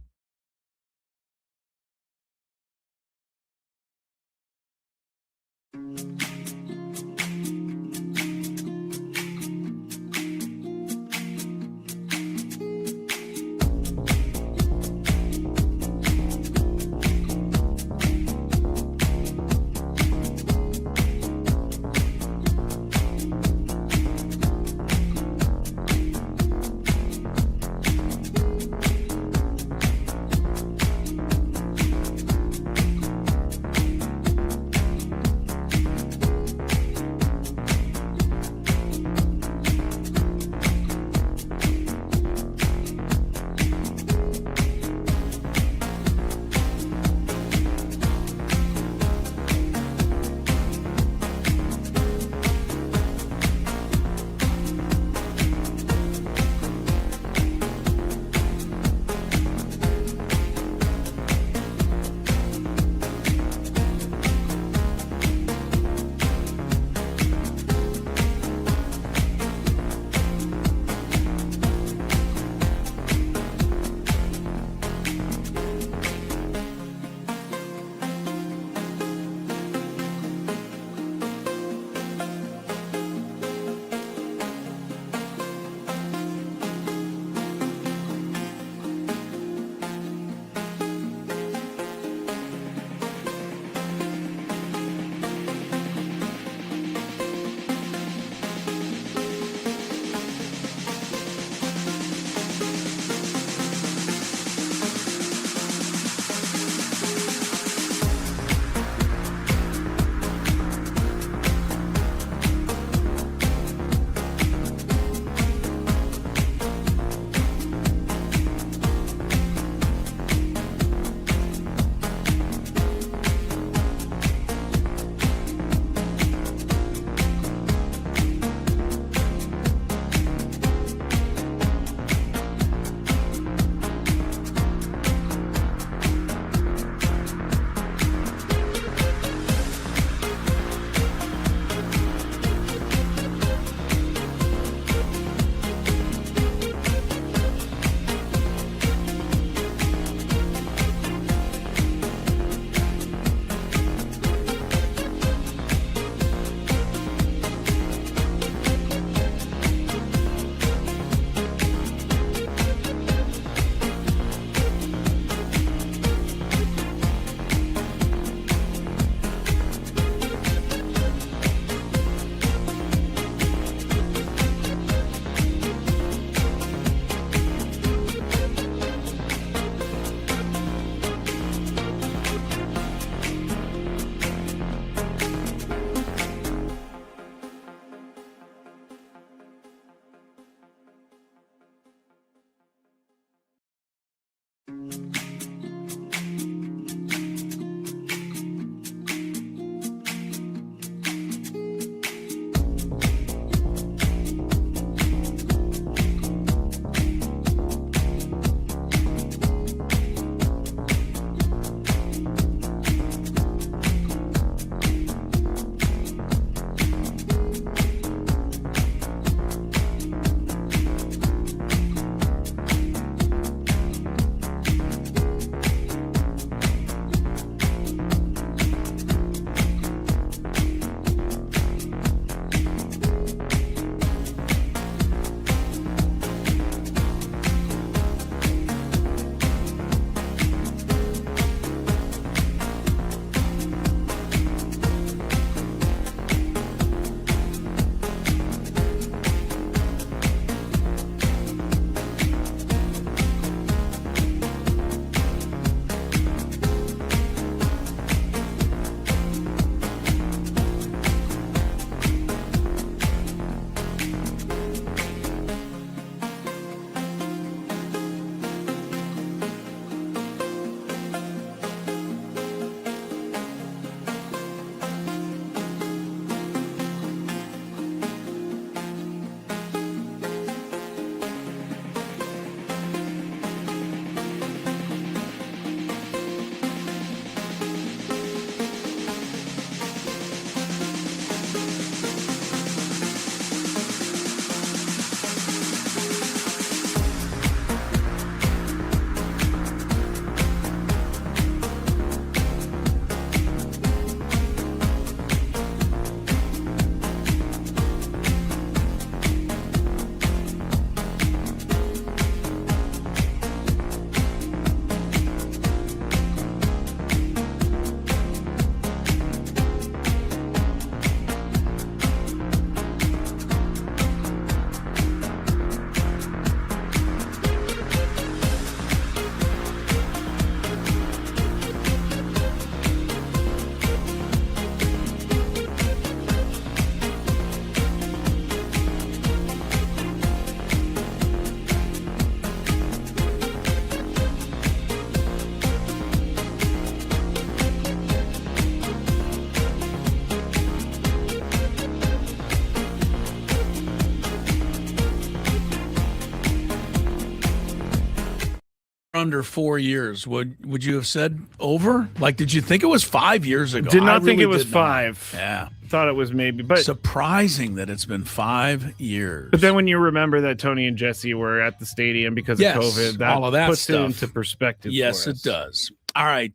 under 4 years, would you have said over? Like, did you think it was 5 years ago? Did not think it was 5. Yeah. Thought it was maybe, but surprising that it's been 5 years. But then when you remember that Tony and Jesse were at the stadium because of COVID, that all of that puts stuff it into perspective. Yes, for us. it does. All right,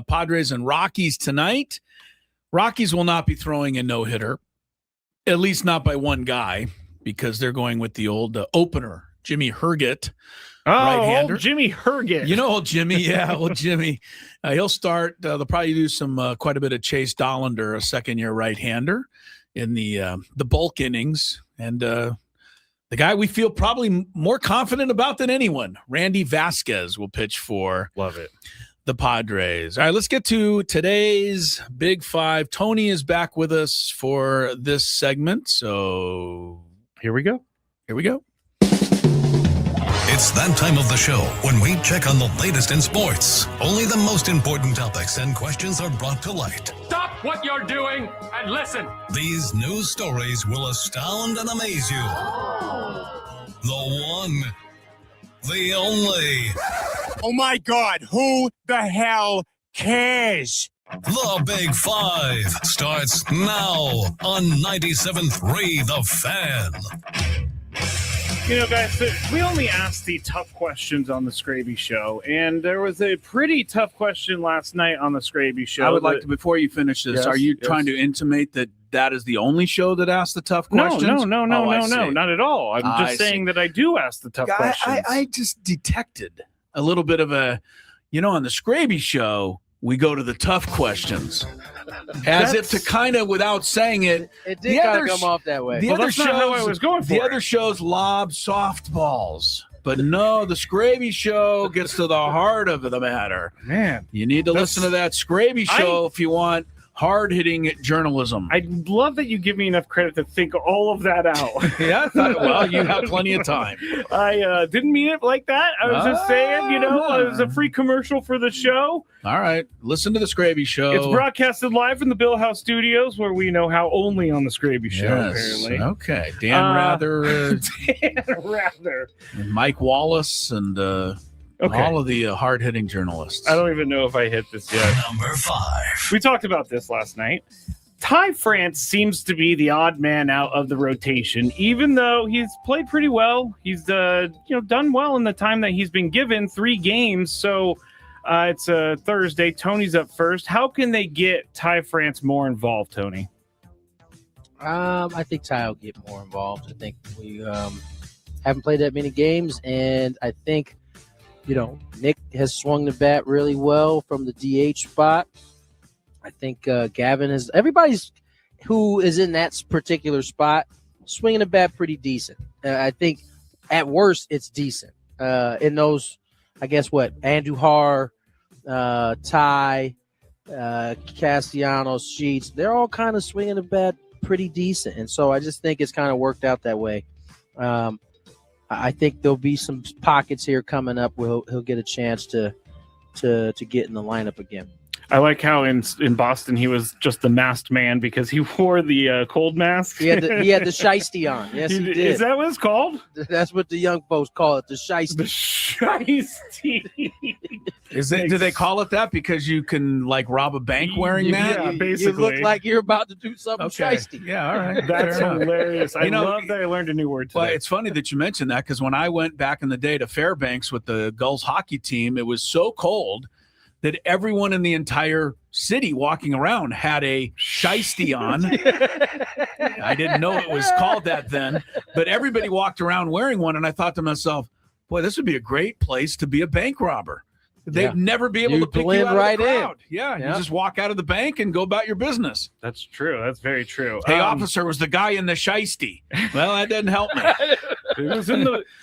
Padres and Rockies tonight. Rockies will not be throwing a no-hitter, at least not by one guy, because they're going with the old opener, Jimmy Herget. Right-hander. Old Jimmy Herget. You know old Jimmy, yeah, old Jimmy. He'll start. They'll probably do some quite a bit of Chase Dollander, a second-year right-hander, in the bulk innings. And the guy we feel probably more confident about than anyone, Randy Vasquez, will pitch for the Padres. All right, let's get to today's Big Five. Tony is back with us for this segment. So here we go. It's that time of the show when we check on the latest in sports. Only the most important topics and questions are brought to light. Stop what you're doing and listen. These news stories will astound and amaze you. The one, the only. Oh my God, who the hell cares? The Big Five starts now on 97.3 The Fan. You know, guys, we only asked the tough questions on the Scraby Show, and there was a pretty tough question last night on the Scraby Show. I would like to, before you finish this, are you trying to intimate that is the only show that asks the tough questions? No, not at all. I'm just saying that I do ask the tough questions. I just detected a little bit of on the Scraby Show, we go to the tough questions. As if to kind of, without saying it, it did kind of come off that way. The Well, other that's not how I was going for The it. other shows lob softballs. But no, the Scraby Show gets to the heart of the matter. Man, you need to listen to that Scraby Show if you want hard-hitting journalism. I love that you give me enough credit to think all of that out. Yeah, well, you have plenty of time. I didn't mean it like that. I was just saying, it was a free commercial for the show. All right, listen to the Scraby Show. It's broadcasted live from the Bill House Studios, where we know how only on the Scraby Show, apparently. Okay, Dan Rather. Dan Rather. And Mike Wallace and all of the hard-hitting journalists. I don't even know if I hit this yet. Number 5. We talked about this last night. Ty France seems to be the odd man out of the rotation, even though he's played pretty well. He's done well in the time that he's been given, 3 games. So it's a Thursday. Tony's up first. How can they get Ty France more involved, Tony? I think Ty will get more involved. I think we haven't played that many games, and I think Nick has swung the bat really well from the DH spot. I think Gavin is. Everybody's who is in that particular spot swinging the bat pretty decent. I think at worst it's decent. In those, I guess Andujar, Ty, Castellanos, Sheets, they're all kind of swinging the bat pretty decent, and so I just think it's kind of worked out that way. I think there'll be some pockets here coming up where he'll get a chance to get in the lineup again. I like how in Boston he was just the masked man because he wore the cold mask. He had the shiesty on. Yes, he did. Is that what it's called? That's what the young folks call it, the shiesty. The shiesty. Do they call it that because you can rob a bank wearing that? Yeah, basically. You look like you're about to do something shiesty. Yeah, all right. That's hilarious. I love that I learned a new word today. Well, it's funny that you mentioned that because when I went back in the day to Fairbanks with the Gulls hockey team, it was so cold that everyone in the entire city walking around had a shiesty on. I didn't know it was called that then, but everybody walked around wearing one, and I thought to myself, boy, this would be a great place to be a bank robber. They'd never be able to pick you out of the crowd. Yeah, you just walk out of the bank and go about your business. That's true. That's very true. Hey, officer, was the guy in the shiesty? Well, that didn't help me. He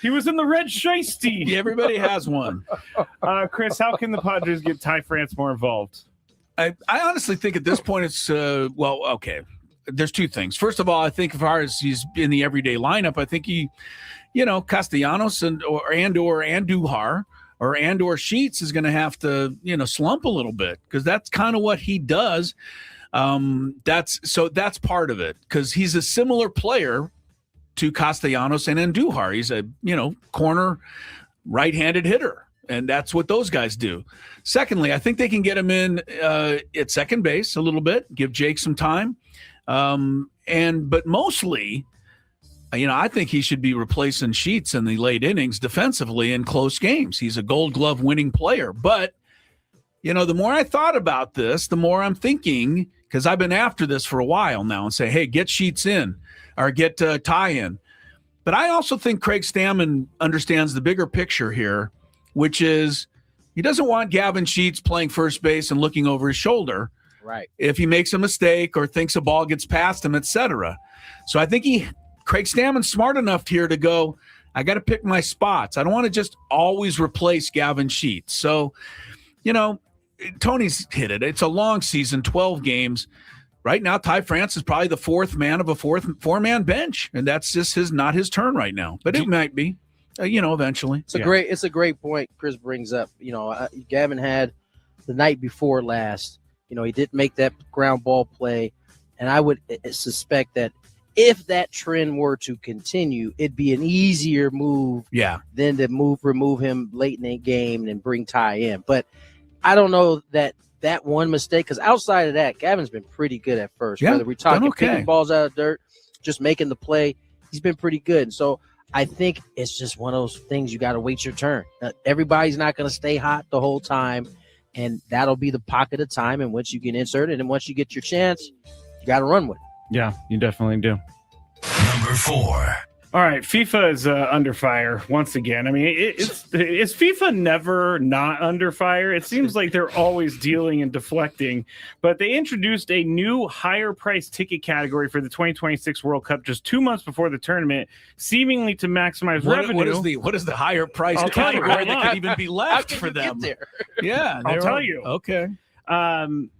was in the red shiesty. Everybody has one. Chris, how can the Padres get Ty France more involved? I honestly think at this point it's okay. There's 2 things. First of all, I think as far as he's in the everyday lineup, I think he, Castellanos or Andujar or Sheets is going to have to, slump a little bit because that's kind of what he does. That's part of it because he's a similar player to Castellanos and Andujar. He's a, corner right-handed hitter. and that's what those guys do. Secondly, I think they can get him in at second base a little bit, give Jake some time. But mostly, I think he should be replacing Sheets in the late innings defensively in close games. He's a Gold Glove winning player. But, the more I thought about this, the more I'm thinking, because I've been after this for a while now and say, hey, get Sheets in or get Ty in. But I also think Craig Stammen understands the bigger picture here, which is he doesn't want Gavin Sheets playing first base and looking over his shoulder. Right. If he makes a mistake or thinks a ball gets past him, etc. So I think Craig Stammen's smart enough here to go, I got to pick my spots. I don't want to just always replace Gavin Sheets. So, Tony's hit it. It's a long season, 12 games. Right now, Ty France is probably the fourth man of a four-man bench, and that's just not his turn right now. But it might be, eventually. It's a great point Chris brings up. Gavin had the night before last. He didn't make that ground ball play, and I would suspect that if that trend were to continue, it'd be an easier move than to remove him late in the game and bring Ty in. But I don't know that one mistake, because outside of that, Gavin's been pretty good at first. Yeah, whether we're talking picking balls out of dirt, just making the play, he's been pretty good. And so I think it's just one of those things you got to wait your turn. Everybody's not going to stay hot the whole time, and that'll be the pocket of time in which you can insert it. And once you get your chance, you got to run with it. Yeah, you definitely do. Number 4. All right, FIFA is under fire once again. I mean, is FIFA never not under fire? It seems like they're always dealing and deflecting. But they introduced a new higher price ticket category for the 2026 World Cup just 2 months before the tournament, seemingly to maximize revenue. What is the higher price category that could even be left for them? Yeah, I'll tell you. Okay.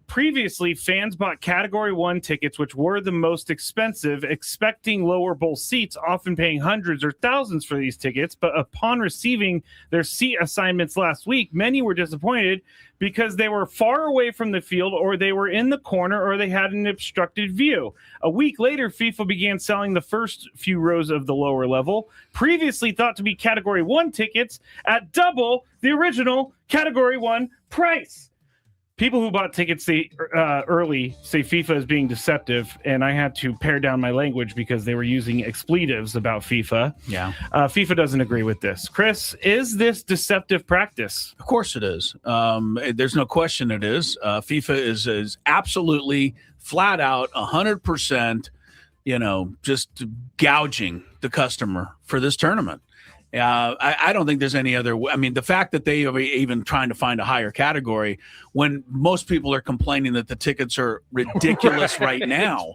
Previously, fans bought Category 1 tickets, which were the most expensive, expecting lower bowl seats, often paying hundreds or thousands for these tickets. But upon receiving their seat assignments last week, many were disappointed because they were far away from the field, or they were in the corner, or they had an obstructed view. A week later, FIFA began selling the first few rows of the lower level, previously thought to be Category 1 tickets, at double the original Category 1 price. People who bought tickets early say FIFA is being deceptive, and I had to pare down my language because they were using expletives about FIFA. Yeah. FIFA doesn't agree with this. Chris, is this deceptive practice? Of course it is. There's no question it is. FIFA is absolutely flat out 100%, just gouging the customer for this tournament. I don't think there's any other. I mean, the fact that they are even trying to find a higher category when most people are complaining that the tickets are ridiculous right now,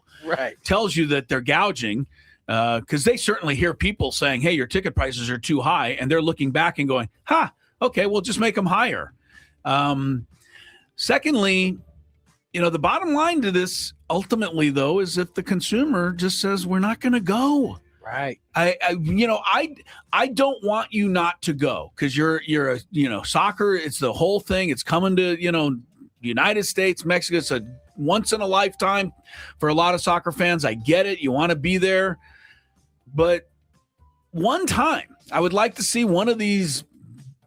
tells you that they're gouging, because they certainly hear people saying, hey, your ticket prices are too high. And they're looking back and going, okay, we'll just make them higher. Secondly, the bottom line to this ultimately, though, is if the consumer just says, we're not going to go. Right. I don't want you not to go, because you're soccer. It's the whole thing. It's coming to, United States, Mexico. It's a once in a lifetime for a lot of soccer fans. I get it. You want to be there. But one time I would like to see one of these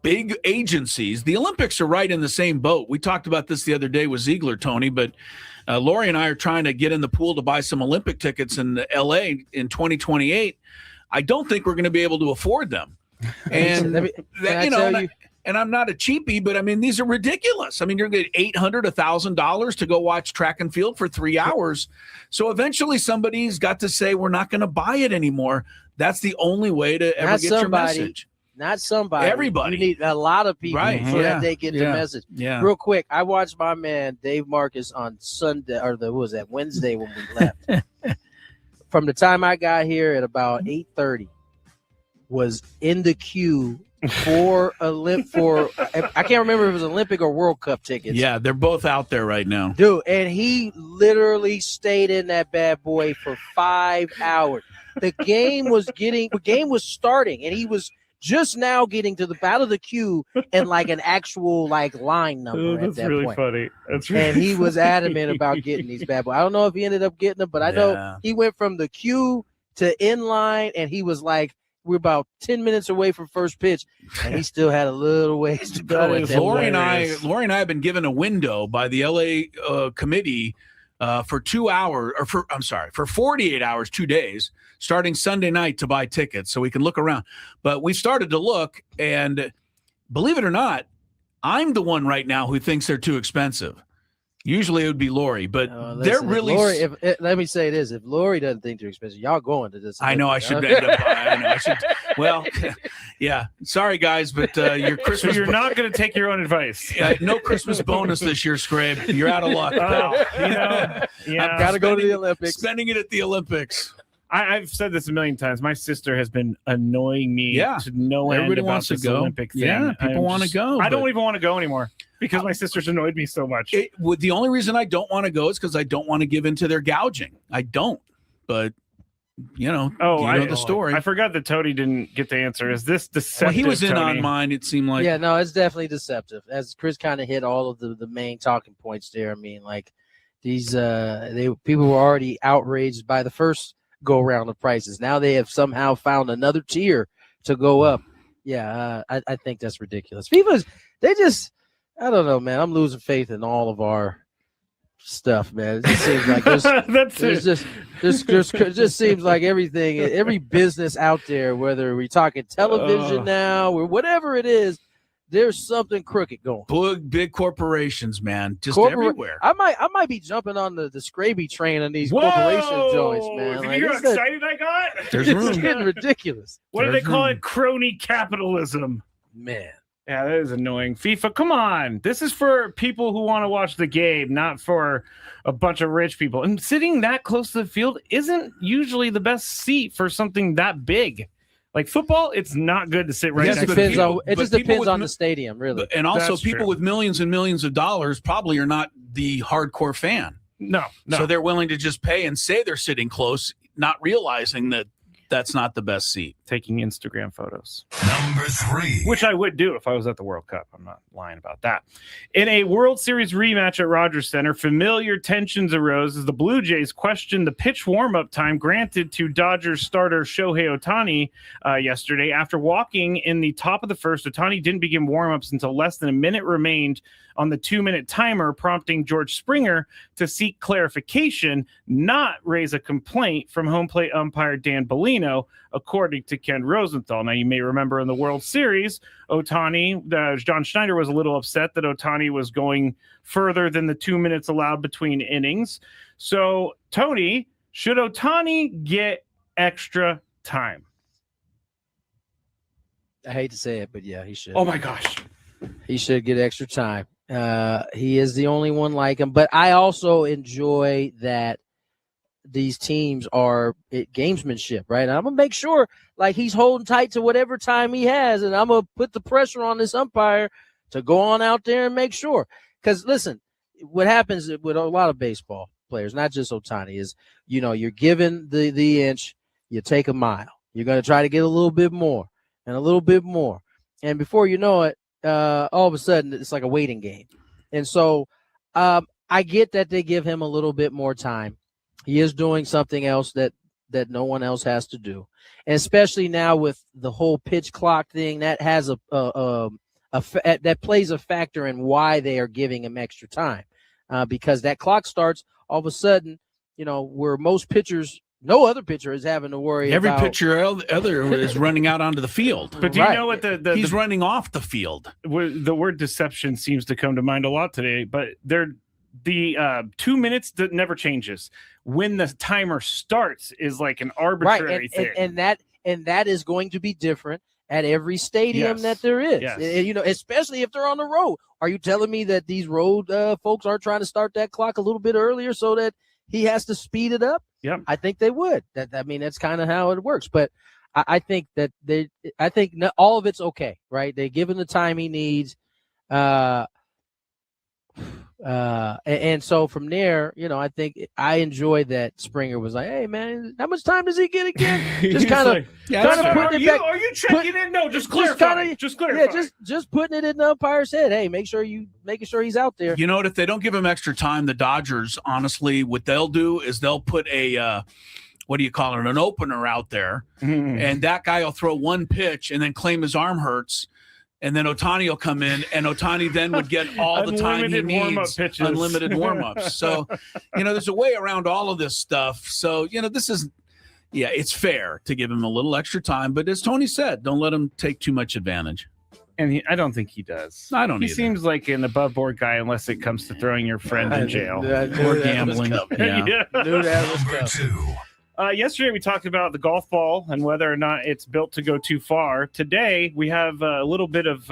big agencies. The Olympics are right in the same boat. We talked about this the other day with Ziegler, Tony, but Lori and I are trying to get in the pool to buy some Olympic tickets in LA in 2028. I don't think we're going to be able to afford them. And and I'm not a cheapie, but I mean, these are ridiculous. I mean, you're going to get $800, $1,000 to go watch track and field for 3 hours. So eventually somebody's got to say, we're not going to buy it anymore. That's the only way to ever get your message. Not somebody. Everybody. You need a lot of people so that they get the message. Yeah. Real quick, I watched my man Dave Marcus on Sunday, or Wednesday when we left. From the time I got here at about 8:30, was in the queue for I can't remember if it was Olympic or World Cup tickets. Yeah, they're both out there right now. Dude, and he literally stayed in that bad boy for 5 hours. The game was starting, and he was just now getting to the back of the queue and like an actual line number at that really point. Funny. That's really and he was funny. adamant about getting these bad boys. I don't know if he ended up getting them, but I know he went from the queue to in line, and he was like, we're about 10 minutes away from first pitch, and he still had a little ways to go. Lori and I have been given a window by the LA committee for 2 hours, or for 48 hours, 2 days, starting Sunday night to buy tickets so we can look around. But we've started to look, and believe it or not, I'm the one right now who thinks they're too expensive. Usually it would be Lori, but they're really. Let me say this: if Lori doesn't think they're expensive, y'all going to this? I know I should end up. I know I should. Well, yeah. Sorry, guys, but your Christmas. So you're not going to take your own advice. No Christmas bonus this year, Scrape. You're out of luck, pal. I've got to go to the Olympics. Spending it at the Olympics. I've said this a million times. My sister has been annoying me to no end. Everybody about wants to this go. Olympic thing. Yeah, people want to go. I don't even want to go anymore because my sister's annoyed me so much. The only reason I don't want to go is because I don't want to give into their gouging. I don't. But the story. I forgot that Tony didn't get the answer. Is this deceptive? Well, he was in Tony? on mine. It seemed like. Yeah, no, it's definitely deceptive. As Chris kind of hit all of the main talking points there. I mean, like these people were already outraged by the first go around of prices. Now they have somehow found another tier to go up. Yeah, I think that's ridiculous. People, I don't know, man. I'm losing faith in all of our stuff, man. It just seems like it just seems like every business out there, whether we're talking television now or whatever it is, there's something crooked going. Big corporations, man, just everywhere. I might be jumping on the Scraby train on these corporation joints, man. Did you hear how excited I got? There's room. It's getting ridiculous. What do they call it? Crony capitalism. Man. Yeah, that is annoying. FIFA, come on. This is for people who want to watch the game, not for a bunch of rich people. And sitting that close to the field isn't usually the best seat for something that big. Like football, it's not good to sit right next to people. It just depends on the stadium, really. And also, people with millions and millions of dollars probably are not the hardcore fan. No. So they're willing to just pay and say they're sitting close, not realizing that that's not the best seat. Taking Instagram photos. Number 3. Which I would do if I was at the World Cup. I'm not lying about that. In a World Series rematch at Rogers Center, familiar tensions arose as the Blue Jays questioned the pitch warm-up time granted to Dodgers starter Shohei Ohtani yesterday. After walking in the top of the first, Ohtani didn't begin warm-ups until less than a minute remained on the 2-minute timer, prompting George Springer to seek clarification, not raise a complaint from home plate umpire Dan Bellino, according to Ken Rosenthal. Now, you may remember in the World Series, John Schneider was a little upset that Ohtani was going further than the 2 minutes allowed between innings. So, Tony, should Ohtani get extra time? I hate to say it, but yeah, he should. Oh, my gosh. He should get extra time. He is the only one like him, but I also enjoy that these teams are at gamesmanship, right? And I'm gonna make sure like he's holding tight to whatever time he has, and I'm gonna put the pressure on this umpire to go on out there and make sure. Because listen, what happens with a lot of baseball players, not just Ohtani, is you're given the inch, you take a mile. You're gonna try to get a little bit more and a little bit more, and before you know it, all of a sudden it's like a waiting game. And so I get that they give him a little bit more time. He is doing something else that no one else has to do, and especially now with the whole pitch clock thing, that has that plays a factor in why they are giving him extra time, because that clock starts all of a sudden, where most pitchers, no other pitcher is having to worry. Every about. pitcher other is running out onto the field. But do you know what he's running off the field? The word deception seems to come to mind a lot today, but the 2 minutes that never changes. When the timer starts is like an arbitrary thing. And that is going to be different at every stadium that there is. Yes. Especially if they're on the road. Are you telling me that these road folks aren't trying to start that clock a little bit earlier so that he has to speed it up? Yeah, I think they would. That's kind of how it works. But I think that all of it's okay, right? They give him the time he needs. And so from there, I think I enjoyed that Springer was like, "Hey man, how much time does he get again?" Just kind of putting it back. Are you checking in? No, just clarify. Just clarify. Yeah, just putting it in the umpire's head. Hey, making sure he's out there. You know what? If they don't give him extra time, the Dodgers, honestly, what they'll do is they'll put a what do you call it, an opener out there, and that guy will throw one pitch and then claim his arm hurts, and then Ohtani will come in, and Ohtani then would get all the time he needs, unlimited warm-ups. So, there's a way around all of this stuff. So, this is, it's fair to give him a little extra time, but as Tony said, don't let him take too much advantage. And I don't think he does. I don't He either. seems like an above-board guy unless it comes to throwing your friend in jail. Or gambling. Yeah. Knew that was coming. Yesterday, we talked about the golf ball and whether or not it's built to go too far. Today, we have a little bit of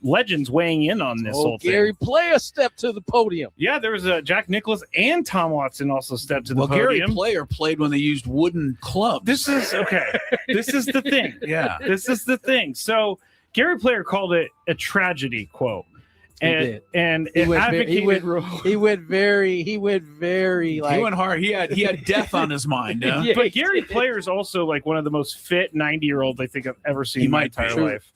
legends weighing in on this whole thing. Gary, Player stepped to the podium. Yeah, there was Jack Nicklaus and Tom Watson also stepped to the Gary podium. Player played when they used wooden clubs. This is okay. This is the thing. Yeah. This is the thing. So Gary Player called it a tragedy quote. And he went hard. He had death on his mind. Huh? Yeah, but Gary Player is also like one of the most fit 90-year-olds I think I've ever seen in my entire life.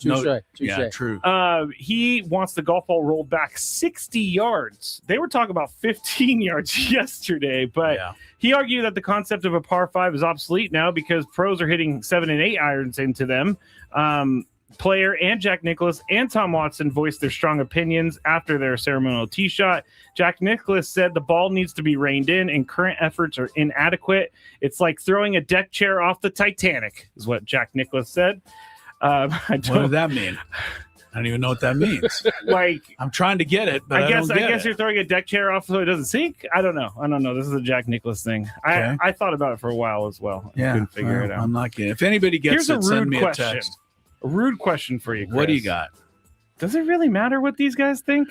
True. He wants the golf ball rolled back 60 yards. They were talking about 15 yards yesterday, but he argued that the concept of a par 5 is obsolete now because pros are hitting 7 and 8 irons into them. Player and Jack Nicklaus and Tom Watson voiced their strong opinions after their ceremonial tee shot. Jack Nicklaus said the ball needs to be reined in and current efforts are inadequate. It's like throwing a deck chair off the Titanic, is what Jack Nicklaus said. What does that mean? I don't even know what that means. Like, I'm trying to get it, but I guess you're throwing a deck chair off so it doesn't sink. I don't know. This is a Jack Nicklaus thing. Okay. I thought about it for a while as well. I couldn't figure it out. I'm not getting it. If anybody gets it, send me a text. A rude question for you, Chris. What do you got? Does it really matter what these guys think?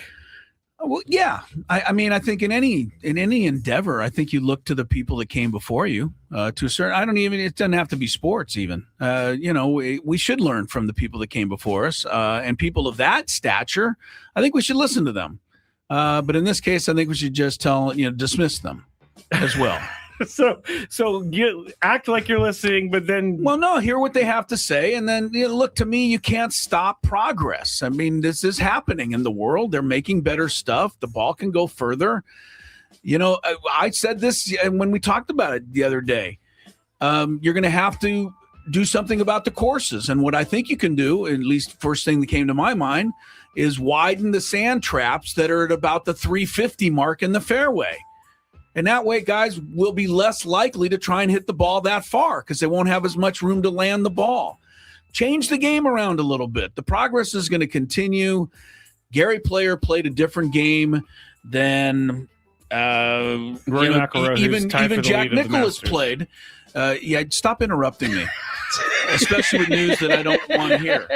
Well, yeah. I mean, I think in any endeavor, I think you look to the people that came before you. To a certain, it doesn't have to be sports even. We should learn from the people that came before us, and people of that stature. I think we should listen to them. But in this case, I think we should just dismiss them as well. So you act like you're listening, but then hear what they have to say, and then look, to me, you can't stop progress. I mean, this is happening in the world. They're making better stuff. The ball can go further. I said this when we talked about it the other day. You're going to have to do something about the courses, and what I think you can do, at least first thing that came to my mind, is widen the sand traps that are at about the 350 mark in the fairway. And that way, guys will be less likely to try and hit the ball that far because they won't have as much room to land the ball. Change the game around a little bit. The progress is going to continue. Gary Player played a different game than even Jack Nicklaus played. Stop interrupting me, especially with news that I don't want to hear.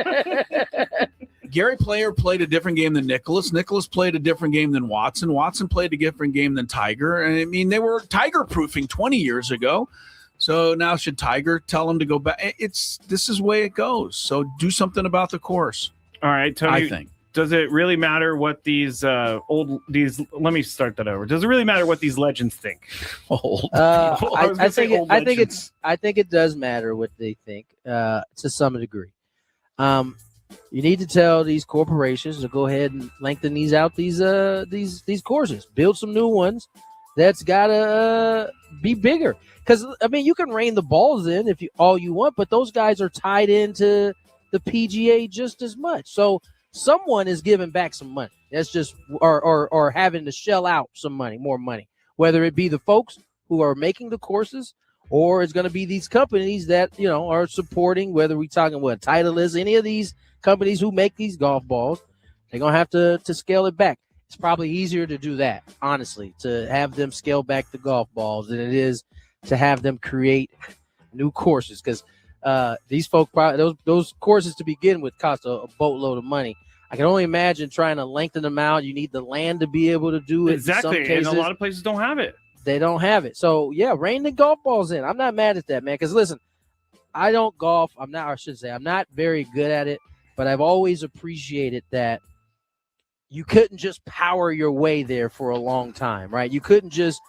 Gary Player played a different game than Nicklaus. Nicklaus played a different game than Watson. Watson played a different game than Tiger. And I mean, they were Tiger-proofing 20 years ago. So now should Tiger tell him to go back? This is the way it goes. So do something about the course. All right, Tony. I think. Does it really matter what let me start that over. Does it really matter what these legends think? I think it does matter what they think to some degree. You need to tell these corporations to go ahead and lengthen these courses, build some new ones. That's gotta be bigger. Because you can rein the balls in if all you want, but those guys are tied into the PGA just as much. So someone is giving back some money. That's just or having to shell out some money, more money. Whether it be the folks who are making the courses, or it's going to be these companies that are supporting. Whether we're talking Titleist, any of these companies who make these golf balls, they're going to have to scale it back. It's probably easier to do that, honestly, to have them scale back the golf balls than it is to have them create new courses. Because these folks, those courses to begin with cost a boatload of money. I can only imagine trying to lengthen them out. You need the land to be able to do it. Exactly, in some cases. And a lot of places don't have it. They don't have it. So, yeah, rein the golf balls in. I'm not mad at that, man, because, listen, I don't golf. I'm not very good at it, but I've always appreciated that you couldn't just power your way there for a long time, right? You couldn't just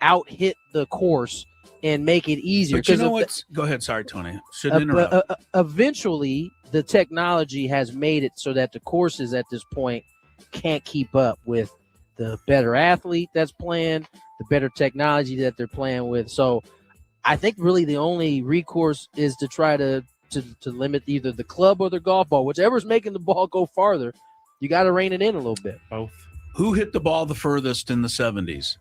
out-hit the course and make it easier. But you know what? Go ahead. Sorry, Tony. Shouldn't interrupt. Eventually, the technology has made it so that the courses at this point can't keep up with the better athlete that's playing, the better technology that they're playing with. So I think really the only recourse is to try to limit either the club or the golf ball, whichever's making the ball go farther. You got to rein it in a little bit. Both. Who hit the ball the furthest in the 70s?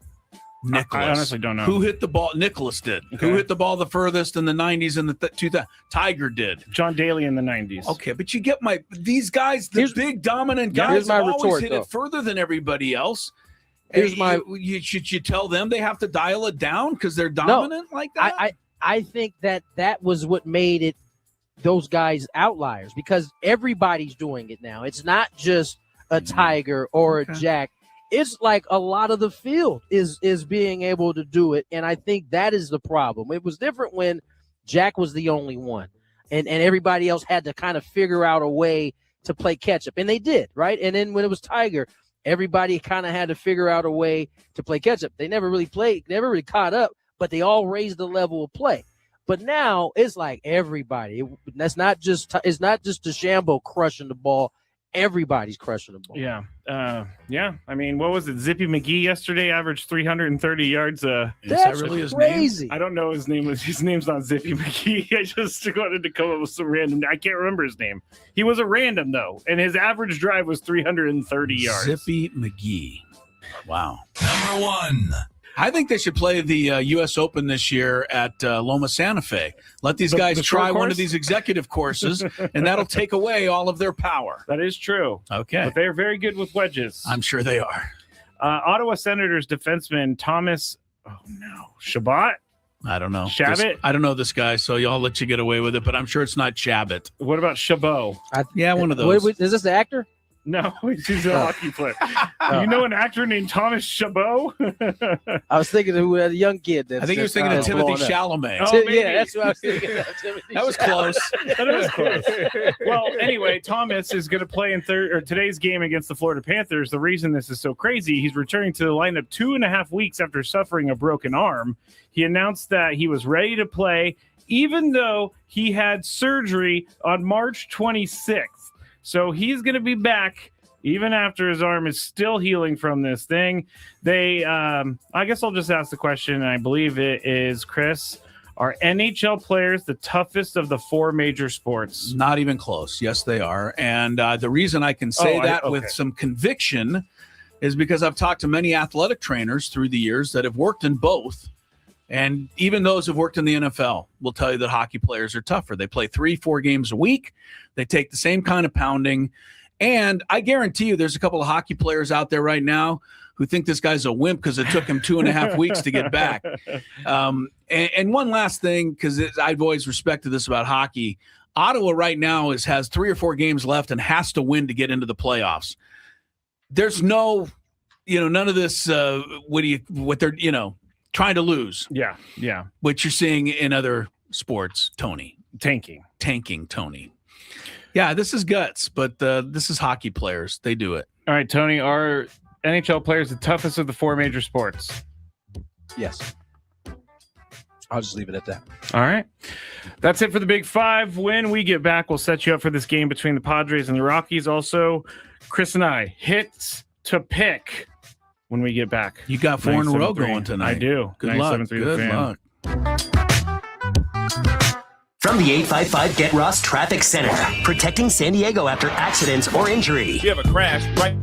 Nicholas. I honestly don't know. Who hit the ball? Nicholas did. Okay. Who hit the ball the furthest in the 90s and the 2000s? Tiger did. John Daly in the 90s. Okay, but you get these guys, the big dominant guys, always hit it further than everybody else. Should you tell them they have to dial it down because they're dominant like that? I think that was what made those guys outliers, because everybody's doing it now. It's not just a Tiger or a Jack. It's like a lot of the field is being able to do it, and I think that is the problem. It was different when Jack was the only one, and everybody else had to kind of figure out a way to play catch up, and they did, right? And then when it was Tiger, everybody kind of had to figure out a way to play catch up. They never really caught up, but they all raised the level of play. But now it's like everybody. It's not just DeChambeau crushing the ball. Everybody's crushing the ball. Yeah. I mean, what was it? Zippy McGee yesterday averaged 330 yards. That's that really his crazy. Name? I don't know his name. His name's not Zippy McGee. I just wanted to come up with some random. I can't remember his name. He was a random though, and his average drive was 330 yards. Zippy McGee. Wow. Number 1. I think they should play the U.S. Open this year at Loma Santa Fe. Let these guys try one of these executive courses, and that'll take away all of their power. That is true. Okay. But they're very good with wedges. I'm sure they are. Ottawa Senators defenseman Thomas Chabot? I don't know. Shabbat? I don't know this guy, so I'll let you get away with it, but I'm sure it's not Shabbat. What about Chabot? One of those. Is this the actor? No, he's a hockey player. You know an actor named Thomas Chabot? I was thinking of a young kid. I think he was thinking of Timothy Chalamet. Yeah, that's what I was thinking of. That was close. That was close. Well, anyway, Thomas is going to play in today's game against the Florida Panthers. The reason this is so crazy, he's returning to the lineup 2.5 weeks after suffering a broken arm. He announced that he was ready to play, even though he had surgery on March 26th. So he's going to be back even after his arm is still healing from this thing. I guess I'll just ask the question, and I believe it is, Chris, are NHL players the toughest of the 4 major sports? Not even close. Yes, they are. And the reason I can say with some conviction is because I've talked to many athletic trainers through the years that have worked in both. And even those who've worked in the NFL will tell you that hockey players are tougher. They play 3-4 games a week. They take the same kind of pounding. And I guarantee you there's a couple of hockey players out there right now who think this guy's a wimp because it took him 2.5 weeks to get back. And one last thing, because I've always respected this about hockey. Ottawa right now has 3 or 4 games left and has to win to get into the playoffs. There's none of this, what they're, trying to lose. Yeah. Which you're seeing in other sports, Tony. Tanking, Tony. Yeah, this is guts, but this is hockey players. They do it. All right, Tony, are NHL players the toughest of the 4 major sports? Yes. I'll just leave it at that. All right. That's it for the Big Five. When we get back, we'll set you up for this game between the Padres and the Rockies. Also, Chris and I, hits to pick when we get back. You got 4 in a row going tonight. I do. Good luck. Good luck. From the 855 Get Ross Traffic Center, protecting San Diego after accidents or injury. You have a crash, right?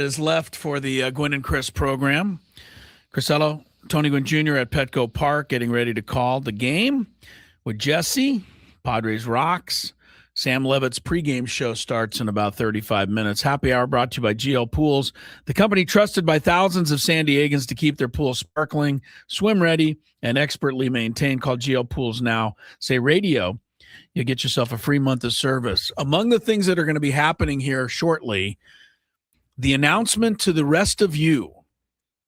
is left for the Gwynn and Chris program. Crisello, Tony Gwynn Jr. at Petco Park getting ready to call the game with Jesse. Padres rocks. Sam Levitt's pregame show starts in about 35 minutes. Happy Hour brought to you by GL Pools, the company trusted by thousands of San Diegans to keep their pools sparkling, swim ready, and expertly maintained. Call GL Pools now. Say radio. You'll get yourself a free month of service. Among the things that are going to be happening here shortly, the announcement to the rest of you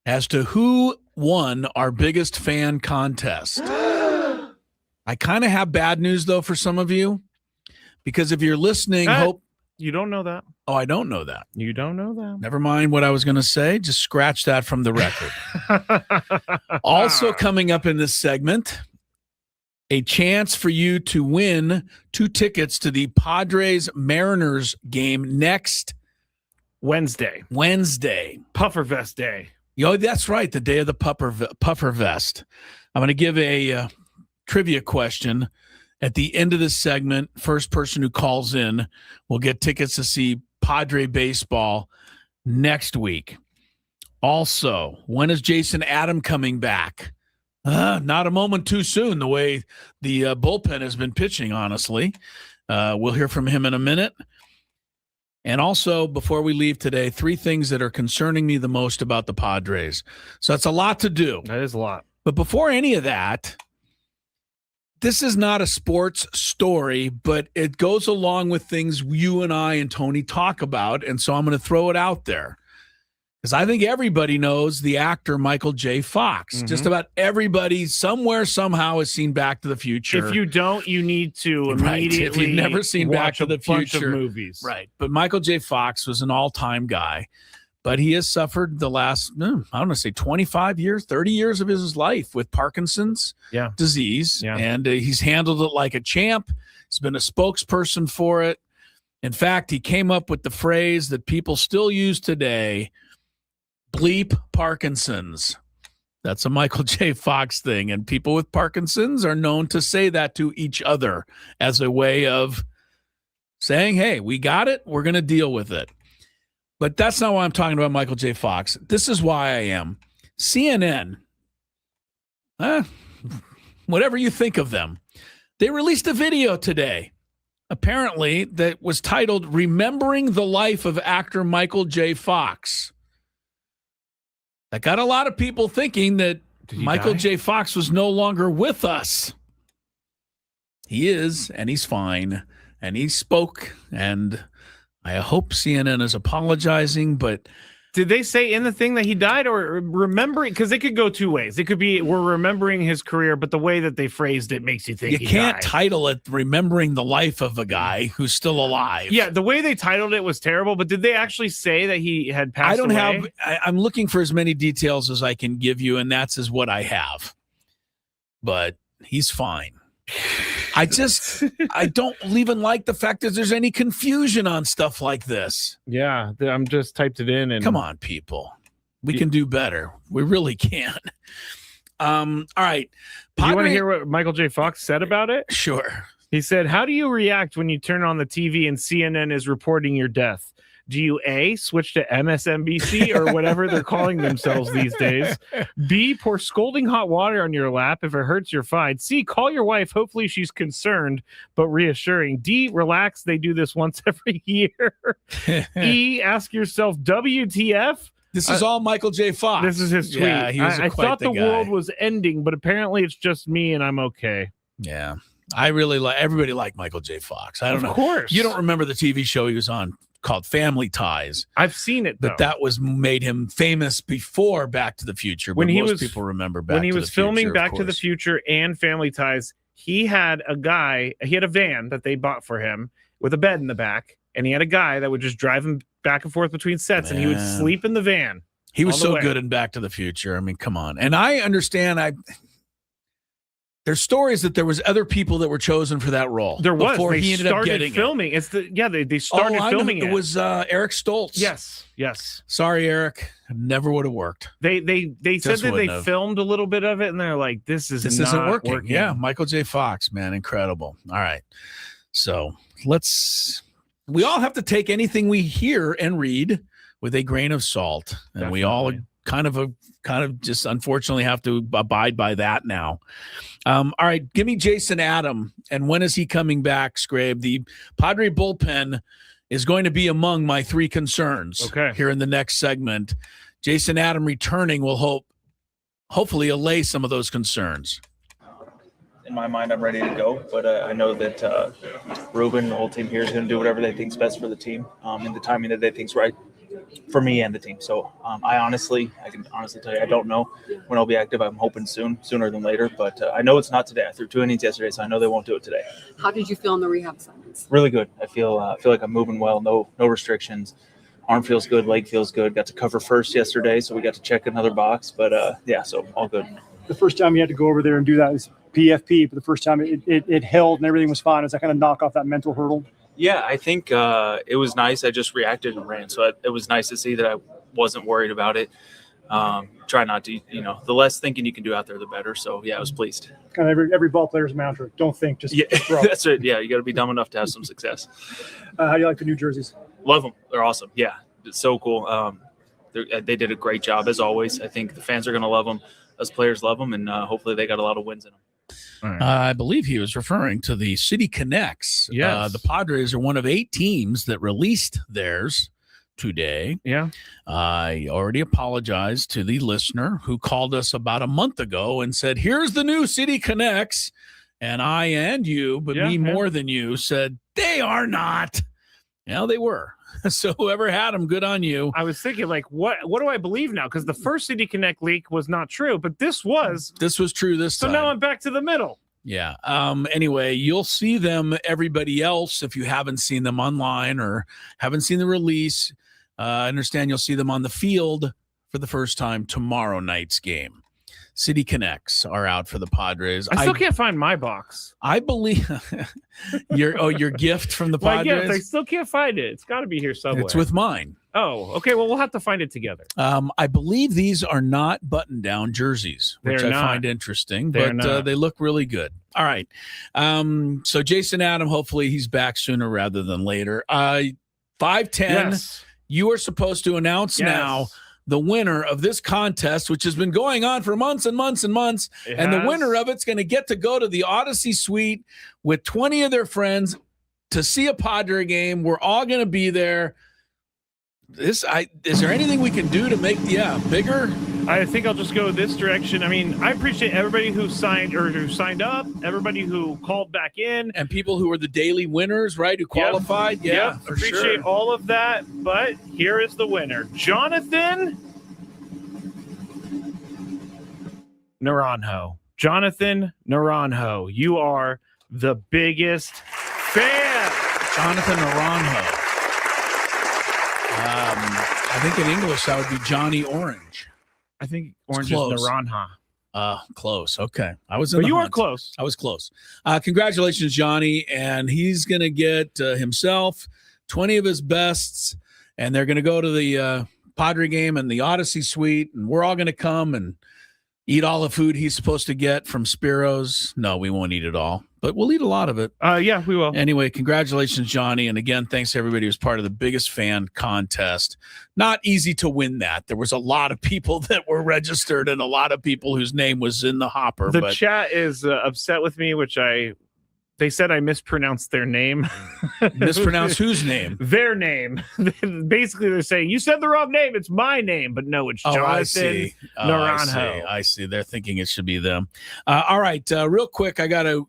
as to who won our biggest fan contest. I kind of have bad news, though, for some of you. Because if you're listening, you don't know that. Oh, I don't know that. You don't know that. Never mind what I was going to say. Just scratch that from the record. Also coming up in this segment, a chance for you to win 2 tickets to the Padres-Mariners game next Wednesday. Puffer Vest Day. Oh, that's right. The day of the puffer vest. I'm going to give a trivia question at the end of this segment. First person who calls in will get tickets to see Padre baseball next week. Also, when is Jason Adam coming back? Not a moment too soon, the way the bullpen has been pitching, honestly. We'll hear from him in a minute. And also, before we leave today, 3 things that are concerning me the most about the Padres. So that's a lot to do. That is a lot. But before any of that, this is not a sports story, but it goes along with things you and I and Tony talk about. And so I'm going to throw it out there because I think everybody knows the actor Michael J. Fox. Mm-hmm. Just about everybody somewhere, somehow has seen Back to the Future. If you don't, you need to immediately If you've never seen Back to the bunch Future. Of movies. Right. But Michael J. Fox was an all-time guy. But he has suffered the last, I don't want to say 25 years, 30 years of his life with Parkinson's disease. Yeah. And he's handled it like a champ. He's been a spokesperson for it. In fact, he came up with the phrase that people still use today, bleep Parkinson's. That's a Michael J. Fox thing. And people with Parkinson's are known to say that to each other as a way of saying, hey, we got it. We're going to deal with it. But that's not why I'm talking about Michael J. Fox. This is why I am. CNN, whatever you think of them, they released a video today, apparently, that was titled Remembering the Life of Actor Michael J. Fox. That got a lot of people thinking that Michael J. Fox was no longer with us. He is, and he's fine, and he spoke, and I hope CNN is apologizing, but did they say in the thing that he died or remembering? Because it could go 2 ways. It could be we're remembering his career, but the way that they phrased it makes you think you can't title it Remembering the Life of a Guy who's still alive. Yeah, the way they titled it was terrible, but did they actually say that he had passed away? I'm looking for as many details as I can give you, and that's what I have. But he's fine. I don't even like the fact that there's any confusion on stuff like this. Yeah, I'm just typed it in. And come on, people. We can do better. We really can. All right. Do you want to hear what Michael J. Fox said about it? Sure. He said, how do you react when you turn on the TV and CNN is reporting your death? Do you A, switch to MSNBC or whatever they're calling themselves these days? B, pour scalding hot water on your lap. If it hurts, you're fine. C, call your wife. Hopefully she's concerned but reassuring. D, relax. They do this once every year. E, ask yourself, WTF? This is all Michael J. Fox. This is his tweet. Yeah, he was I thought the guy. world was ending, but apparently it's just me and I'm okay. Yeah. I really like everybody liked Michael J. Fox. I don't know. Of course. You don't remember the TV show he was on called Family Ties. I've seen it, though. But that was made him famous before Back to the Future. When most people remember Back to the Future. When he was filming Back to the Future and Family Ties, he had a van that they bought for him with a bed in the back, and he had a guy that would just drive him back and forth between sets, and he would sleep in the van. He was so good in Back to the Future. I mean, come on. And I understand there's stories that there was other people that were chosen for that role. There was. Before he ended up getting filming. They started filming it. It was Eric Stoltz. Yes. Sorry, Eric. Never would have worked. They said that they filmed a little bit of it, and they're like, this isn't working. Yeah, Michael J. Fox, man, incredible. All right. So we all have to take anything we hear and read with a grain of salt, and we all kind of just unfortunately have to abide by that now. All right, give me Jason Adam, and when is he coming back, Scrabe? The Padre bullpen is going to be among my 3 concerns here in the next segment. Jason Adam returning will hopefully allay some of those concerns. In my mind, I'm ready to go, but I know that Ruben, the whole team here, is going to do whatever they think is best for the team and the timing that they think is right for me and the team. So I can honestly tell you, I don't know when I'll be active. I'm hoping sooner than later, but I know it's not today. I threw 2 innings yesterday, so I know they won't do it today. How did you feel in the rehab assignments? Really good. I feel like I'm moving well. No restrictions. Arm feels good. Leg feels good. Got to cover first yesterday, so we got to check another box. But so all good. The first time you had to go over there and do that was PFP. For the first time, it held and everything was fine. Does that kind of knock off that mental hurdle? Yeah, I think it was nice. I just reacted and ran. So it was nice to see that I wasn't worried about it. Try not to, the less thinking you can do out there, the better. So, yeah, I was pleased. Kind of every ball player's mantra. Don't think, just throw. That's it. Yeah, you got to be dumb enough to have some success. How do you like the new jerseys? Love them. They're awesome. Yeah, it's so cool. They did a great job, as always. I think the fans are going to love them. Us players love them, and hopefully they got a lot of wins in them. I believe he was referring to the City Connects. Yes. The Padres are one of 8 teams that released theirs today. Yeah. I already apologized to the listener who called us about a month ago and said, here's the new City Connects. And I and you, but me more than you, said, they are not. Yeah, they were. So whoever had them, good on you. I was thinking, like, what do I believe now? Because the first City Connect leak was not true, but this was true this time. So now I'm back to the middle. Yeah. Anyway, you'll see them, everybody else, if you haven't seen them online or haven't seen the release. I understand you'll see them on the field for the first time tomorrow night's game. City Connects are out for the Padres. I still can't find my box. I believe your gift from the My Padres. gift, I still can't find it. It's got to be here somewhere. It's with mine. Oh, okay. Well, we'll have to find it together. I believe these are not button-down jerseys, which I find interesting, but they look really good. All right. So Jason Adam, hopefully he's back sooner rather than later. 510, you are supposed to announce now the winner of this contest, which has been going on for months and months and months. The winner of it's going to get to go to the Odyssey Suite with 20 of their friends to see a Padre game. We're all going to be there. Is there anything we can do to make bigger? I think I'll just go this direction. I mean, I appreciate everybody who signed up, everybody who called back in, and people who are the daily winners, right? Who qualified. Yeah, for appreciate sure. all of that. But here is the winner, Jonathan Naranjo. Jonathan Naranjo, you are the biggest fan. Jonathan Naranjo. I think in English that would be Johnny Orange. I think orange is Naranja. Close. Okay. But you are close. I was close. Congratulations, Johnny. And he's going to get himself 20 of his bests, and they're going to go to the Padre game and the Odyssey Suite, and we're all going to come and eat all the food he's supposed to get from Spiro's. No, we won't eat it all, but we'll eat a lot of it. Yeah, we will. Anyway, congratulations, Johnny. And again, thanks to everybody who's part of the biggest fan contest. Not easy to win that. There was a lot of people that were registered and a lot of people whose name was in the hopper. The chat is upset with me, they said I mispronounced their name. Mispronounced whose name? Their name. Basically, they're saying, you said the wrong name. It's my name. But no, it's Jonathan Naranjo. I see. They're thinking it should be them. All right. Real quick, I got a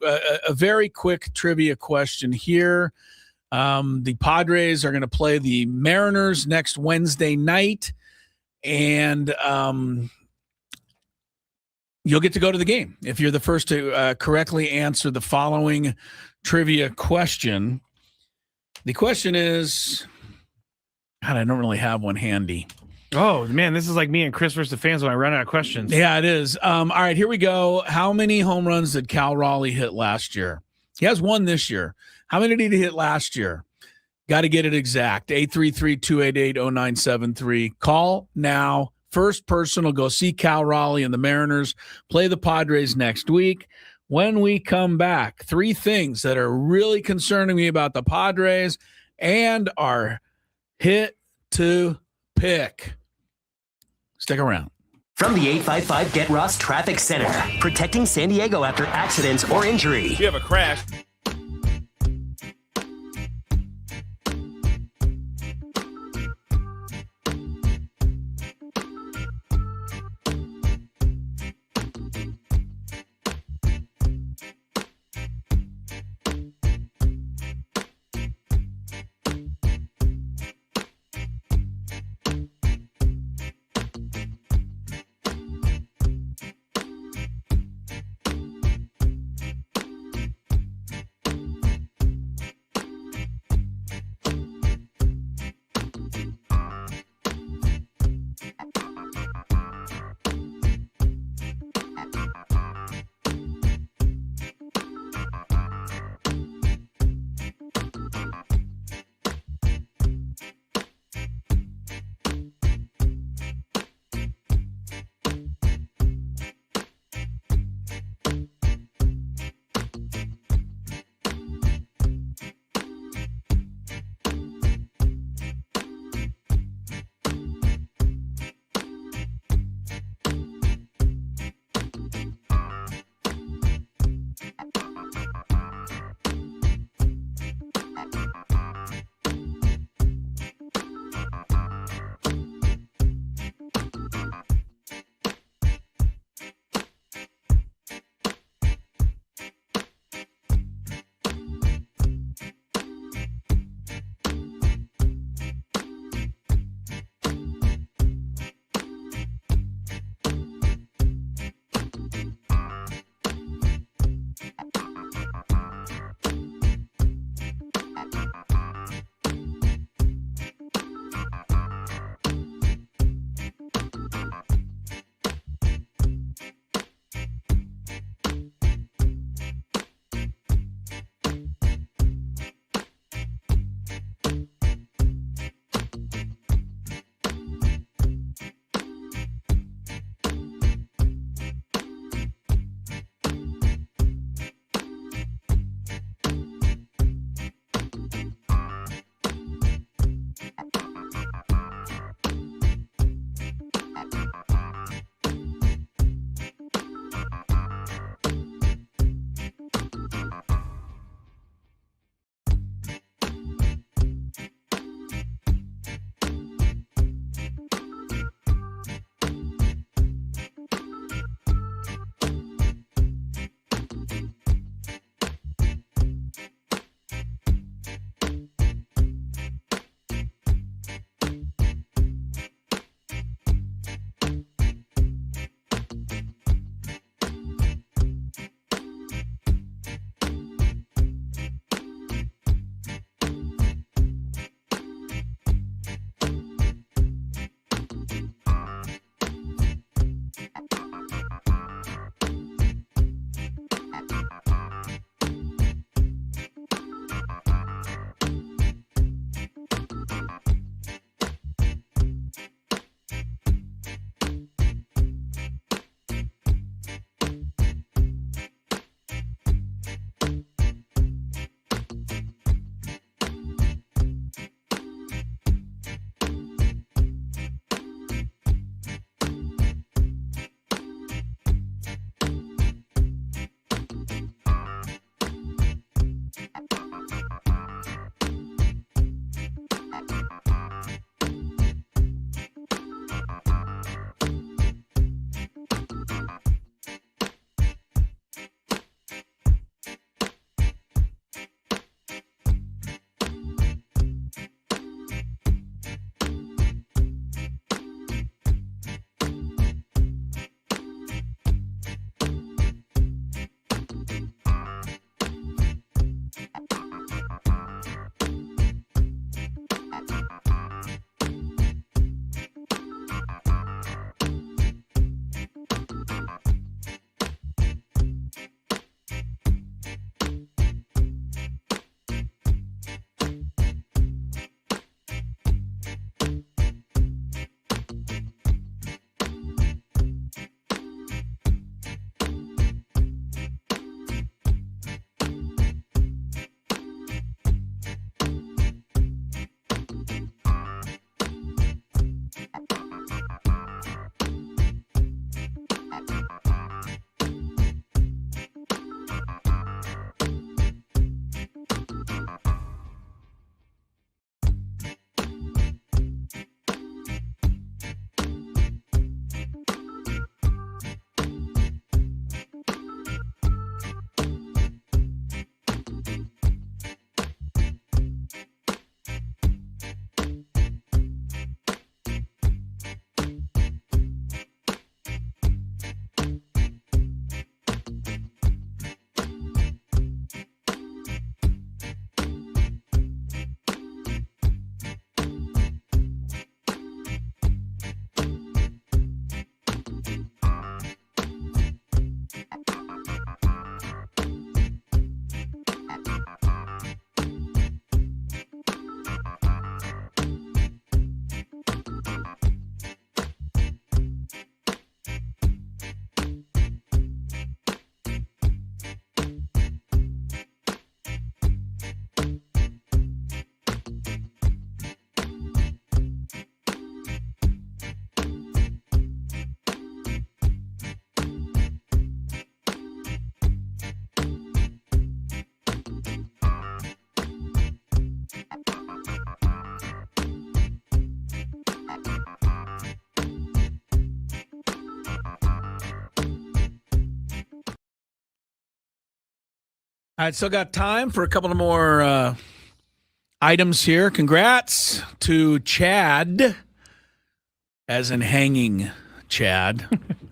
very quick trivia question here. The Padres are going to play the Mariners next Wednesday night. And you'll get to go to the game if you're the first to correctly answer the following trivia question. The question is, God, I don't really have one handy. Oh, man, this is like me and Chris versus the fans when I run out of questions. Yeah, it is. All right, here we go. How many home runs did Cal Raleigh hit last year? He has one this year. How many did he hit last year? Got to get it exact. 833-288-0973. Call now. First person will go see Cal Raleigh and the Mariners play the Padres next week. When we come back, 3 things that are really concerning me about the Padres and our hit to pick. Stick around. From the 855 Get Ross Traffic Center, protecting San Diego after accidents or injury. If you have a crash, I still got time for a couple of more items here. Congrats to Chad, as in hanging Chad.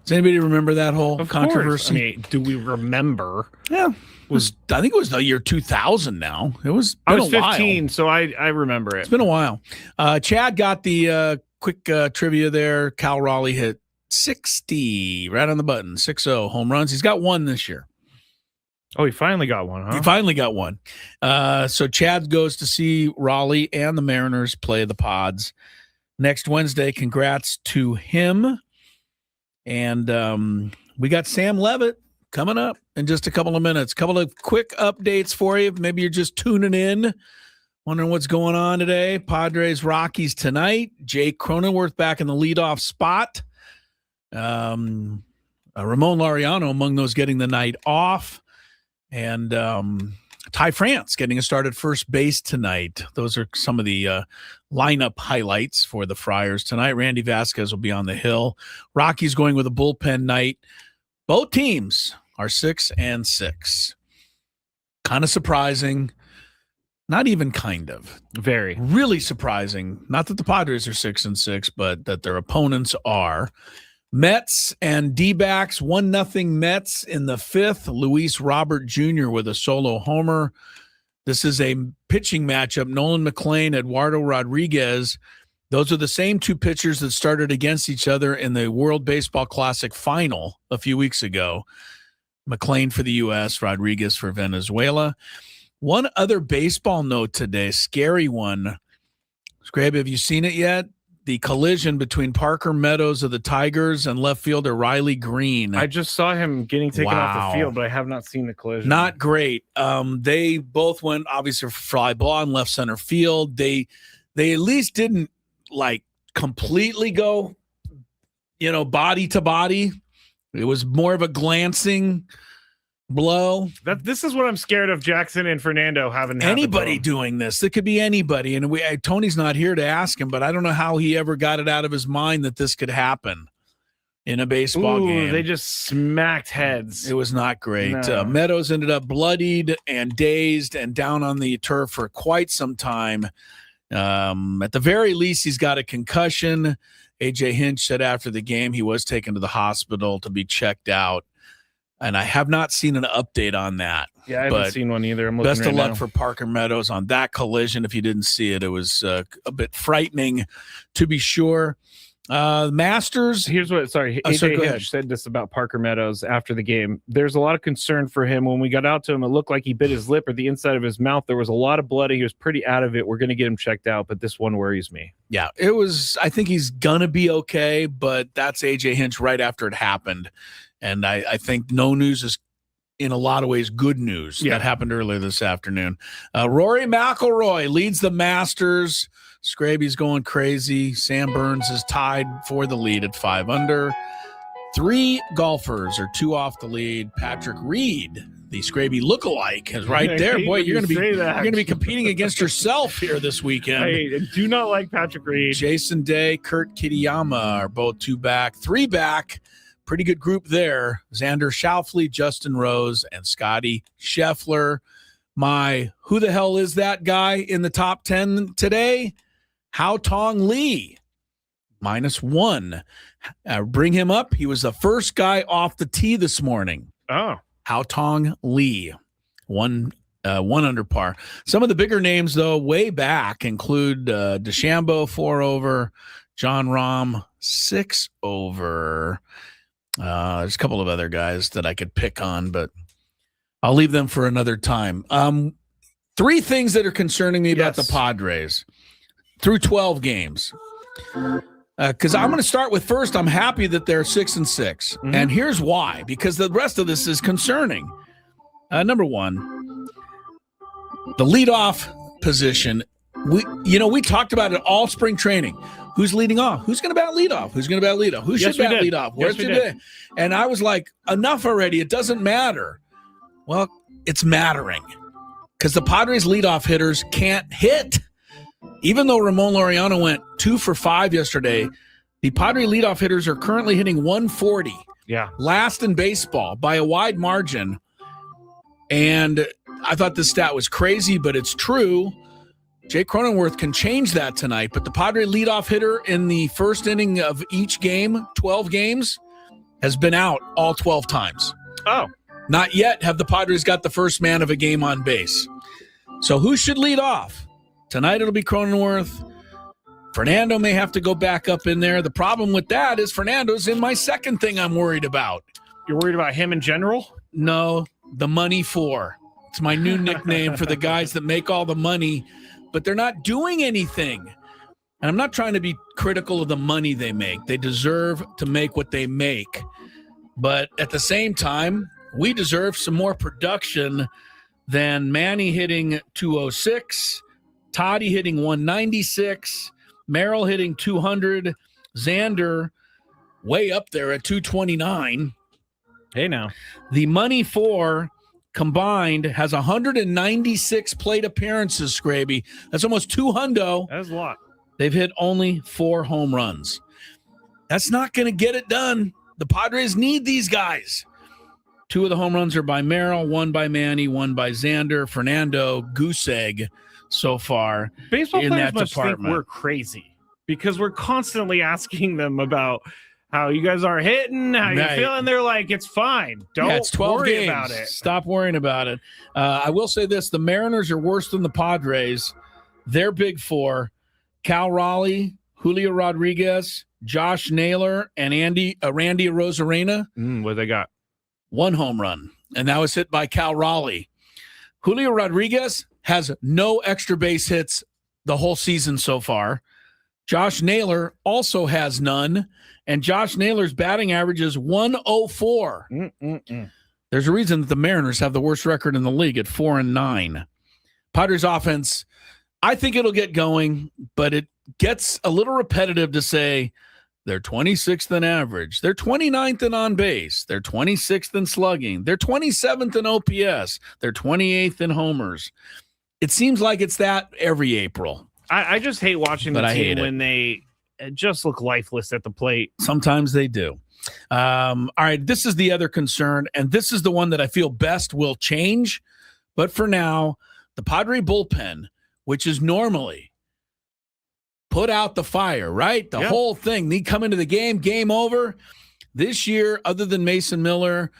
Does anybody remember that whole controversy? I mean, do we remember? Yeah. I think it was the year 2000 now. I was 15, so I remember it. It's been a while. Chad got the quick trivia there. Cal Raleigh hit 60 right on the button, 6-0 home runs. He's got one this year. Oh, he finally got one, huh? He finally got one. So Chad goes to see Raleigh and the Mariners play the Pods next Wednesday. Congrats to him. And we got Sam Levitt coming up in just a couple of minutes. Couple of quick updates for you. Maybe you're just tuning in, wondering what's going on today. Padres, Rockies tonight. Jake Cronenworth back in the leadoff spot. Ramon Laureano among those getting the night off. And Ty France getting a start at first base tonight. Those are some of the lineup highlights for the Friars tonight. Randy Vasquez will be on the hill. Rockies going with a bullpen night. Both teams are 6-6. Kind of surprising. Not even kind of. Very. Really surprising. Not that the Padres are 6-6, but that their opponents are. Mets and D-backs, 1-0 Mets in the fifth. Luis Robert Jr. with a solo homer. This is a pitching matchup. Nolan McLean, Eduardo Rodriguez. Those are the same two pitchers that started against each other in the World Baseball Classic final a few weeks ago. McLean for the U.S., Rodriguez for Venezuela. One other baseball note today, scary one. Scrabe, have you seen it yet? The collision between Parker Meadows of the Tigers and left fielder Riley Green. I just saw him getting taken off the field, but I have not seen the collision. Not great. They both went obviously for fly ball in left center field. They at least didn't like completely go, body to body. It was more of a glancing blow. This is what I'm scared of. Jackson and Fernando having anybody doing this. It could be anybody, and Tony's not here to ask him, but I don't know how he ever got it out of his mind that this could happen in a baseball game. They just smacked heads. It was not great. No. Meadows ended up bloodied and dazed and down on the turf for quite some time. At the very least, he's got a concussion. AJ Hinch said after the game he was taken to the hospital to be checked out. And I have not seen an update on that. Yeah, I haven't seen one either. Best of luck for Parker Meadows on that collision. If you didn't see it, it was a bit frightening, to be sure. Masters. Here's what, AJ Hinch said this about Parker Meadows after the game. There's a lot of concern for him. When we got out to him, it looked like he bit his lip or the inside of his mouth. There was a lot of blood. He was pretty out of it. We're going to get him checked out, but this one worries me. Yeah, it was. I think he's going to be okay, but that's AJ Hinch right after it happened. And I think no news is, in a lot of ways, good news. That happened earlier this afternoon. Rory McIlroy leads the Masters. Scraby's going crazy. Sam Burns is tied for the lead at 5 under. 3 golfers are 2 off the lead. Patrick Reed, the Scraby lookalike, is right there. Boy, you're going to be competing against yourself here this weekend. I do not like Patrick Reed. Jason Day, Kurt Kitayama are both 2 back, 3 back. Pretty good group there. Xander Schauffele, Justin Rose, and Scotty Scheffler. Who the hell is that guy in the top 10 today? Hao Tong Lee, -1. Bring him up. He was the first guy off the tee this morning. Oh. Hao Tong Lee, 1 under par. Some of the bigger names, though, way back include DeChambeau, 4 over. John Rahm, 6 over. There's a couple of other guys that I could pick on, but I'll leave them for another time. 3 things that are concerning me about the Padres through 12 games. Because I'm going to start with first, I'm happy that they're 6-6. And here's why. Because the rest of this is concerning. Number one, the leadoff position. We talked about it all spring training. Who's leading off? Who's going to bat leadoff? Who's going to bat leadoff? Who should bat leadoff? Where's today? And I was like, enough already. It doesn't matter. Well, it's mattering because the Padres leadoff hitters can't hit. Even though Ramon Laureano went 2 for 5 yesterday, the Padres leadoff hitters are currently hitting 140. Yeah. Last in baseball by a wide margin. And I thought this stat was crazy, but it's true. Jake Cronenworth can change that tonight, but the Padre leadoff hitter in the first inning of each game, 12 games, has been out all 12 times. Oh. Not yet have the Padres got the first man of a game on base. So who should lead off? Tonight it'll be Cronenworth. Fernando may have to go back up in there. The problem with that is Fernando's in my second thing I'm worried about. You're worried about him in general? No, the money four. It's my new nickname for the guys that make all the money, but they're not doing anything. And I'm not trying to be critical of the money they make. They deserve to make what they make. But at the same time, we deserve some more production than Manny hitting 206, Toddy hitting 196, Merrill hitting 200, Xander way up there at 229. Hey, now. The money four combined has 196 plate appearances, Scraby. That's almost 200. That's a lot. They've hit only 4 home runs. That's not going to get it done. The Padres need these guys. 2 of the home runs are by Merrill, 1 by Manny, 1 by Xander. Fernando, goose egg so far. Baseball in players that must department. think we're crazy because we're constantly asking them about how you guys are hitting, how you Right. feeling. They're like, it's fine. Don't It's 12 worry games. about it. Stop worrying about it. I will say this. The Mariners are worse than the Padres. They're big four. Cal Raleigh, Julio Rodriguez, Josh Naylor, and Randy Arozarena. What they got? 1 home run, and that was hit by Cal Raleigh. Julio Rodriguez has no extra base hits the whole season so far. Josh Naylor also has none, and Josh Naylor's batting average is 104. There's a reason that the Mariners have the worst record in the league at 4-9. Padres offense, I think it'll get going, but it gets a little repetitive to say they're 26th in average. They're 29th in on base. They're 26th in slugging. They're 27th in OPS. They're 28th in homers. It seems like it's that every April. I just hate watching the But I team hate it. when they just look lifeless at the plate. Sometimes they do. All right, this is the other concern, and this is the one that I feel best will change. But for now, the Padre bullpen, which is normally put out the fire, right? The whole thing. They come into the game over. This year, other than Mason Miller,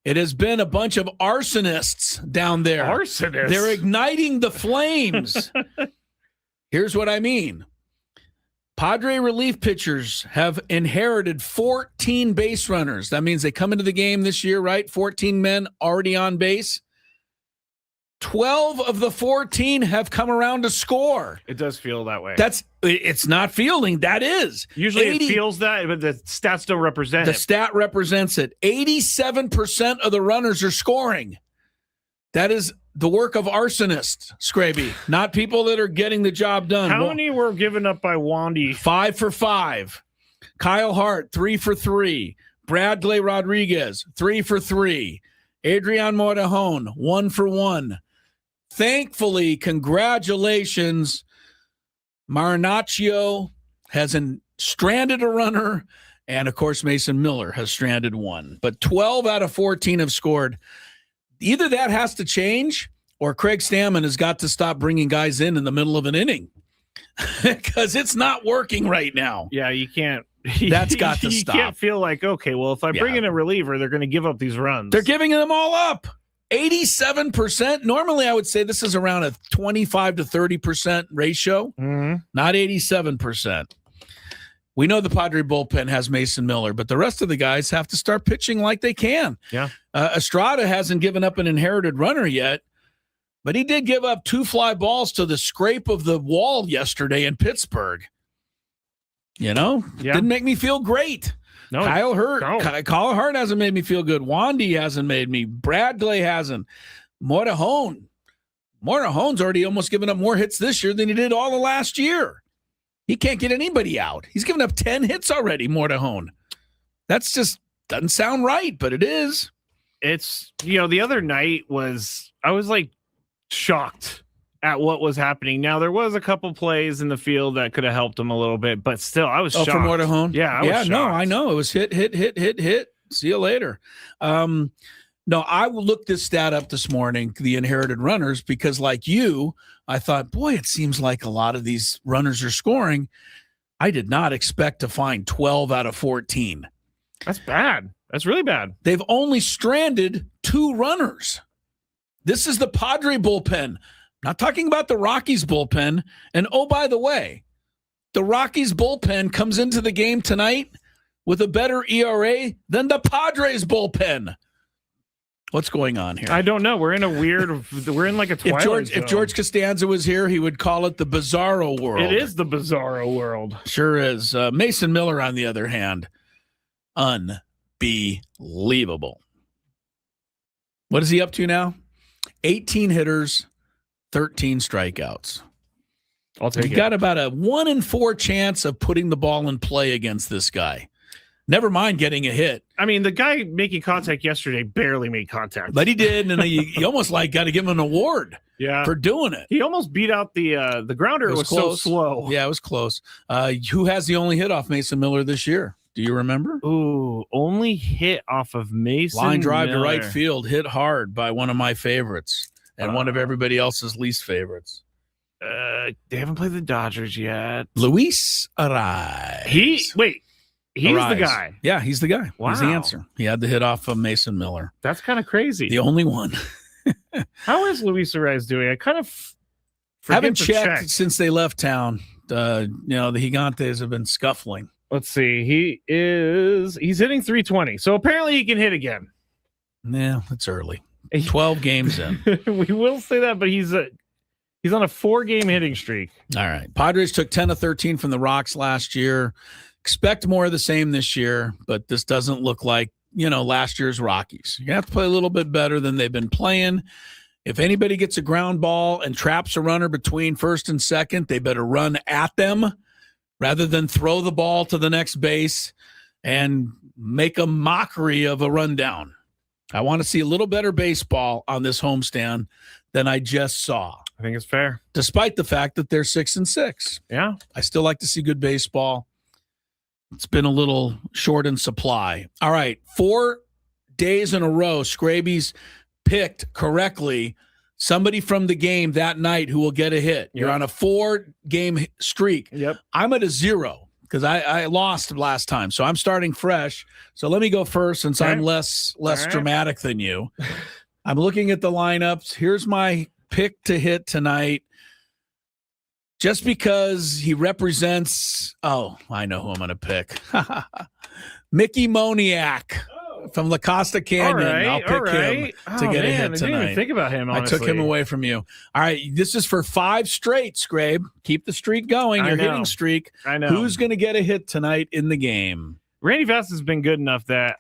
it has been a bunch of arsonists down there. Arsonists? They're igniting the flames. Here's what I mean. Padre relief pitchers have inherited 14 base runners. That means they come into the game this year, right? 14 men already on base. 12 of the 14 have come around to score. It does feel that way. It's not fielding. That is. Usually it feels that, but the stats don't represent The it. stat represents it. 87% of the runners are scoring. That is the work of arsonists, Scraby, not people that are getting the job done. How many were given up by Wandy? 5 for 5. Kyle Hart, 3 for 3. Bradley Rodriguez, 3 for 3. Adrian Morejon, 1 for 1. Thankfully, congratulations, Marinaccio has stranded a runner, and of course, Mason Miller has stranded 1. But 12 out of 14 have scored. Either that has to change, or Craig Stammen has got to stop bringing guys in the middle of an inning because it's not working right now. Yeah, you can't. That's got to stop. You can't feel like, okay, well, if I bring in a reliever, they're going to give up these runs. They're giving them all up. 87%. Normally, I would say this is around a 25 to 30% ratio, not 87%. We know the Padre bullpen has Mason Miller, but the rest of the guys have to start pitching like they can. Yeah. Estrada hasn't given up an inherited runner yet, but he did give up 2 fly balls to the scrape of the wall yesterday in Pittsburgh. Didn't make me feel great. No, Kyle Hart hasn't made me feel good. Wandy hasn't made me. Bradley hasn't. Morejon's already almost given up more hits this year than he did all of last year. He can't get anybody out. He's given up 10 hits already, Morejon. That's just doesn't sound right, but it is. It's, the other night I was like shocked at what was happening. Now, there was a couple plays in the field that could have helped him a little bit, but still, I was shocked. For Morejon? Yeah, I was shocked. No, I know. It was hit. See you later. No, I looked this stat up this morning, the inherited runners, because like you, I thought, boy, it seems like a lot of these runners are scoring. I did not expect to find 12 out of 14. That's bad. That's really bad. They've only stranded 2 runners. This is the Padre bullpen. Not talking about the Rockies bullpen. And oh, by the way, the Rockies bullpen comes into the game tonight with a better ERA than the Padres bullpen. What's going on here? I don't know. We're in like a twilight zone. If George Costanza was here, he would call it the bizarro world. It is the bizarro world. Sure is. Mason Miller, on the other hand, unbelievable. What is he up to now? 18 hitters, 13 strikeouts. I'll take it. You got about a 1 in 4 chance of putting the ball in play against this guy. Never mind getting a hit. I mean, the guy making contact yesterday barely made contact. But he did, and he almost got to give him an award for doing it. He almost beat out the grounder. It was so slow. Yeah, it was close. Who has the only hit off Mason Miller this year? Do you remember? Ooh, only hit off of Mason Line drive Miller. to right field, hit hard by one of my favorites and one of everybody else's least favorites. They haven't played the Dodgers yet. Luis Ariz. He's the guy. Yeah, he's the guy. Wow. He's the answer. He had the hit off of Mason Miller. That's kind of crazy. The only one. How is Luis Ariz doing? I kind of haven't checked since they left town. The Gigantes have been scuffling. Let's see. He's hitting 320. So apparently he can hit again. Yeah, it's early. 12 games in. We will say that, but he's on a 4-game hitting streak. All right. Padres took 10 of 13 from the Rocks last year. Expect more of the same this year, but this doesn't look like, last year's Rockies. You have to play a little bit better than they've been playing. If anybody gets a ground ball and traps a runner between first and second, they better run at them rather than throw the ball to the next base and make a mockery of a rundown. I want to see a little better baseball on this homestand than I just saw. I think it's fair. Despite the fact that they're 6-6. Yeah. I still like to see good baseball. It's been a little short in supply. All right. 4 days in a row, Scraby's picked correctly somebody from the game that night who will get a hit. You're on a 4-game streak. Yep. I'm at a 0 because I lost last time. So I'm starting fresh. So let me go first since I'm less dramatic than you. I'm looking at the lineups. Here's my pick to hit tonight. Just because he represents, I know who I'm going to pick. Mickey Moniak from La Costa Canyon. I'll pick him to get a hit tonight. I didn't even think about him, honestly. I took him away from you. All right, this is for 5 straight, Scrabe. Keep the streak going, your hitting streak. I know. Who's going to get a hit tonight in the game? Randy Vest has been good enough that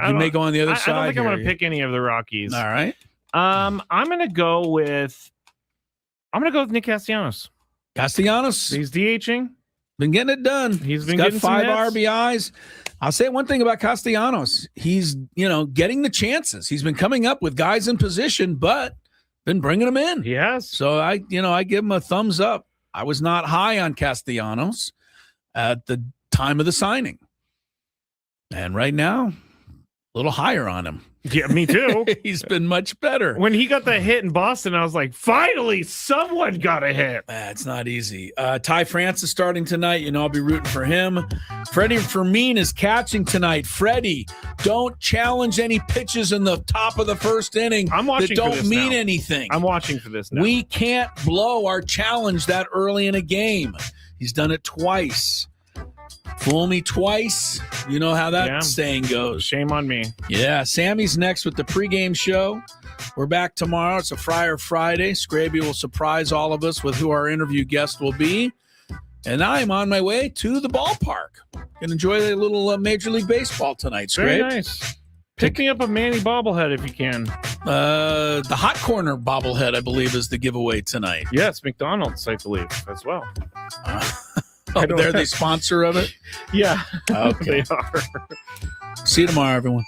you may go on the other side. I don't think I'm going to pick any of the Rockies. All right. I'm going to go with Nick Castellanos. Castellanos. He's DHing. Been getting it done. He's been got getting 5 some hits. RBIs. I'll say one thing about Castellanos. He's, getting the chances. He's been coming up with guys in position, but been bringing them in. He has. So I give him a thumbs up. I was not high on Castellanos at the time of the signing. And right now, a little higher on him. Yeah, me too. He's been much better. When he got the hit in Boston, I was like, finally, someone got a hit. It's not easy. Ty France is starting tonight. I'll be rooting for him. Freddie Fermin is catching tonight. Freddie, don't challenge any pitches in the top of the first inning that don't mean anything. I'm watching for this now. We can't blow our challenge that early in a game. He's done it twice. Fool me twice. You know how that saying goes. Shame on me. Yeah, Sammy's next with the pregame show. We're back tomorrow. It's a Friar Friday. Scraby will surprise all of us with who our interview guest will be. And I'm on my way to the ballpark. Can enjoy a little Major League Baseball tonight, Scrabe. Very nice. Pick me up a Manny bobblehead if you can. The Hot Corner bobblehead, I believe, is the giveaway tonight. Yes, McDonald's, I believe, as well. They're the sponsor of it? Yeah. Okay. They are. See you tomorrow, everyone.